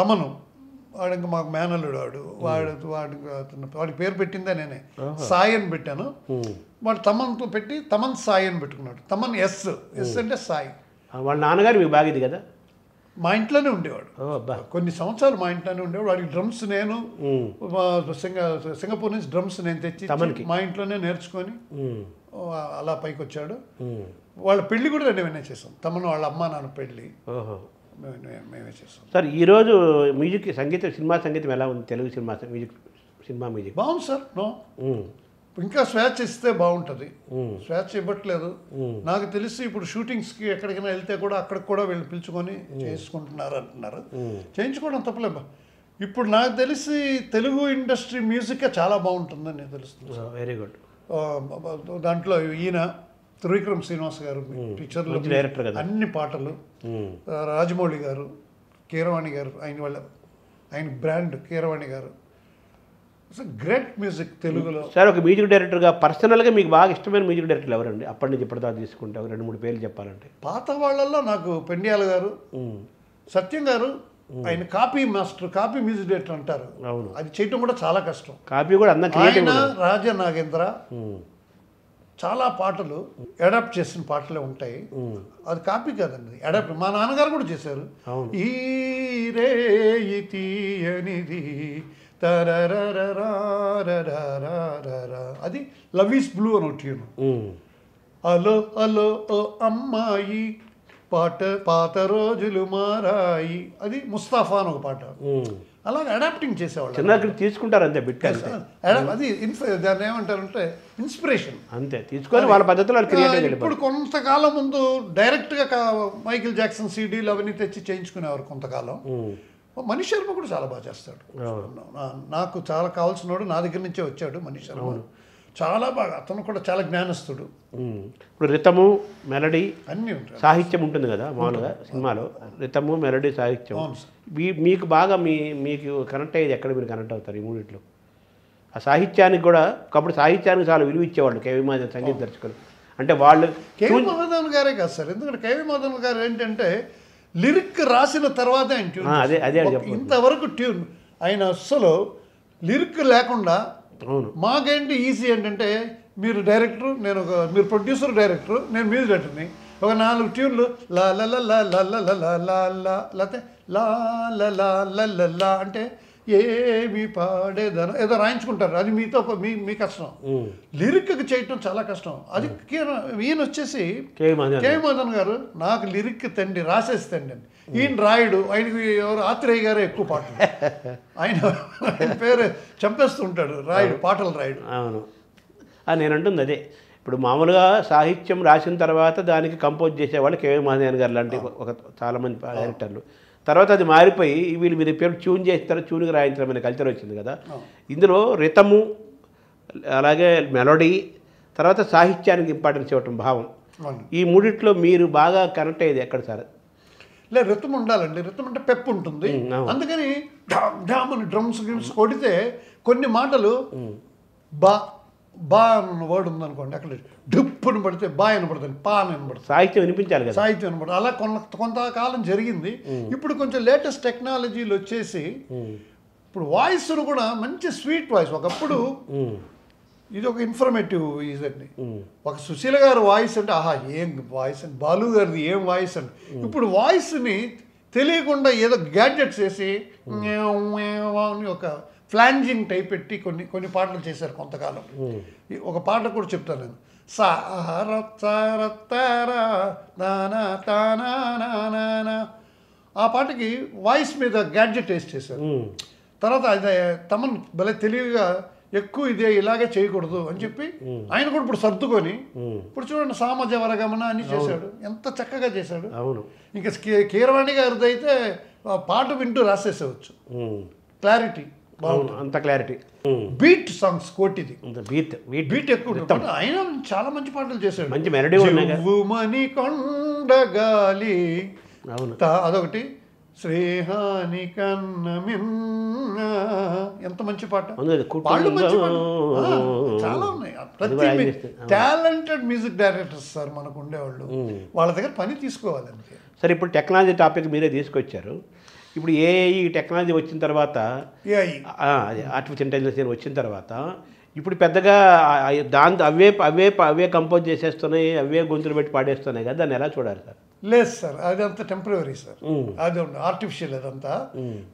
తమను వాడు ఇంకా మాకు మేనల్లుడు వాడికి పేరు పెట్టిందే నేనే, సాయి అని పెట్టాను. వాడు తమన్తో పెట్టి తమన్ సాయి అని పెట్టుకున్నాడు. తమన్ ఎస్ అంటే సాయి. వాళ్ళ నాన్నగారు మీకు బాగేది కదా? మా ఇంట్లోనే ఉండేవాడు కొన్ని సంవత్సరాలు. మా ఇంట్లోనే ఉండేవాడు. వాడికి డ్రమ్స్ నేను సింగపూర్ నుంచి డ్రమ్స్ నేను తెచ్చి మా ఇంట్లోనే నేర్చుకొని అలా పైకి వచ్చాడు. వాళ్ళ పెళ్లి కూడా నేనే చేసాం. తమను వాళ్ళ అమ్మ నాన్న పెళ్ళి మేమే చేసాం. సార్ ఈరోజు మ్యూజిక్ సంగీతం సినిమా సంగీతం ఎలా ఉంది? తెలుగు సినిమా మ్యూజిక్ బాగుంది సార్. ఇంకా స్వేచ్ఛ ఇస్తే బాగుంటుంది. స్వేచ్ఛ ఇవ్వట్లేదు. నాకు తెలిసి ఇప్పుడు షూటింగ్స్కి ఎక్కడికైనా వెళ్తే కూడా అక్కడికి కూడా వీళ్ళు పిలుచుకొని చేసుకుంటున్నారు అంటున్నారు. చేయించుకోవడం తప్పలేదు. ఇప్పుడు నాకు తెలిసి తెలుగు ఇండస్ట్రీ మ్యూజిక్ చాలా బాగుంటుందని నేను తెలుస్తుంది. Very good. దాంట్లో ఈయన త్రివిక్రమ్ శ్రీనివాస్ గారు పిక్చర్లు డైరెక్టర్ కదా, అన్ని పాటలు. రాజమౌళి గారు, కీరవాణి గారు, ఆయన బ్రాండ్ కీరవాణి గారు. గ్రేట్ మ్యూజిక్ తెలుగులో. సార్ ఒక మ్యూజిక్ డైరెక్టర్గా పర్సనల్గా మీకు బాగా ఇష్టమైన మ్యూజిక్ డైరెక్టర్లు ఎవరండి? అప్పటి నుంచి ఇప్పటిదాకా తీసుకుంటే 2-3 పేర్లు చెప్పాలంటే. పాత వాళ్ళల్లో నాకు పెండియాల గారు, సత్యం గారు. ఆయన copy master, copy music director అంటారు. అవును, అది చేయటం కూడా చాలా కష్టం. కాపీ కూడా ఆయన రాజా నాగేంద్ర చాలా పాటలు అడాప్ట్ చేసిన పాటలే ఉంటాయి. అది కాపీ కాదండి, అడాప్ట్. మా నాన్నగారు కూడా చేశారు. ఈ రే తీయనిది అది లవ్ ఈస్ బ్లూ అని ట్యూన్. అలో అలో ఓ అమ్మాయి పాట పాత రోజులు మారాయి అది ముస్తాఫా అని ఒక పాట. అలాగే అడాప్టింగ్ చేసేవాళ్ళు తీసుకుంటారు అంతే బిట్. అది దాన్ని ఏమంటారంటే ఇన్స్పిరేషన్ అంతే తీసుకొని వాళ్ళ పద్ధతిలో. ఇప్పుడు కొంతకాలం ముందు డైరెక్ట్గా మైకిల్ జాక్సన్ సీడీలు అవన్నీ తెచ్చి చేయించుకునేవారు కొంతకాలం. మనీష్ శర్మ కూడా చాలా బాగా చేస్తాడు. నాకు చాలా కావాల్సినవాడు, నా దగ్గర నుంచే వచ్చాడు మనీష్ శర్మ. చాలా బాగా, అతను కూడా చాలా జ్ఞానస్తుడు. ఇప్పుడు రితము మెలడీ అన్నీ ఉంటాయి. సాహిత్యం ఉంటుంది కదా మామూలుగా సినిమాలో. రితము మెలడీ సాహిత్యం మీకు బాగా మీకు కనెక్ట్ అయ్యేది ఎక్కడ? మీరు కనెక్ట్ అవుతారు ఈ మూడిట్లో? ఆ సాహిత్యానికి కూడా ఒకప్పుడు సాహిత్యానికి చాలా విలువ ఇచ్చేవాళ్ళు కేవీ మహాదేవన్ సంగీత దర్శకులు. అంటే వాళ్ళు కేవీ మహాదేవన్ గారే కాదు సార్. ఎందుకంటే కేవీ మహాదేవన్ గారు ఏంటంటే లిరిక్ రాసిన తర్వాత ఆయన ట్యూన్. అదే ఇంతవరకు ట్యూన్ ఆయన అస్సలు లిరిక్ లేకుండా. మాకేంటి ఈజీ ఏంటంటే మీరు డైరెక్టర్, మీరు ప్రొడ్యూసర్ డైరెక్టర్, నేను మ్యూజిక్ డైరెక్టర్ని. ఒక 4 ట్యూన్లు లా లా లా లా లా లా లా లా లా లేకపోతే లా లా లా లా లా అంటే ఏమి పాడేదను ఏదో రాయించుకుంటారు. అది మీతో మీ కష్టం. లిరిక్కి చేయటం చాలా కష్టం. అది ఈయన వచ్చేసి కేవీ మహాదేవన్ గారు నాకు లిరిక్ తండ్రి, రాసేసి తండ్రి అని. ఈయన రాయుడు. ఆయనకి ఎవరు ఆత్రేయ గారే ఎక్కువ పాటలు. ఆయన పేరు చంపేస్తుంటాడు, రాయుడు, పాటలు రాయుడు. అవును, నేను అంటుంది అదే. ఇప్పుడు మామూలుగా సాహిత్యం రాసిన తర్వాత దానికి కంపోజ్ చేసేవాళ్ళు కేవీ మహాదేవన్ గారు లాంటి చాలామంది డైరెక్టర్లు. తర్వాత అది మారిపోయి వీళ్ళు మీరు పేరు ట్యూన్ చేస్తారు, ట్యూన్కి రాయించడం అనే కల్చర్ వచ్చింది కదా. ఇందులో రితము, అలాగే మెలోడీ, తర్వాత సాహిత్యానికి ఇంపార్టెన్స్ ఇవ్వటం, భావం, ఈ మూడిట్లో మీరు బాగా కనెక్ట్ అయ్యేది ఎక్కడ సార్? లే, రితం ఉండాలండి. రితం అంటే పెప్పు ఉంటుంది. అందుకని ఢామ్ ఢామ్ అని డ్రమ్స్ గిమ్స్ కొడితే కొన్ని మాటలు బా బా అన్న వర్డ్ ఉందనుకోండి, అక్కడ డుప్పుని పడితే బా వినపడుతుంది, పా అని వినపడుతుంది. సాహిత్యం వినిపించాలి కదా, సాహిత్యం వినపడుతుంది. అలా కొంతకాలం జరిగింది. ఇప్పుడు కొంచెం లేటెస్ట్ టెక్నాలజీలు వచ్చేసి ఇప్పుడు వాయిస్ను కూడా మంచి స్వీట్ వాయిస్. ఒకప్పుడు ఇది ఒక ఇన్ఫర్మేటివ్ ఇదండి. ఒక సుశీల గారి వాయిస్ అంటే ఆహా ఏం వాయిస్ అండి, బాలు గారిది ఏం వాయిస్ అండి. ఇప్పుడు వాయిస్ని తెలియకుండా ఏదో గ్యాడ్జెట్స్ వేసి అని ఒక ఫ్లాంజింగ్ టైప్ పెట్టి కొన్ని పాటలు చేశారు కొంతకాలం. ఒక పాట కూడా చెప్తాను నేను. ఆ పాటకి వాయిస్ మీద గ్యాడ్జెట్ వేసి చేశారు. తర్వాత అది తమన్ భలే తెలివిగా ఎక్కువ ఇదే ఇలాగే చేయకూడదు అని చెప్పి ఆయన కూడా ఇప్పుడు సర్దుకొని ఇప్పుడు చూడండి సామాజ వరగమన అని చేశాడు. ఎంత చక్కగా చేశాడు. అవును. ఇంకా కీరవాణి గారిది అయితే పాట వింటూ రాసేసేవచ్చు. క్లారిటీ, అంత క్లారిటీ. బీట్ సాంగ్స్ కోటిది, బీట్ ఎక్కువ. ఆయన చాలా మంచి పాటలు చేశాడు. మంచి మెలోడీ మణి కొండగాలి, అదొకటి. శ్రేహాని కన్నమిన్న, ఎంత మంచి పాట. వాళ్ళు మంచి పాట చాలా ఉన్నాయి. ప్రతి టాలెంటెడ్ మ్యూజిక్ డైరెక్టర్స్ సార్ మనకు ఉండేవాళ్ళు. వాళ్ళ దగ్గర పని తీసుకోవాలంటే. సరే, ఇప్పుడు టెక్నాలజీ టాపిక్ మీరే తీసుకొచ్చారు. ఇప్పుడు ఏఐ టెక్నాలజీ వచ్చిన తర్వాత, ఆర్టిఫిషియల్ ఇంటెలిజెన్స్ వచ్చిన తర్వాత ఇప్పుడు పెద్దగా దాంతో అవే కంపోజ్ చేసేస్తున్నాయి, అవే గొంతులు పెట్టి పాడేస్తున్నాయి కదా, దాన్ని ఎలా చూడాలి సార్? లేదు సార్, అదంతా టెంపరీ సార్. అది ఆర్టిఫిషియల్ అదంతా.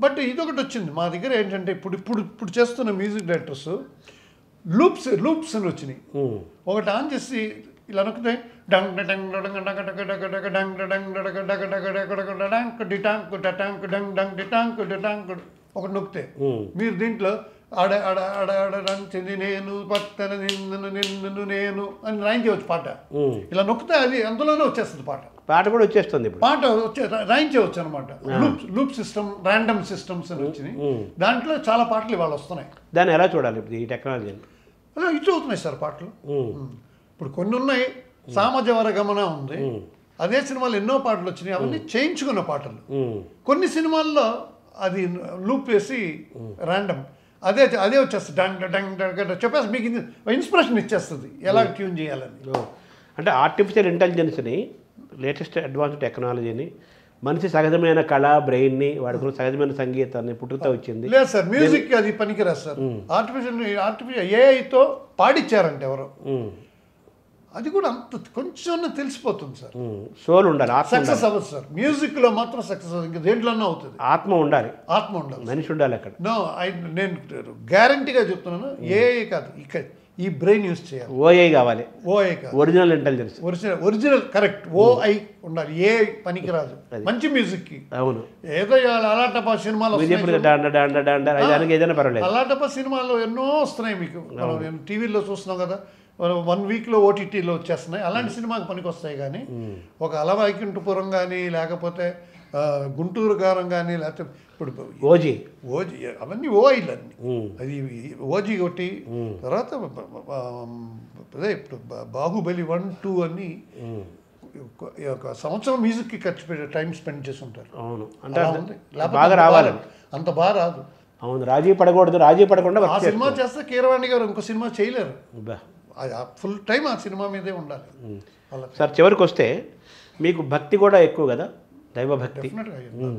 బట్ ఇదొకటి వచ్చింది మా దగ్గర ఏంటంటే ఇప్పుడు చేస్తున్న మ్యూజిక్ డైరెక్టర్స్ లూప్స్ అని వచ్చినాయి. ఒకటి ఆన్ చేసి ఇలా నొక్కితే dung dung dung dung dung dung dung ఒకటి నొక్కితే మీరు దీంట్లో ఆడ ఆడ ఆడ ఆడంచింది నేను పక్కన నిన్ను నేను అని రాయించవచ్చు పాట. ఇలా నొక్కితే అది అందులోనే వచ్చేస్తుంది పాట కూడా వచ్చేస్తుంది. పాట రాయించవచ్చు అనమాట. లూప్ సిస్టమ్, ర్యాండమ్ సిస్టమ్స్ అని వచ్చినాయి. దాంట్లో చాలా పాటలు ఇవాళ వస్తున్నాయి. దాన్ని ఎలా చూడాలి ఇప్పుడు ఈ టెక్నాలజీ? అలా హిట్ అవుతున్నాయి సార్ పాటలు. ఇప్పుడు కొన్ని ఉన్నాయి. సామాజ వరగమన ఉంది, అదే సినిమాలు ఎన్నో పాటలు వచ్చినాయి. అవన్నీ చేయించుకున్న పాటలు. కొన్ని సినిమాల్లో అది లూప్ వేసి ర్యాండమ్ అదే వచ్చేస్తుంది. డంగ్ డంగ్ డంగ్ చెప్పేసి మీకు ఇన్స్పిరేషన్ ఇచ్చేస్తుంది ఎలా ట్యూన్ చేయాలని. అంటే ఆర్టిఫిషియల్ ఇంటెలిజెన్స్ని, లేటెస్ట్ అడ్వాన్స్ టెక్నాలజీని, మనిషి సహజమైన కళ, బ్రెయిన్ని వాడుకున్న సహజమైన సంగీతాన్ని పుట్టుతో వచ్చింది. లేదు సార్, మ్యూజిక్ అది పనికిరాదు సార్. ఆర్టిఫిషియల్ ఏఐతో పాడిచ్చారంటే ఎవరో, అది కూడా అంత కొంచెం తెలిసిపోతుంది సార్. సోల్ ఉండాలి, సక్సెస్ అవ్వదు సార్. మ్యూజిక్ లో మాత్రం సక్సెస్ అవ్వదు, ఇంకా దేంట్లోనే అవుతుంది. ఆత్మ ఉండాలి, మనిషి ఉండాలి అక్కడ. నేను గ్యారంటీగా చెప్తున్నాను, ఏఐ కాదు, ఇక్కడ ఈ బ్రెయిన్ యూజ్ చేయాలి. ఓఐ కావాలి. ఓఐ కాదు, ఒరిజినల్ ఇంటెలిజెన్స్. Original correct. ఓఐ ఉండాలి, ఏ పనికిరాదు మంచి మ్యూజిక్ కి. అవును. ఏదో అలాటపా సినిమాలు, అలాటపా సినిమాలు ఎన్నో వస్తున్నాయి మీకు. మనం టీవీలో చూస్తున్నాం కదా, 1 వీక్లో ఓటీటీలో వచ్చేస్తున్నాయి. అలాంటి సినిమాకి పనికి వస్తాయి. కానీ ఒక అలవైకుంఠపురం కానీ, లేకపోతే గుంటూరు గారం కానీ, లేకపోతే ఇప్పుడు ఓజీ అవన్నీ ఓఐలు అన్ని. అది ఓజీ ఒకటి. తర్వాత అదే ఇప్పుడు బాహుబలి 1, 2 అని ఒక సంవత్సరం మ్యూజిక్కి ఖర్చు పెట్టి టైం స్పెండ్ చేసి ఉంటారు. అవును, అంటే బాగా రావాలి, అంత బాగా రాదు. అవును, రాజీ పడకూడదు. రాజీ పడకుండా ఆ సినిమా చేస్తే కీరవాణి గారు ఇంకో సినిమా చేయలేరు. ఫుల్ టైం ఆ సినిమా మీదే ఉండాలి. సార్, చివరికి వస్తే మీకు భక్తి కూడా ఎక్కువ కదా, దైవభక్తి,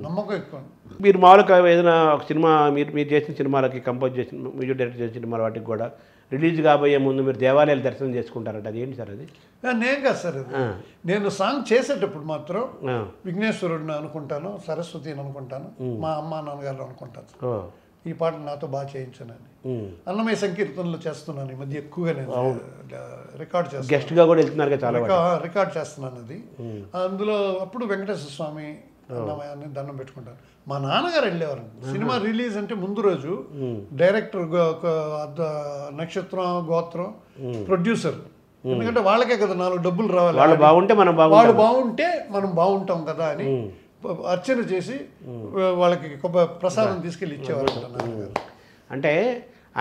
నమ్మకం ఎక్కువ. మీరు మామూలుగా ఏదైనా ఒక సినిమా మీరు చేసిన సినిమాలకి, కంపోజ్ చేసిన, మ్యూజిక్ డైరెక్టర్ చేసిన సినిమాల వాటికి కూడా రిలీజ్ కాబోయే ముందు మీరు దేవాలయాలు దర్శనం చేసుకుంటారంట. అది ఏంటి సార్? అది నేను కాదు సార్, నేను సాంగ్ చేసేటప్పుడు మాత్రం విఘ్నేశ్వరుడిని అనుకుంటాను, సరస్వతిని అనుకుంటాను, మా అమ్మ నాన్నగారు అనుకుంటాను. ఈ పాట నాతో బాగా చేయించానని. అన్నమయ్య సంకీర్తనలు చేస్తున్నాను ఈ మధ్య ఎక్కువగా. నేను రికార్డ్ చేస్తాను, గెస్ట్గా కూడా వెళ్తున్నారు, చాలా రికార్డ్ చేస్తున్నాను అది. అందులో అప్పుడు వెంకటేశ్వర స్వామి, అన్నమయ్యని దండం పెట్టుకుంటాను. మా నాన్నగారు వెళ్ళేవారు. సినిమా రిలీజ్ అంటే ముందు రోజు డైరెక్టర్, నక్షత్రం, గోత్రం, ప్రొడ్యూసర్, ఎందుకంటే వాళ్ళకే కదా 4 డబ్బులు రావాలి. వాళ్ళు బాగుంటే మనం బాగుంటాం కదా అని అర్చన చేసి వాళ్ళకి ప్రసాదం తీసుకెళ్ళి ఇచ్చేవారు నాన్నగారు. అంటే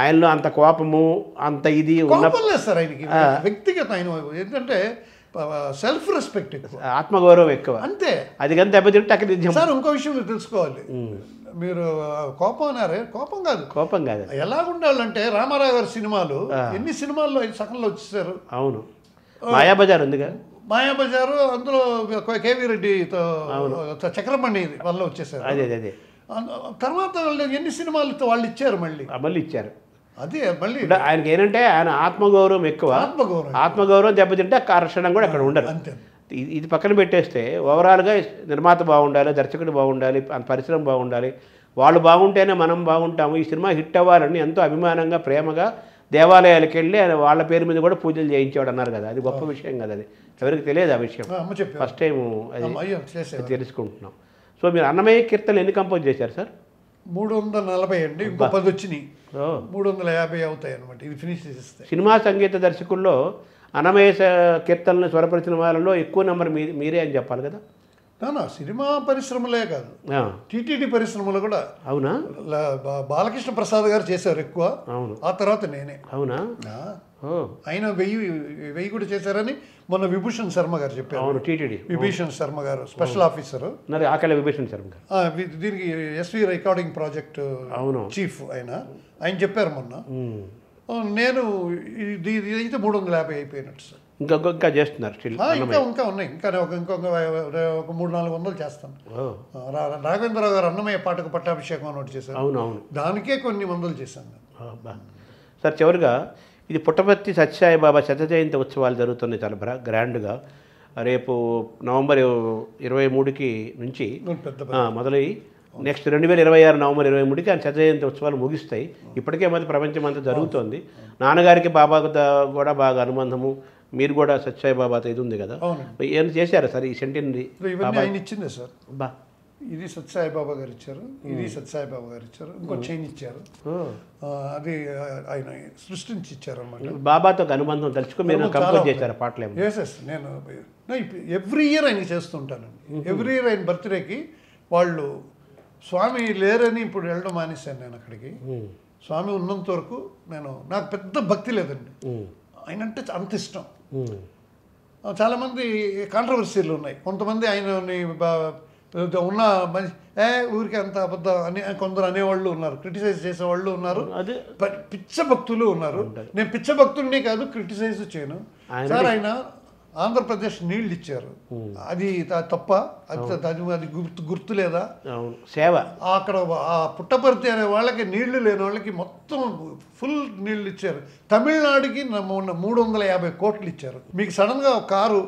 ఆయనలో అంత కోపము అంత ఇది కోపం లేదు సార్ ఆయనకి, వ్యక్తిగత ఆయన ఏంటంటే సెల్ఫ్ రెస్పెక్ట్ ఎక్కువ, ఆత్మగౌరవం ఎక్కువ, అంతే. అది కానీ దెబ్బతింటే అక్కడ సార్ ఇంకో విషయం మీరు తెలుసుకోవాలి, మీరు కోపం అన్నారే, కోపం కాదు, ఎలాగుండాలంటే రామారావు గారి సినిమాలు ఎన్ని సినిమాల్లో సగంలో వచ్చేసారు. అవును, మాయాబజార్ ఉందిగా, మాయాబజారు, అందులో కేవీ రెడ్డితో చక్రమణి వల్ల వచ్చేసారు. అదే తర్వాత ఎన్ని సినిమాలతో వాళ్ళు ఇచ్చారు, మళ్ళీ ఇచ్చారు. అదే మళ్ళీ ఆయనకి ఏంటంటే ఆయన ఆత్మగౌరవం ఎక్కువ, ఆత్మగౌరవం దెబ్బతింటే కర్షణం కూడా అక్కడ ఉండదు. అంతే. ఇది పక్కన పెట్టేస్తే ఓవరాల్గా నిర్మాత బాగుండాలి, దర్శకుడు బాగుండాలి, పరిశ్రమ బాగుండాలి, వాళ్ళు బాగుంటేనే మనం బాగుంటాము. ఈ సినిమా హిట్ అవ్వాలని ఎంతో అభిమానంగా ప్రేమగా దేవాలయాలకు వెళ్ళి ఆయన వాళ్ళ పేరు మీద కూడా పూజలు చేయించేవాడు అన్నారు కదా, అది గొప్ప విషయం కదా, అది ఎవరికి తెలియదు ఆ విషయం, ఫస్ట్ టైం అది తెలుసుకుంటున్నాం. సో మీరు అన్నమయ్య కీర్తనలు ఎన్ని కంపోజ్ చేశారు సార్? 340 అండి, ఇంకో 10 వచ్చినాయి, 350 అవుతాయి అనమాట, ఇది ఫినిష్ చేస్తే. సినిమా సంగీత దర్శకుల్లో అన్నమయ్య కీర్తనలు స్వరపరిచిన వాళ్ళలో ఎక్కువ నెంబర్ మీరే అని చెప్పాలి కదా? సినిమా పరిశ్రమలే కాదు, టీటీడీ పరిశ్రమలో కూడా. అవునా? బాలకృష్ణ ప్రసాద్ గారు చేశారు ఎక్కువ, అవును, ఆ తర్వాత నేనే. అవునా? ఆయన 1000 కూడా చేశారని మొన్న విభూషణ్ శర్మ గారు చెప్పారు. అవును, టీటీడీ విభూషణ్ శర్మ గారు స్పెషల్ ఆఫీసర్, ఆకలి విభూషణ్ శర్మ గారు, దీనికి ఎస్వి రికార్డింగ్ ప్రాజెక్ట్ చీఫ్ ఆయన చెప్పారు మొన్న. నేను ఇది అయితే 350 అయిపోయినట్టు సార్. ఇంకా చేస్తున్నారు ఇంకా ఉన్నాయి, ఇంకొక 300-400 చేస్తాను. రాఘవేంద్రరావు గారు అన్నమయ్య పాటకు పట్టాభిషేకం అని ఒకటి చేశారు, అవునవును, దానికే కొన్ని వందలు చేశాను సార్. చివరిగా ఇది పుట్టపర్తి సత్యసాయిబాబా శత జయంతి ఉత్సవాలు జరుగుతున్నాయి చాలా గ్రాండ్గా. రేపు నవంబర్ 23కి నుంచి మొదలై నెక్స్ట్ 2026 నవంబర్ 23కి ఆయన శత జయంతి ఉత్సవాలు ముగిస్తాయి. ఇప్పటికే మరి ప్రపంచం అంతా జరుగుతోంది. నాన్నగారికి బాబాకు కూడా బాగా అనుబంధము, మీరు కూడా సత్యసాయిబాబాతో ఇది ఉంది కదా, ఏం చేశారా సార్ ఈ సెంటినరీ? ఆయన ఇచ్చిందే సార్, ఇది సత్యసాయిబాబా గారు ఇచ్చారు, ఇది సత్యసాయిబాబా గారు ఇచ్చారు, ఇంకో చైన్ ఇచ్చారు, అది ఆయన సృష్టించి ఇచ్చారు అన్నమాట. బాబాతో అనుబంధం తలుచుకో మీరు కంపోజ్ చేశారు పాటలు? నేను ఎవ్రీ ఇయర్ ఆయన చేస్తుంటానండి. ఎవ్రీ ఇయర్ ఆయన బర్త్డేకి వాళ్ళు స్వామి లేరని ఇప్పుడు వెళ్ళడం మానేశాను నేను అక్కడికి. స్వామి ఉన్నంత వరకు నాకు పెద్ద భక్తి లేదండి, ఆయన అంటే అంత ఇష్టం. చాలామంది కాంట్రవర్సీలు ఉన్నాయి, కొంతమంది ఆయనని ఉన్న మనిషి ఊరికి అంత అబద్ధం అని కొందరు అనేవాళ్ళు ఉన్నారు, క్రిటిసైజ్ చేసేవాళ్ళు ఉన్నారు, పిచ్చ భక్తులు ఉన్నారు. నేను పిచ్చ భక్తుల్ని కాదు, క్రిటిసైజ్ చేయను సార్. ఆయన ఆంధ్రప్రదేశ్ నీళ్ళు ఇచ్చారు, అది తప్ప? అది గుర్తు లేదా? సేవ. అక్కడ ఆ పుట్టపర్తి అనే వాళ్ళకి నీళ్లు లేని వాళ్ళకి మొత్తం ఫుల్ నీళ్లు ఇచ్చారు. తమిళనాడుకి 350 కోట్లు ఇచ్చారు. మీకు సడన్గా ఒక కారు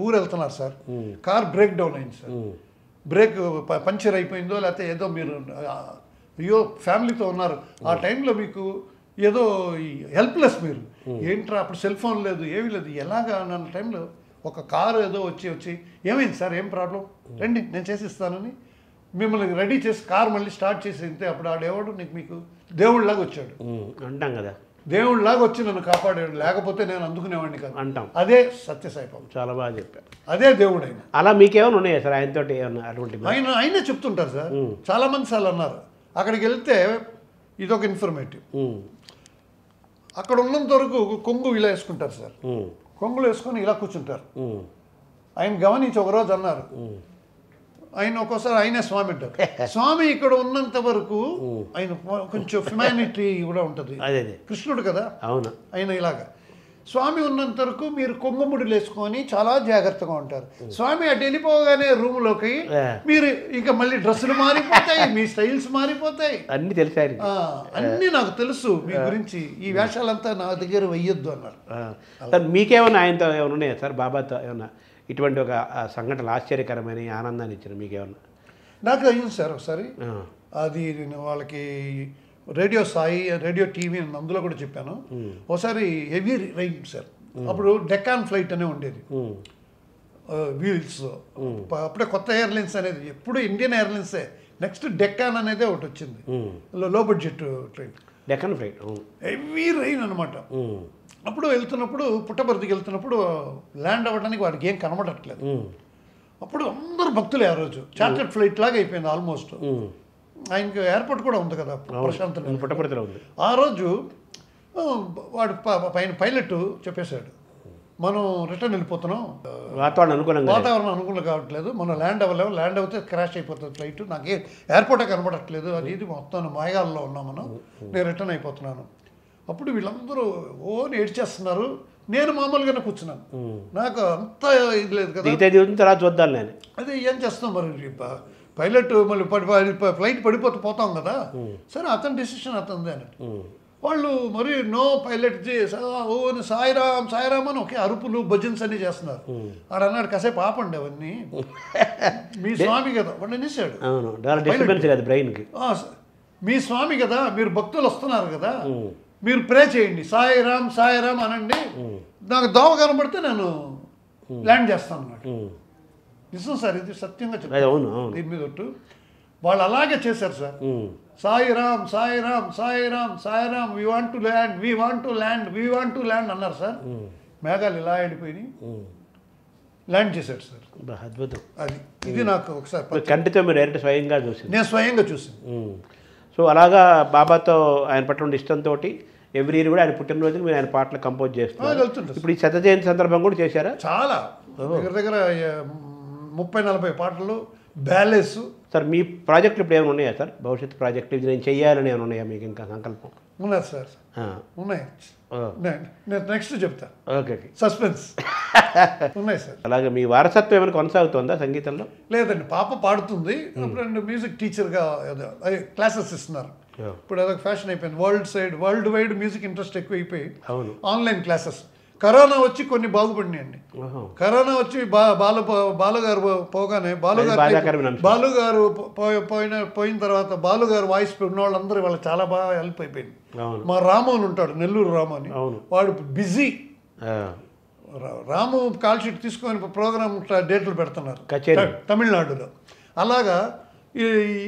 ఊరు వెళ్తున్నారు సార్, కార్ బ్రేక్ డౌన్ అయింది సార్, బ్రేక్ పంచర్ అయిపోయిందో లేకపోతే ఏదో, మీరు అయ్యో ఫ్యామిలీతో ఉన్నారు, ఆ టైంలో మీకు ఏదో హెల్ప్లెస్, మీరు ఏంట్రా అప్పుడు సెల్ ఫోన్ లేదు, ఏమీ లేదు, ఎలాగా అన్న టైంలో ఒక కారు ఏదో వచ్చి ఏమైంది సార్, ఏం ప్రాబ్లం, రండి నేను చేసిస్తానని మిమ్మల్ని రెడీ చేసి కారు మళ్ళీ స్టార్ట్ చేసి ఇంతే. అప్పుడు ఆడేవాడు మీకు దేవుళ్ళలాగా వచ్చాడు అంటాం కదా, దేవుళ్ళలాగా వచ్చి నన్ను కాపాడాడు, లేకపోతే నేను అందుకునేవాడిని కాదు అంటాం. అదే సత్యసాయిబాబా. చాలా బాగా చెప్పారు, అదే దేవుడు ఆయన. అలా మీకేమైనా ఉన్నాయా సార్ ఆయనతో ఏమన్నా అటువంటి? ఆయనే చెప్తుంటారు సార్, చాలామంది సార్లు అన్నారు. అక్కడికి వెళ్తే ఇదొక ఇన్ఫర్మేటివ్, అక్కడ ఉన్నంత వరకు కొంగు ఇలా వేసుకుంటారు సార్, కొంగులు వేసుకొని ఇలా కూర్చుంటారు. ఆయన గమనించి ఒకరోజు అన్నారు, ఆయన ఒక్కోసారి ఆయనే స్వామి అంటారు. స్వామి ఇక్కడ ఉన్నంత వరకు ఆయన కొంచెం హ్యుమానిటీ కూడా ఉంటుంది, కృష్ణుడు కదా, అవును, ఆయన ఇలాగా. స్వామి ఉన్నంత వరకు మీరు కొంగుముడులు వేసుకొని చాలా జాగ్రత్తగా ఉంటారు. స్వామి అటు వెళ్ళిపోగానే రూమ్లోకి మీరు ఇంకా మళ్ళీ డ్రెస్సులు మారిపోతాయి, మీ స్టైల్స్ మారిపోతాయి, అన్ని తెలిసాయి, అన్నీ నాకు తెలుసు మీ గురించి, ఈ వేషాలంతా నా దగ్గర వెయ్యొద్దు అన్నారు. మీకేమన్నా ఆయనతో ఏమైనా ఉన్నాయా సార్, బాబాతో ఏమన్నా ఇటువంటి ఒక సంఘటనలు ఆశ్చర్యకరమైన ఆనందాన్ని ఇచ్చిన మీకేమన్నా? నాకు అయ్యింది సార్ ఒకసారి, అది వాళ్ళకి రేడియో సాయి, రేడియో టీవీ అందులో కూడా చెప్పాను. ఒకసారి హెవీ రైన్ సార్, అప్పుడు డెక్కాన్ ఫ్లైట్ అనే ఉండేది వీల్స్, అప్పుడే కొత్త ఎయిర్లైన్స్ అనేది, ఎప్పుడు ఇండియన్ ఎయిర్లైన్సే, నెక్స్ట్ డెక్కాన్ అనేది ఒకటి వచ్చింది, లో budget train, Deccan flight, heavy rain అనమాట. అప్పుడు వెళ్తున్నప్పుడు పుట్టపర్తికి వెళ్తున్నప్పుడు ల్యాండ్ అవ్వడానికి వాడికి ఏం కనబడట్లేదు. అప్పుడు అందరు భక్తులే ఆ రోజు. చార్టెడ్ ఫ్లైట్ లాగా అయిపోయింది ఆల్మోస్ట్. ఆయనకి ఎయిర్పోర్ట్ కూడా ఉంది కదా ప్రశాంత్. పుట్టపర్తిలో ఉంది. ఆ రోజు వాడు పైన పైలట్ చెప్పేశాడు, మనం రిటర్న్ వెళ్ళిపోతున్నాం, వాతావరణం అనుకూలం కావట్లేదు, మనం ల్యాండ్ అవ్వలేము, ల్యాండ్ అవుతే క్రాష్ అయిపోతుంది ఫ్లైట్, నాకే ఎయిర్పోర్టే కనబడట్లేదు, అది ఇది మొత్తం మాయాల్లో ఉన్నాం మనం, నేను రిటర్న్ అయిపోతున్నాను. అప్పుడు వీళ్ళందరూ ఏడ్చేస్తున్నారు. నేను మామూలుగానే కూర్చున్నాను, నాకు అంత ఇది లేదు కదా, చూద్దాం నేను అదే ఏం చేస్తాం మరి, పైలట్ మళ్ళీ ఫ్లైట్ పడిపోతే పోతాం కదా, సరే అతని డెసిషన్ అతనిదే అన్నట్టు. వాళ్ళు మరి నో పైలట్ సాయిరామ్ సాయిరామ్ అని ఒకే అరుపులు భజన్స్ అన్నీ చేస్తున్నారు. ఆడ అన్నాడు, కాసేపు ఆపండి అవన్నీ, మీ స్వామి కదా వాడు అనేసాడు, మీ స్వామి కదా, మీరు భక్తులు వస్తున్నారు కదా, మీరు ప్రే చేయండి, సాయిరామ్ సాయిరామ్ అనండి, నాకు దోవ కనబడితే నేను ల్యాండ్ చేస్తాను అన్నాడు. నిజం సార్, ఇది సత్యంగా చెప్తాను దీని మీద ఒట్టు. వాళ్ళు అలాగే చేశారు sir. Sairam Sairam Sairam Sairam, we want to land, we want to land, we want to land అన్నారు సార్. మేఘాలు ఇలా వెళ్ళిపోయి ల్యాండ్ చేశాడు సార్. అద్భుతం. అది ఇది నాకు ఒకసారి కంటితో మీరు డైరెక్ట్ స్వయంగా చూసి, నేను స్వయంగా చూసాను. సో అలాగా బాబాతో ఆయన పట్ల ఉన్న ఇష్టంతో ఎవ్రీ ఇయర్ కూడా ఆయన పుట్టినరోజుకి మీరు ఆయన పాటలు కంపోజ్ చేస్తున్నారు. ఇప్పుడు ఈ 100వ జయంతి సందర్భం కూడా చేశారా? చాలా దగ్గర 30-40 పాటలు, బ్యాలెన్స్. సార్ మీ ప్రాజెక్టులు ఇప్పుడు ఏమైనా ఉన్నాయా సార్? భవిష్యత్తు ప్రాజెక్టులు ఇది నేను చెయ్యాలని ఏమైనా ఉన్నాయా మీకు ఇంకా సంకల్పం? ఉన్నాయి సార్, ఉన్నాయి. నేను నెక్స్ట్ చెప్తా. Okay, suspense. ఉన్నాయి సార్. అలాగే మీ వారసత్వం ఏమైనా కొనసాగుతుందా సంగీతంలో? లేదండి, పాప పాడుతుంది. ఇప్పుడు మ్యూజిక్ టీచర్గా క్లాసెస్ ఇస్తున్నారు. ఇప్పుడు అదొక ఫ్యాషన్ అయిపోయింది. వరల్డ్ వైడ్ మ్యూజిక్ ఇంట్రెస్ట్ ఎక్కువ అయిపోయి ఆన్లైన్ క్లాసెస్. కరోనా వచ్చి కొన్ని బాగుపడినాయండి. కరోనా వచ్చి బాలుగారు పోగానే బాలుగారు పోయిన తర్వాత బాలుగారు వాయిస్ ఉన్న వాళ్ళందరూ వాళ్ళకి చాలా బాగా హెల్ప్ అయిపోయింది. మా రాము అని ఉంటాడు, నెల్లూరు రాము అని, వాడు బిజీ. రాము కాల్ షీట్ తీసుకొని ప్రోగ్రామ్ డేట్లు పెడుతున్నారు తమిళనాడులో. అలాగా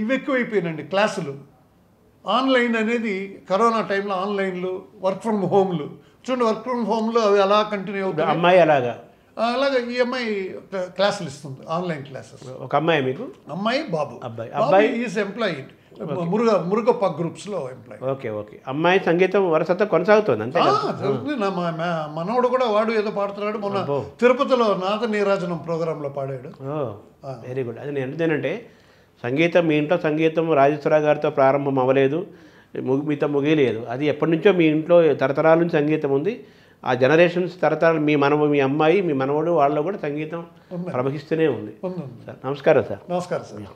ఇవి ఎక్కువైపోయినండి క్లాసులు. ఆన్లైన్ అనేది కరోనా టైంలో ఆన్లైన్లు, వర్క్ ఫ్రమ్ హోమ్లు. చూడండి, వర్క్ ఫ్రమ్ హోమ్లో అవి అలా కంటిన్యూ అవుతుంది. అమ్మాయి అలాగా ఈ అమ్మాయి క్లాసులు ఇస్తుంది, ఆన్లైన్ క్లాసెస్. ఒక అమ్మాయి మీకు? అమ్మాయి బాబు. అబ్బాయి ఈజ్ ఎంప్లాయీ మురుగప్ప గ్రూప్స్లో ఎంప్లాయీ. ఓకే. అమ్మాయి సంగీతం వరసతో కొనసాగుతుంది అంతే? మనవడు కూడా వాడు ఏదో పాడుతున్నాడు. మొన్న తిరుపతిలో నాద నీరాజనం ప్రోగ్రాంలో పాడాడు. Very good. అది నేను ఏంటంటే సంగీతం మీ ఇంట్లో సంగీతం రాజేశ్వరరావు గారితో ప్రారంభం అవ్వలేదు, మీతో ముగియలేదు. అది ఎప్పటి నుంచో మీ ఇంట్లో తరతరాల నుంచి సంగీతం ఉంది. ఆ జనరేషన్స్ తరతరాలు మీ అమ్మాయి, మీ మనవడు వాళ్ళలో కూడా సంగీతం ప్రవహిస్తూనే ఉంది. సార్ నమస్కారం సార్. నమస్కారం సార్.